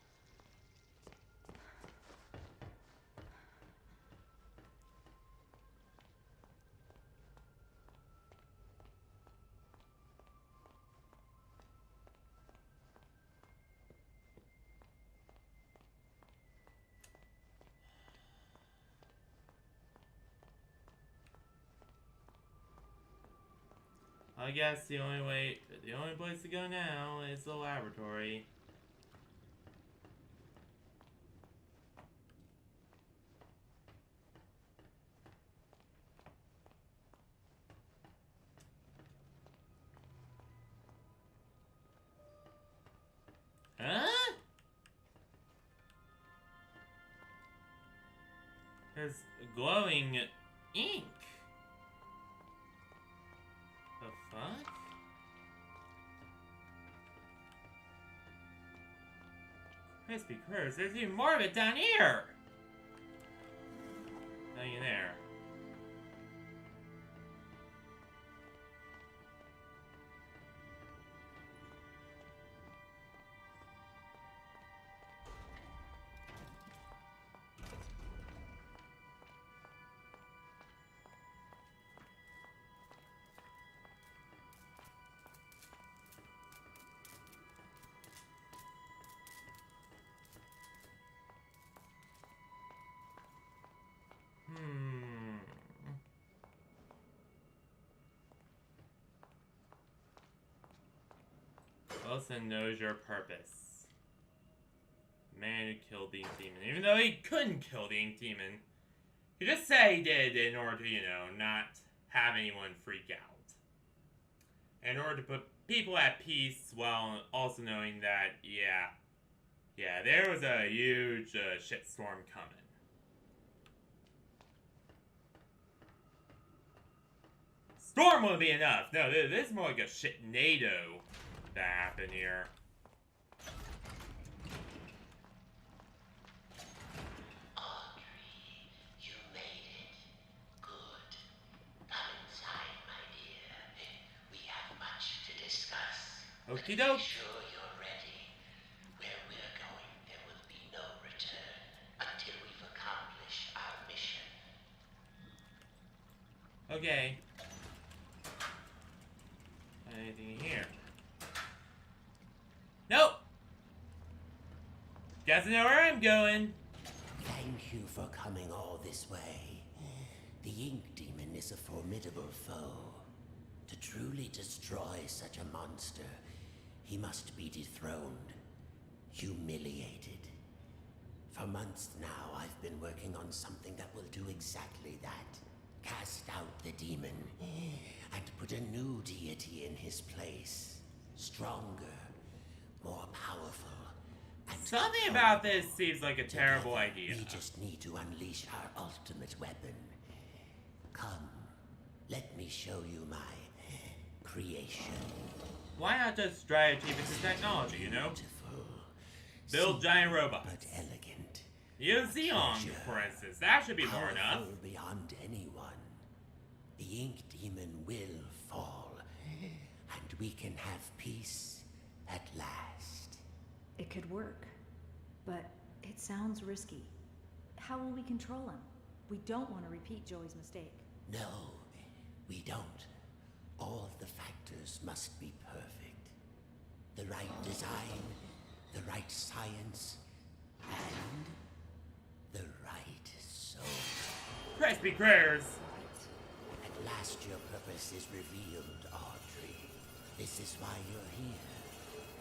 I guess the only place to go now is the laboratory. Huh? There's glowing ink. The fuck? Crispy critters, there's even more of it down here! Nothing in there. Wilson knows your purpose. Man who killed the Ink Demon. Even though he couldn't kill the Ink Demon, he just said he did in order to, you know, not have anyone freak out. In order to put people at peace while also knowing that, yeah, there was a huge shitstorm coming. Storm won't be enough. No, this is more like a shitnado that happened here. Audrey, you made it. Good. Come inside, my dear. We have much to discuss. Okie Be doke. sure you're ready. Where we're going, there will be no return until we've accomplished our mission. Okay. Anything here? Nope. Guess I know where I'm going. Thank you for coming all this way. The Ink Demon is a formidable foe. To truly destroy such a monster, he must be dethroned, humiliated. For months now, I've been working on something that will do exactly that. Cast out the demon, and put a new deity in his place. Stronger, more powerful, and Something about this seems like a terrible together, idea. We just need to unleash our ultimate weapon. Come, let me show you my creation. Why not just try to achieve it technology, you know? Beautiful, Build giant robots. but elegant. Use Xeon, for instance. That should be more Powerful enough. beyond anyone. The Ink Demon will fall, and we can have peace at last. It could work, but it sounds risky. How will we control him? We don't want to repeat Joey's mistake. No, we don't. All the factors must be perfect. The right design, the right science, and the right soul. Crispy critters. At last your purpose is revealed, Audrey. This is why you're here.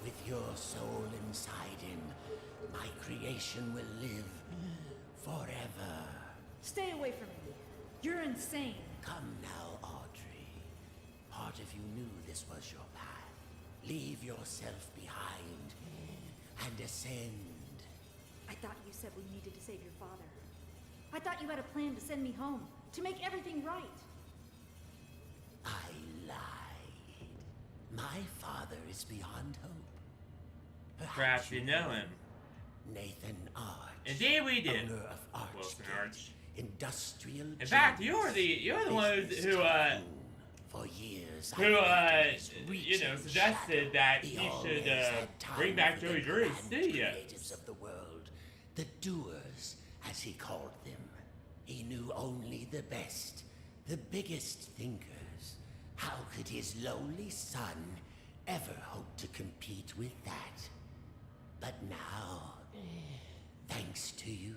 With your soul inside him, my creation will live forever. Stay away from me. You're insane. Come now, Audrey. Part of you knew this was your path. Leave yourself behind and ascend. I thought you said we needed to save your father. I thought you had a plan to send me home, to make everything right. I lied. My father is beyond hope. Perhaps you know him. Nathan Arch. Indeed we do. Owner of Arch Wilson Gate, Arch. Industrial. In fact, you're the one who For years, suggested that he should bring back Joey Drew Studios. Creatives of the world, the doers, as he called them. He knew only the best, the biggest thinkers. How could his lowly son ever hope to compete with that? But now, thanks to you,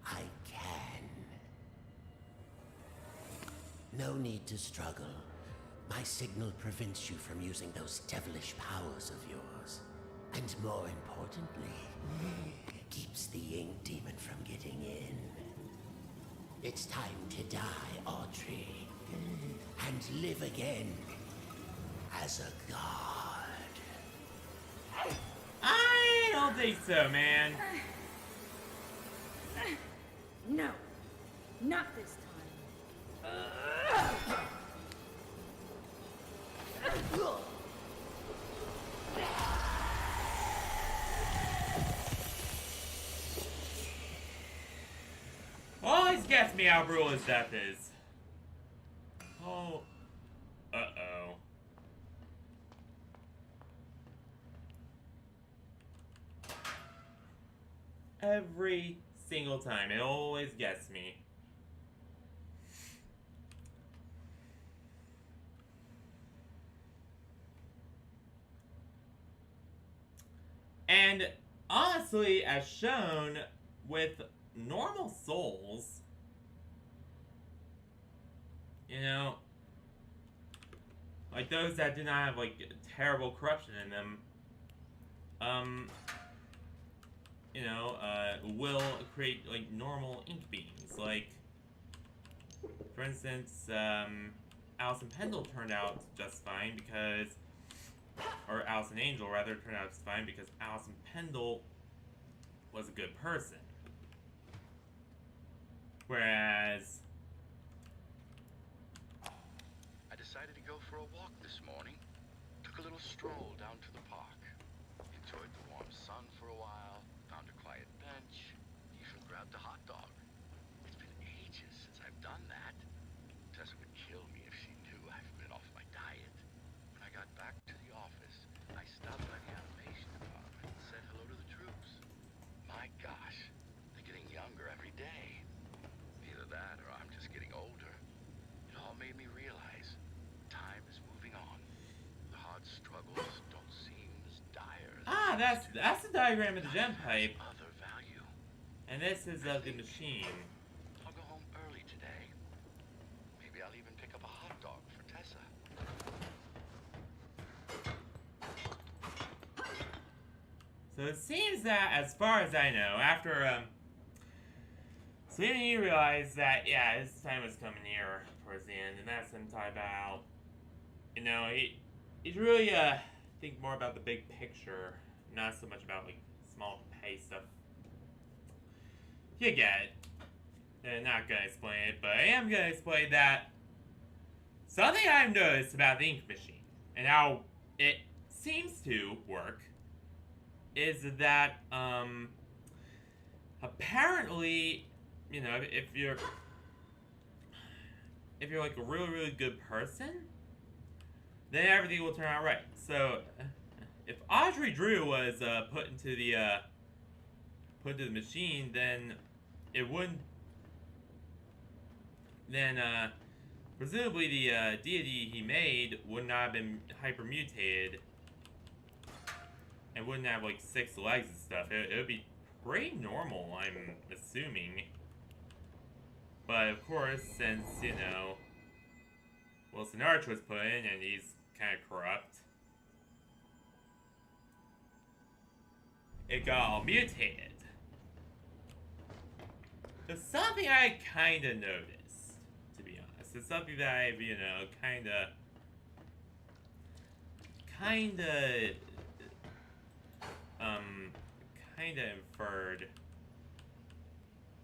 I can. No need to struggle. My signal prevents you from using those devilish powers of yours. And more importantly, keeps the ink demon from getting in. It's time to die, Audrey. And live again as a god. I don't think so, man. No, not this time. Always gets me how brutal his death is. Oh. Uh-oh. Every single time. It always gets me. And honestly, as shown with normal souls, you know, like those that do not have like terrible corruption in them, will create like normal ink beings. Like, for instance, Allison Pendle turned out just fine because, or Allison Angel rather, turned out just fine because Allison Pendle was a good person. Whereas I decided to go for a walk this morning. Took a little stroll down to the park. Enjoyed the warm sun for a while. Found a quiet bench. Even grabbed a hot dog. It's been ages since I've done that. Tessa would kill me if she knew I've been off my diet. When I got back to the office, I stopped by the animation department and said hello to the troops. My gosh, they're getting younger every day. Either that or I'm just getting older. It all made me realize time is moving on. The hard struggles don't seem as dire as that's the diagram of the gem pipe, other value. and this is of the machine. I'll go home early today. Maybe I'll even pick up a hot dog for Tessa. So it seems that, as far as I know, after Selena, you realized that, yeah, his time was coming near towards the end, and that's him talking about, he's really, think more about the big picture, not so much about, like, small pay stuff. You get it. I'm not gonna explain it, but I am gonna explain that something I've noticed about the ink machine, and how it seems to work, is that, apparently, if you're like a really, really good person, then everything will turn out right. So, if Audrey Drew was put into the machine, then it wouldn't. Then presumably the deity he made would not have been hypermutated and wouldn't have like 6 legs and stuff. It would be pretty normal, I'm assuming. But of course, since, Wilson Arch was put in and he's kind of corrupt, it got all mutated. It's something I kinda noticed, to be honest. It's something that I've, you know, kinda inferred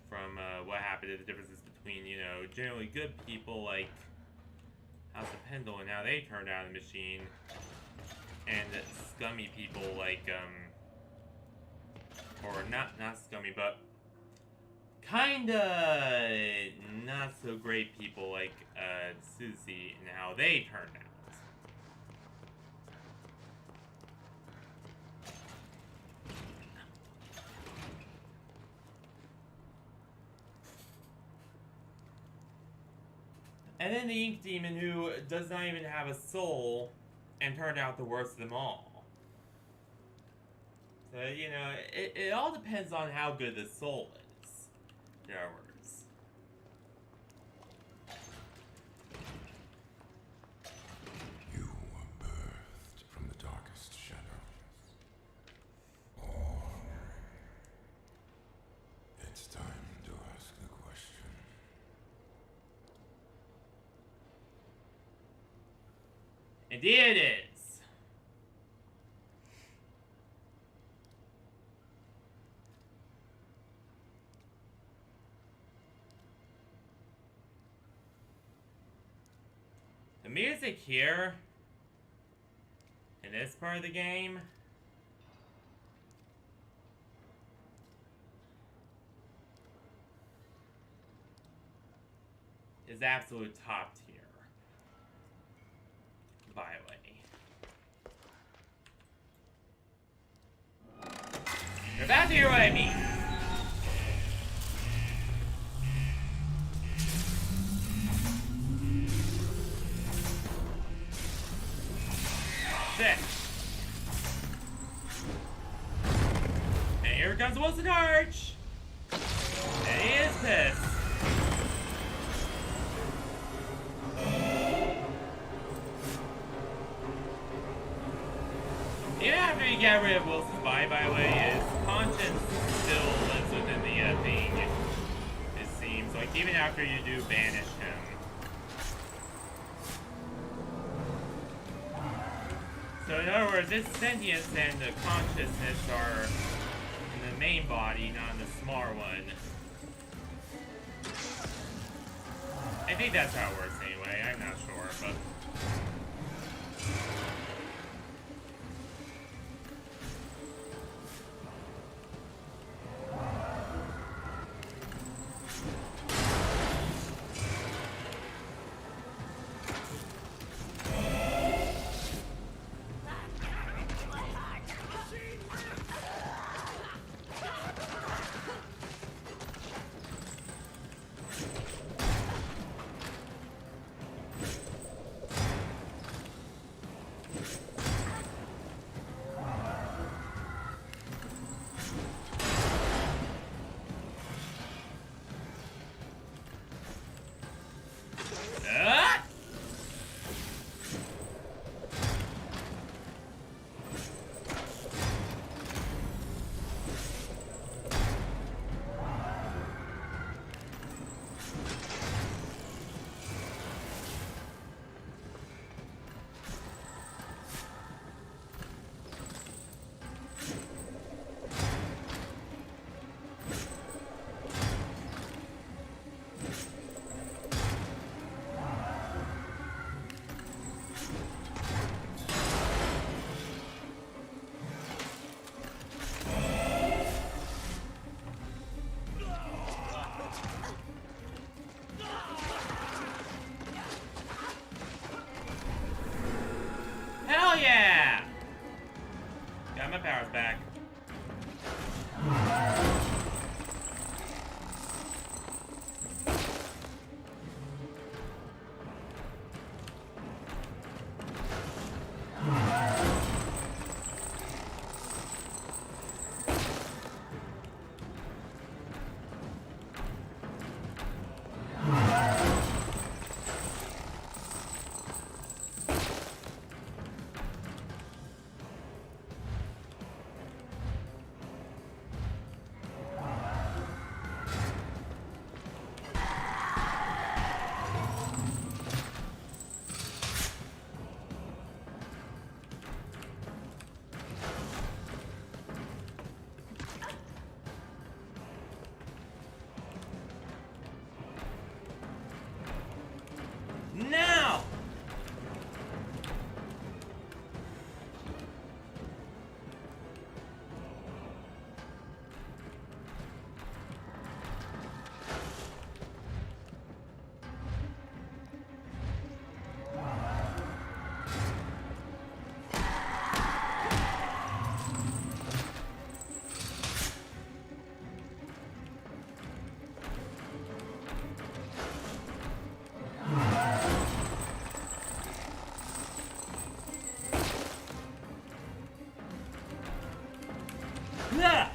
from what happened, the differences between, you know, generally good people like House of Pendle and how they turned out the machine, and scummy people like, or not scummy, but kinda not so great people like, Susie and how they turned out. And then the Ink Demon, who does not even have a soul, and turned out the worst of them all. So, you know, it all depends on how good the soul is. In other words. You were birthed from the darkest shadows. Or it's time to ask the question. Indeed it is. The music here, in this part of the game, is absolute top tier. By the way. You're about to hear what I mean. Shit. And here comes Wilson Arch. And he is pissed. Even after you get rid of Wilson's body, by the way, his conscience still lives within the thing. It seems like even after you do banish him. So in other words, this sentience and the consciousness are in the main body, not in the smaller one. I think that's how it works anyway, I'm not sure, but... Hell yeah! Got my powers back. Ah!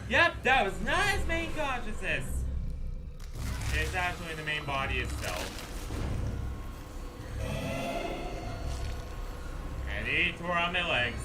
Yep, that was not his main consciousness. It's actually the main body itself. And he tore out my legs.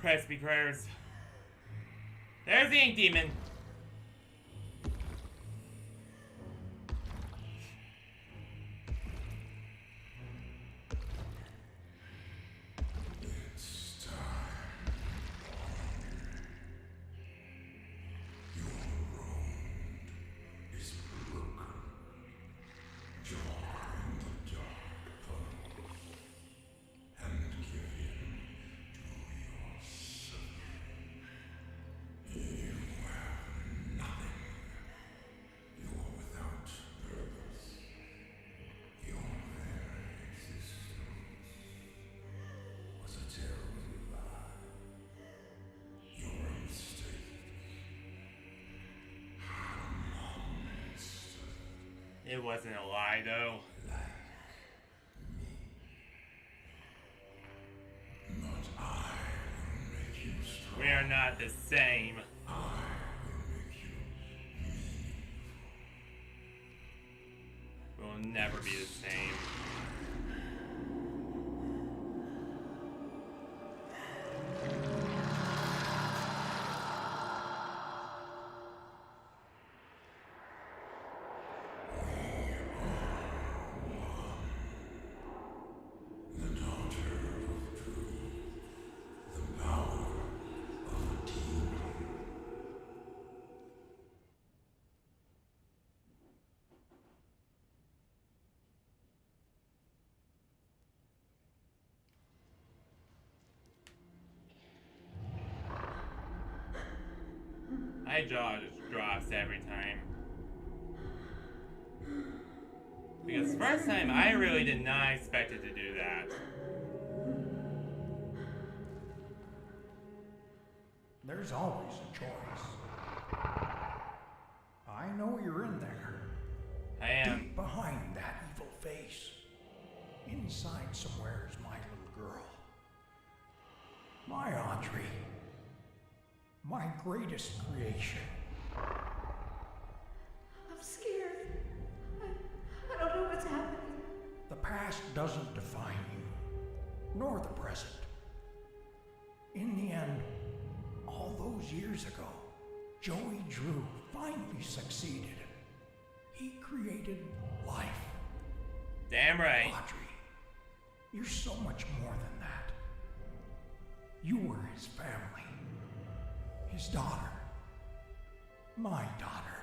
Crispy prayers. There's the ink demon. It's time. Your road is broken. Join the dark tunnel and give in to yourself. You have nothing. You are without purpose. Your very existence was a terrible lie. You're a mistake. A monster It wasn't a lie, though. like me. But I will make you strong. We are not the same. I will make you meaningful. We'll never be the same. The daughter of truth. The power of a demon. My jaw just drops every time. Because first time, I really did not expect it to do that. There's always a choice. I know you're in there. I am. Deep behind that evil face. Inside somewhere is my little girl. My Audrey. My greatest creation. I'm scared. I don't know what's happening. The past doesn't define you, nor the present. In the end, all those years ago, Joey Drew finally succeeded. He created life. Damn right. Audrey, you're so much more than that. You were his family, his daughter, my daughter.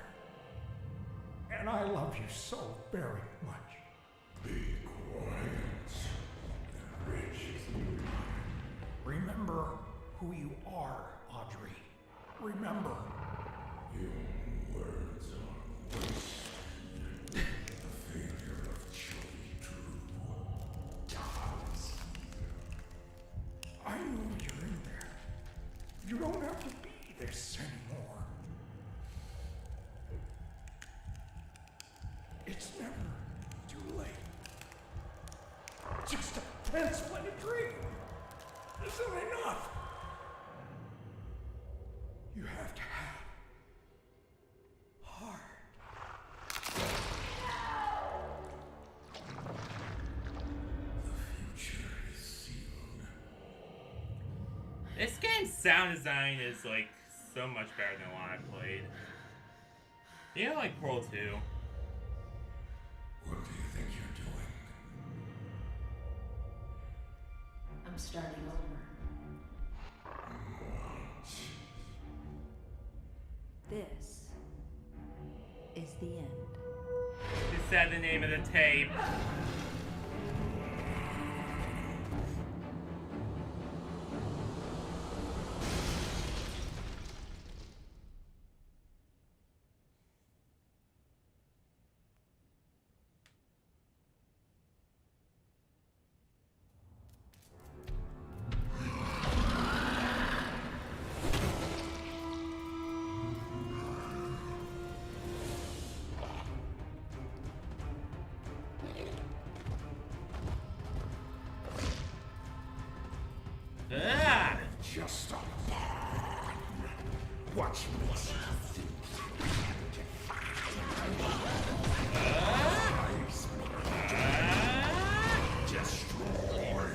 And I love you so very much. Be quiet and rich. Remember who you are, Audrey. Remember. Your words are waste. The failure of Joey Drew. Dies. I know you're in there. You don't have to be this anymore. It's never too late. Just a pencil and a dream isn't enough. You have to have heart. The future is sealed. This game's sound design is like so much better than what I played. You know, like Portal 2. What do you think you're doing? I'm starting over. This is the end. It said the name of the tape. Ah! Just a pawn. Watch me think destroy.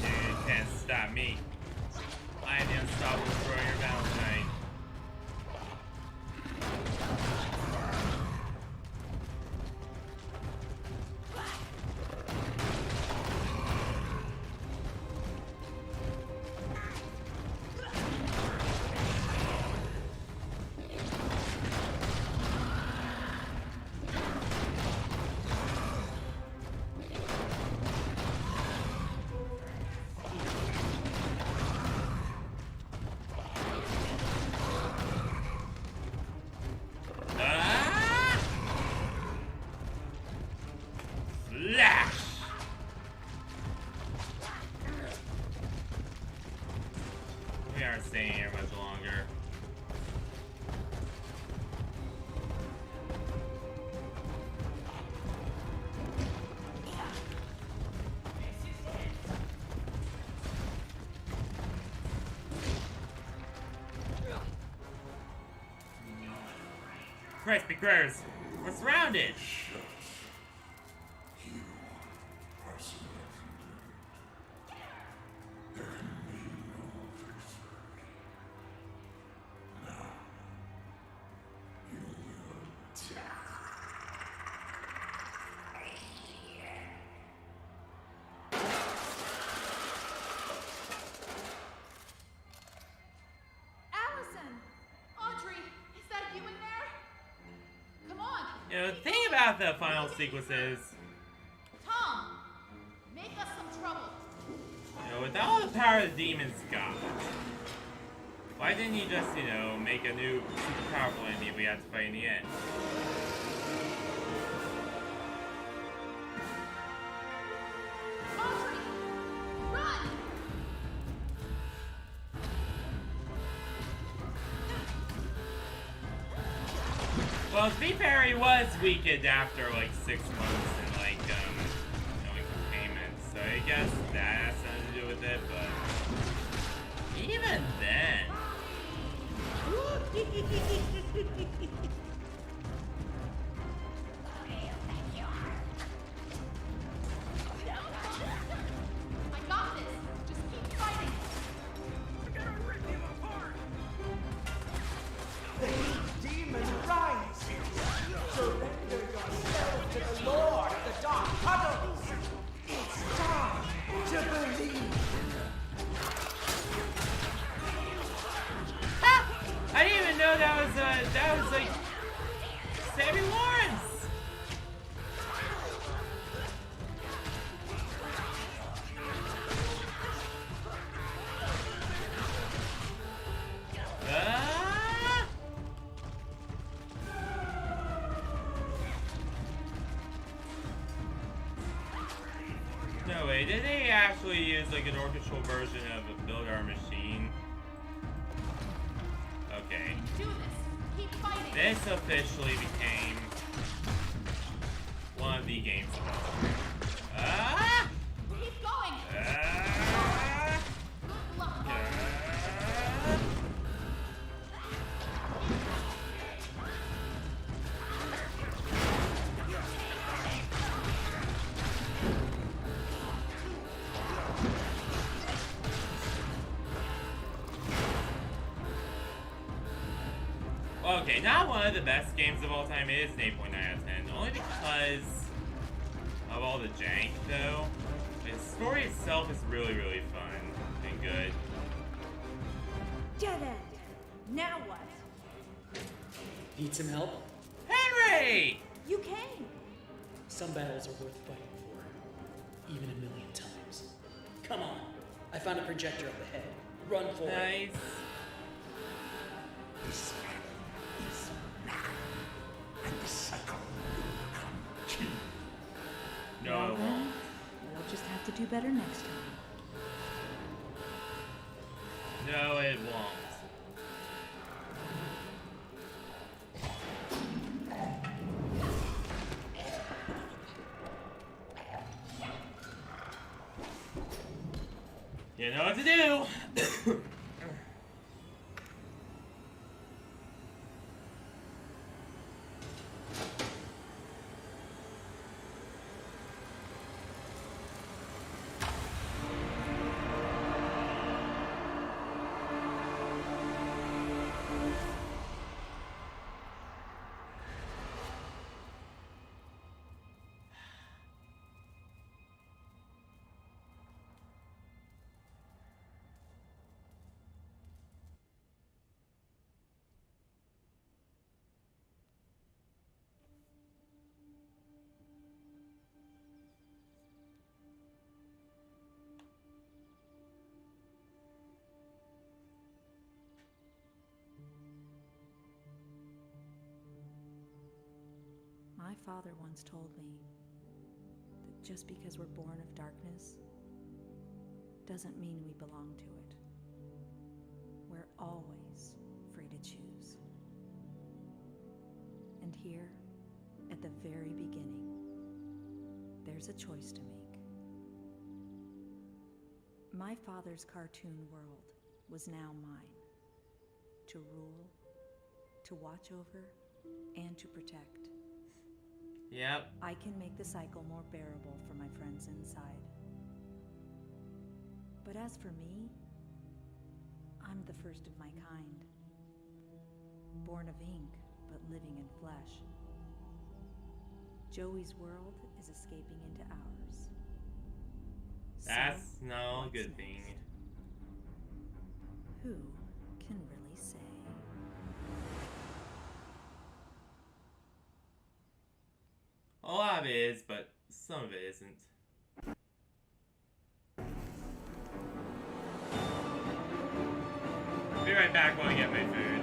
You can't stop me. I am the unstoppable destroyer Valentine. Flash! We aren't staying here much longer. Crispy critters! We're surrounded! You are surrounded. There can be no victory. Now, you will die. Allison! Audrey, is that you in there? Come on! You know, the thing about the final sequences, Tom! Make us some trouble. you know, with all the power the demons got, why didn't you just, you know, make a new super powerful enemy we had to fight in the end? Audrey! Run! Well, to be fair, he was weakened after like 6 months in like, you know, in containment, so I guess that has something to do with it, but even then. I got this! Just keep fighting! Demon rise! Surrender yourself to the Lord of the Dark Puddles! It's time to believe! I didn't even know that was like Sammy Lawrence. Ah! No way, did they actually use like an orchestral version of Build Our Machine? Okay. Do this! Keep fighting! This officially became one of the games. Ah! Keep going! Ah! Good luck, Ah! Okay, not one of the best games of all time. It is an 8.9 out of 10. Only because of all the jank, though. The story itself is really, really fun and good. Dead end. Now what? Need some help? Henry! You came. Some battles are worth fighting for, even a million times. Come on. I found a projector up ahead. Run for it. Nice. This man is mad, and the cycle will continue. No, it Well, won't. we'll just have to do better next time. No, it won't. You know what to do! My father once told me that just because we're born of darkness doesn't mean we belong to it. We're always free to choose. And here, at the very beginning, there's a choice to make. My father's cartoon world was now mine, to rule, to watch over, and to protect. Yep. I can make the cycle more bearable for my friends inside. But as for me, I'm the first of my kind. Born of ink, but living in flesh. Joey's world is escaping into ours. That's So, no what's good next? thing. Who can really say? A lot of it is, but some of it isn't. Be right back while I get my food.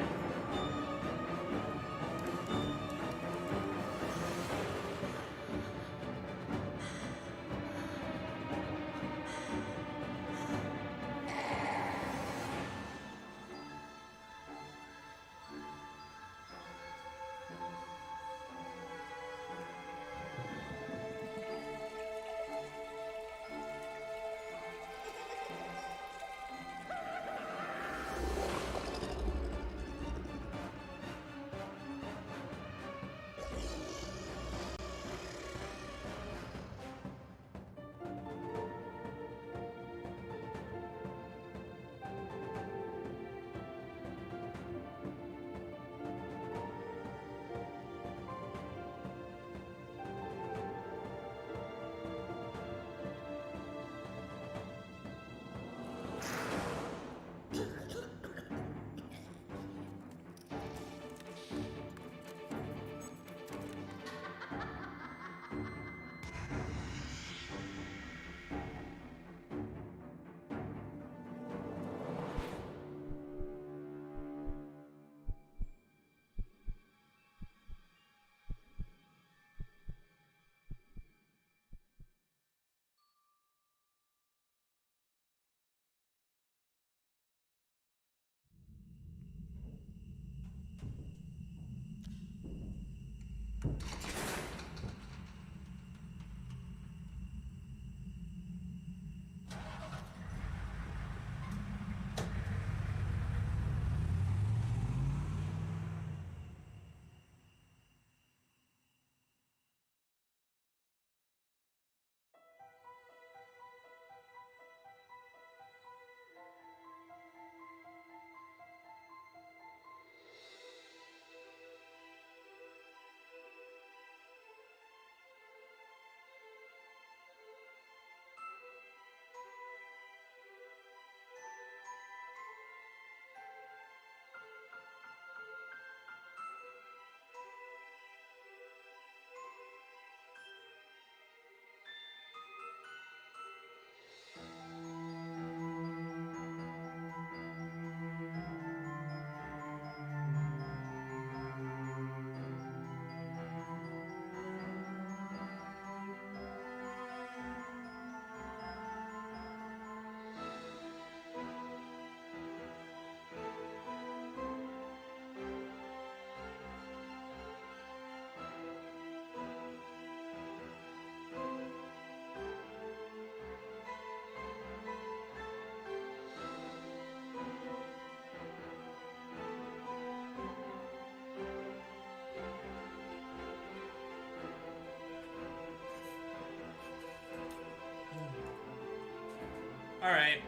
Alright.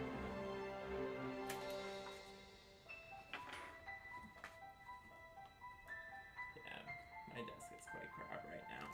Yeah, my desk is quite crap right now.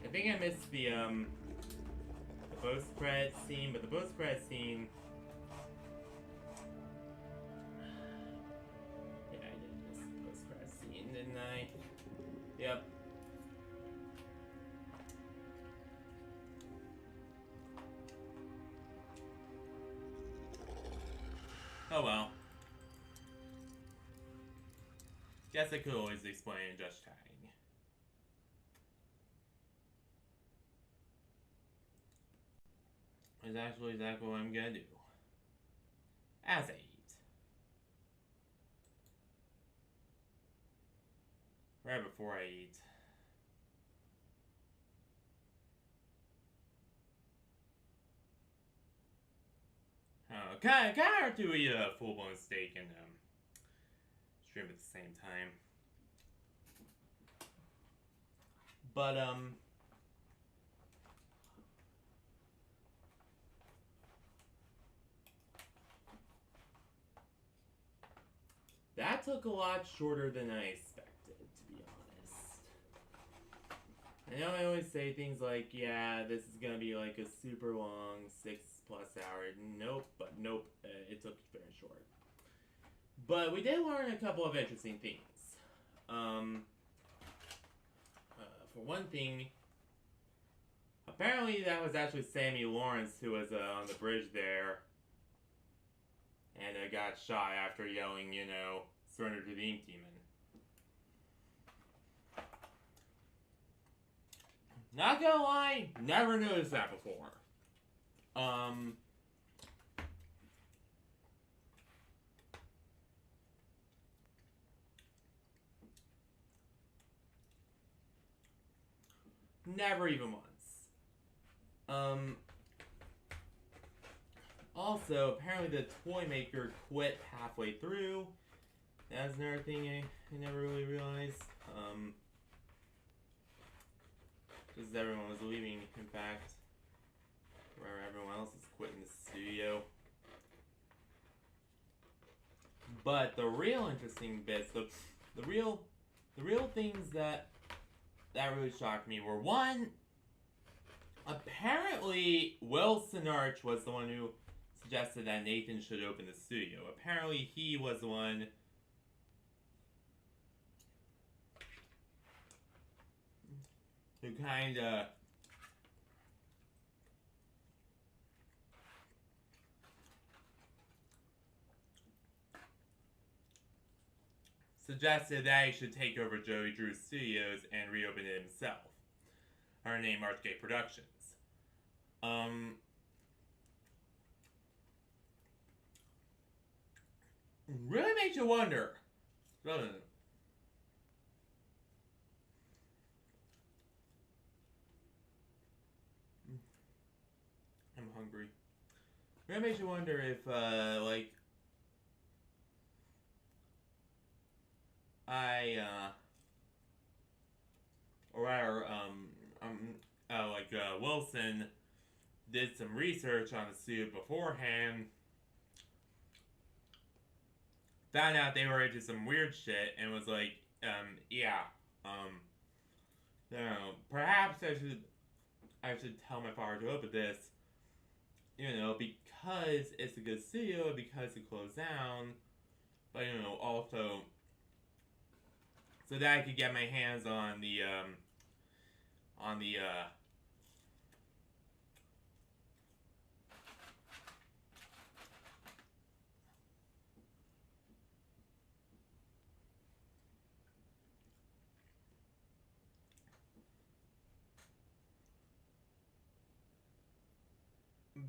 I think I missed the post-credit scene, but the post-credit scene... Yeah, I did miss the post-credit scene, didn't I? Yep. Oh well. Guess I could always explain just chatting. Is actually exactly what I'm gonna do. As I eat. Right before I eat. Kind of to eat a full-blown steak and stream at the same time. But that took a lot shorter than I expected, to be honest. I know I always say things like, yeah, this is gonna be like a super long 6+ hour. Nope, but nope, it took very short. But we did learn a couple of interesting things. For one thing, apparently that was actually Sammy Lawrence who was on the bridge there. And got shot after yelling, you know, surrender to the Ink Demon. Not gonna lie, never noticed that before. Never even once. Also, apparently the toy maker quit halfway through. That's another thing I never really realized. Just as everyone was leaving, in fact. Where everyone else is quitting the studio. But the real interesting bits, the real things that really shocked me were, one, apparently Wilson Arch was the one who suggested that Nathan should open the studio. Apparently he was the one who kinda suggested that he should take over Joey Drew's studios and reopen it himself. Her name, Archgate Productions. Really makes you wonder, doesn't it? I'm hungry. Really makes you wonder if, like, Wilson did some research on the suit beforehand, found out they were into some weird shit, and was like, yeah, you know, perhaps I should tell my father to open this, you know, because it's a good studio, because it closed down, but, you know, also so that I could get my hands on the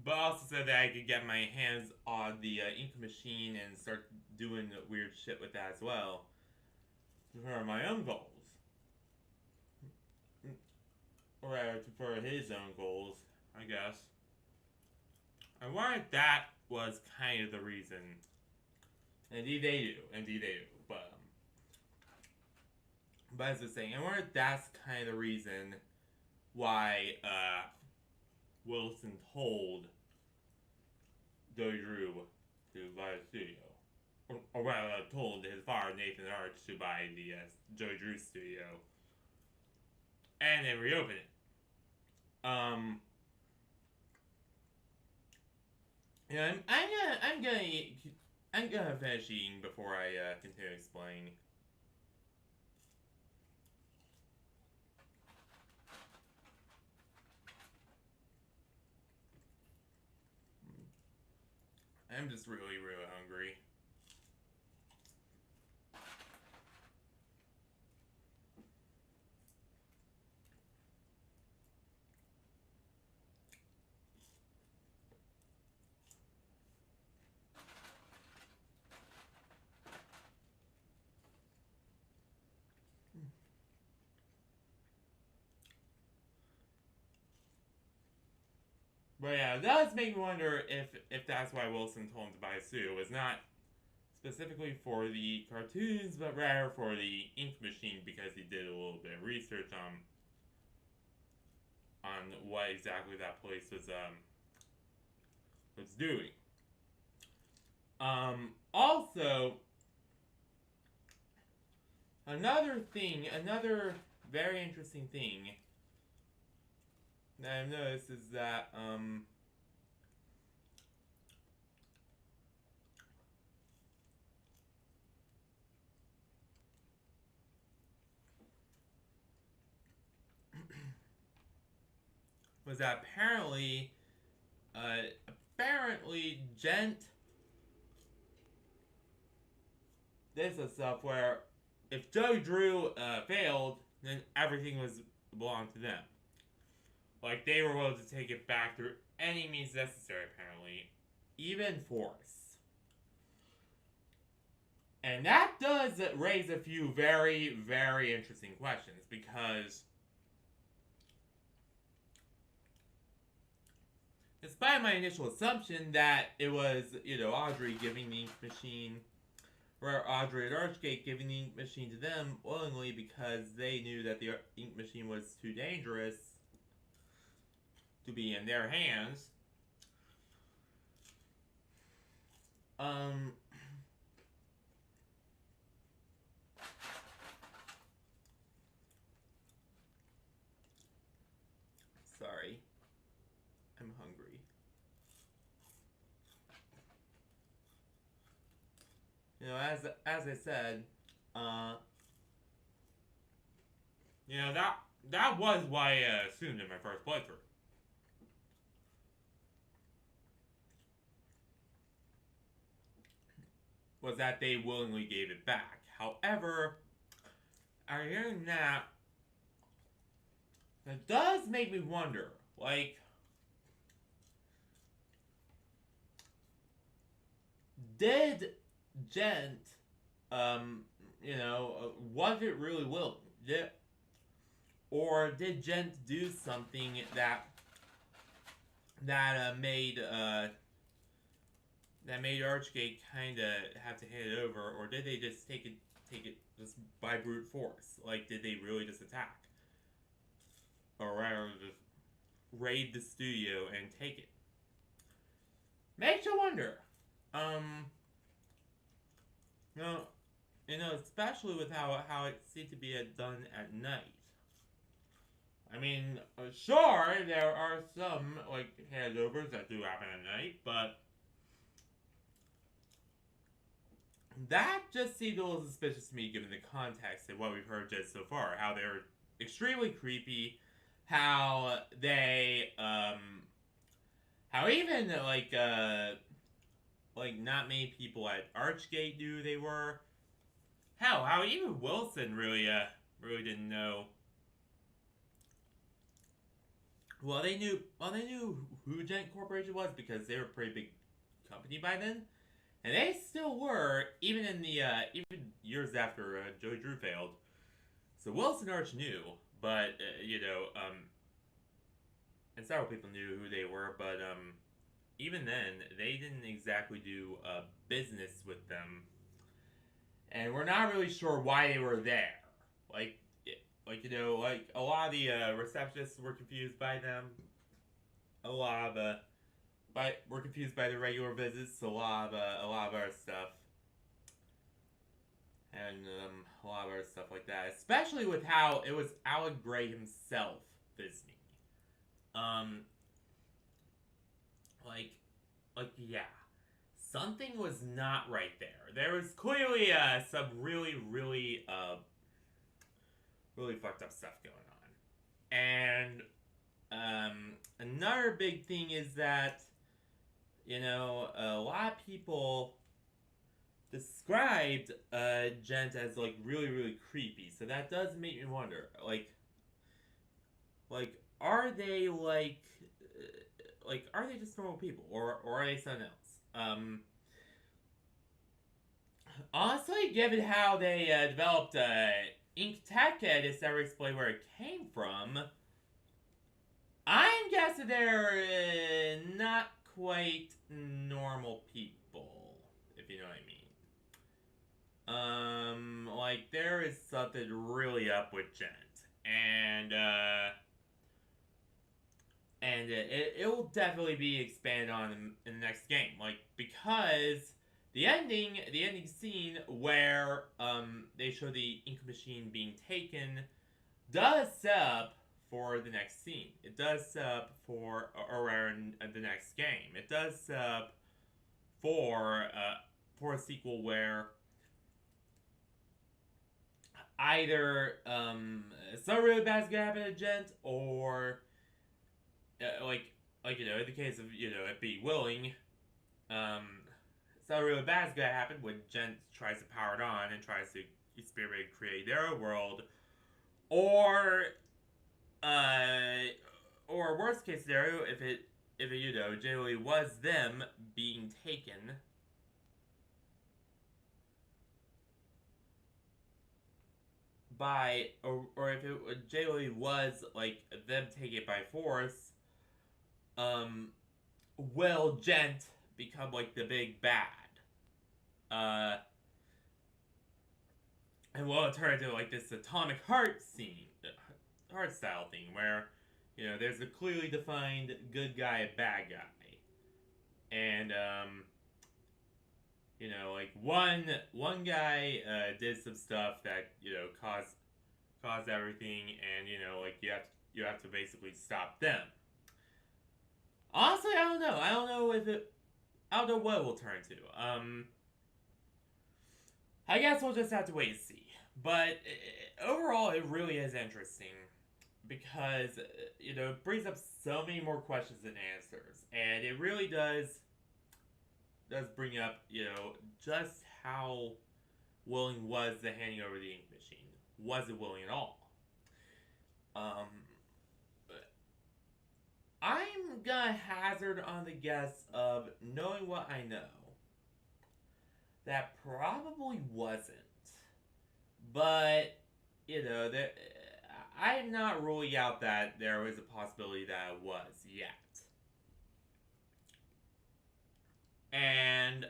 but also said that I could get my hands on the ink machine and start doing weird shit with that as well. for my own goals. Or for his own goals, I guess. I wonder if that was kind of the reason. Indeed they do. Indeed they do. But as I was saying, I wonder if that's kind of the reason why Wilson told Joey Drew to buy the studio. Or rather, told his father, Nathan Arch, to buy the Joey Drew studio. And then reopen it. Yeah, I'm gonna finish eating before I continue explaining. I'm just really, really hungry. But yeah, it does make me wonder if that's why Wilson told him to buy a suit. It was not specifically for the cartoons, but rather for the ink machine, because he did a little bit of research on what exactly that place was doing. Also, another very interesting thing that I've noticed is that was that apparently Gent did some stuff where if Joey Drew failed, then everything belonged to them. Like, they were willing to take it back through any means necessary, apparently. Even force. And that does raise a few very, very interesting questions, because despite my initial assumption that it was, Audrey giving the ink machine, or Audrey and Archgate giving the ink machine to them willingly because they knew that the ink machine was too dangerous to be in their hands. Sorry. I'm hungry. As I said, that was why I assumed in my first playthrough. Was that they willingly gave it back. However, after hearing that, it does make me wonder, like, did Gent, was it really willing? Or did Gent do something that made Archgate kind of have to hand it over, or did they just take it just by brute force? Like, did they really just attack, or rather just raid the studio and take it? Makes you wonder. Especially with how it seemed to be done at night. I mean, sure, there are some, like, handovers that do happen at night, but that just seemed a little suspicious to me given the context of what we've heard just so far. How they're extremely creepy, how they, how even, like not many people at Archgate knew they were. Hell, how even Wilson really didn't know. Well, they knew who Gent Corporation was because they were a pretty big company by then. And they still were, even in the even years after Joey Drew failed. So Wilson Arch knew, but and several people knew who they were, but even then, they didn't exactly do business with them, and we're not really sure why they were there. Like a lot of the receptionists were confused by them. A lot of we're confused by the regular visits. A lot of our stuff, and a lot of our stuff like that. Especially with how it was Alec Gray himself visiting. Yeah, something was not right there. There was clearly some really fucked up stuff going on. And another big thing is that a lot of people described Gent as like really creepy. So that does make me wonder, like are they are they just normal people, or are they something else? Honestly, given how they developed Ink Tech, I just never explained where it came from. I'm guessing they're not quite normal people, if you know what I mean. There is something really up with Gent, and it will definitely be expanded on in the next game, because the ending scene where they show the ink machine being taken does set up for the next scene. It does set up for around the next game. It does set up for a sequel where either some really bad's gonna happen to Gent, or in the case of it being willing, something really bad's gonna happen when Gent tries to power it on and tries to experiment and create their own world, or worst case scenario, if it generally was them being taken by, or if it generally was them taking it by force, will Gent become the big bad? And will it turn into this Atomic Heart scene, heart style thing, where there's a clearly defined good guy and bad guy, and one guy did some stuff that caused everything, and you have to basically stop them. Honestly, I don't know. I don't know what it will turn to. I guess we'll just have to wait and see. But overall, it really is interesting because it brings up so many more questions than answers, and it really does bring up just how willing was the handing over the ink machine. Was it willing at all? I'm gonna hazard on the guess of, knowing what I know, that probably wasn't. But I'm not ruling out that there was a possibility that it was yet. And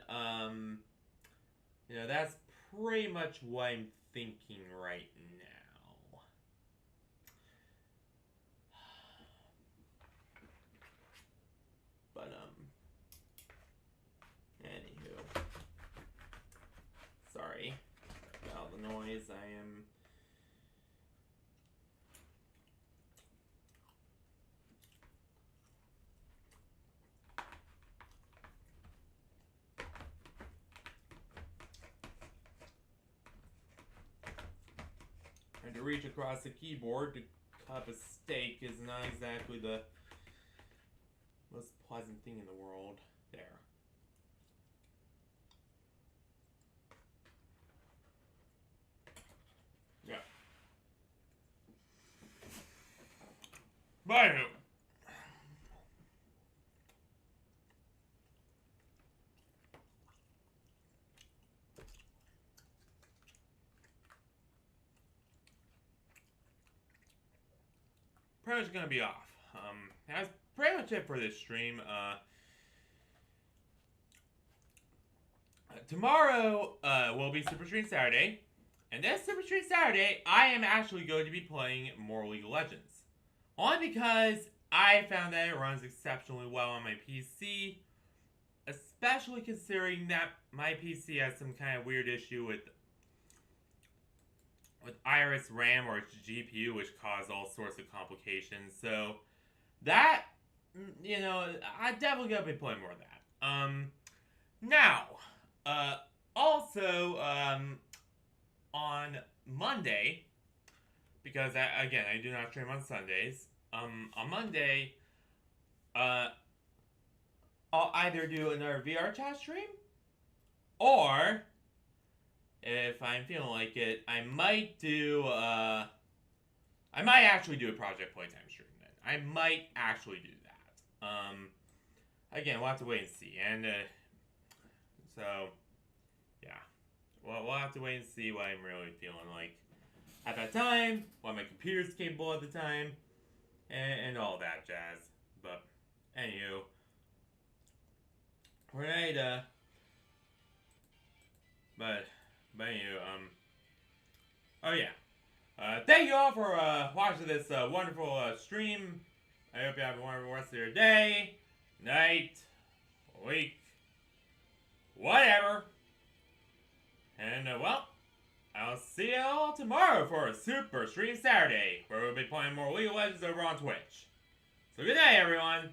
that's pretty much what I'm thinking right now. But anywho, sorry about the noise. I am trying to reach across the keyboard to cut up a steak is not exactly the most pleasant thing in the world. There. Yeah. Bye. pretty much gonna be off. That's pretty much it for this stream. Tomorrow will be Super Stream Saturday, and this Super Stream Saturday, I am actually going to be playing more League of Legends. Only because I found that it runs exceptionally well on my PC, especially considering that my PC has some kind of weird issue with Iris RAM or its GPU, which caused all sorts of complications. So that, you know, I definitely gonna be playing more of that. Now, also, on Monday, because I do not stream on Sundays. On Monday, I'll either do another VR chat stream, or if I'm feeling like it, I might actually do a Project Playtime stream then. I might actually do that. Again, we'll have to wait and see. And, so, yeah. Well, we'll have to wait and see what I'm really feeling like at that time, what my computer's capable at the time, and all that jazz. But, anywho, right, but anywho, oh yeah. Thank you all for, watching this, wonderful, stream. I hope you have a wonderful rest of your day, night, week, whatever. And, well, I'll see you all tomorrow for a Super Stream Saturday, where we'll be playing more League of Legends over on Twitch. So good night, everyone.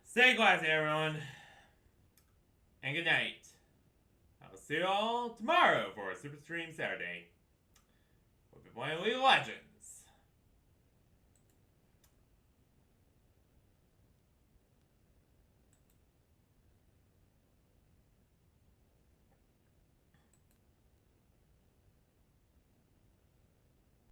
Stay classy, everyone. And good night. I'll see you all tomorrow for a Super Stream Saturday. We'll be playing League of Legends.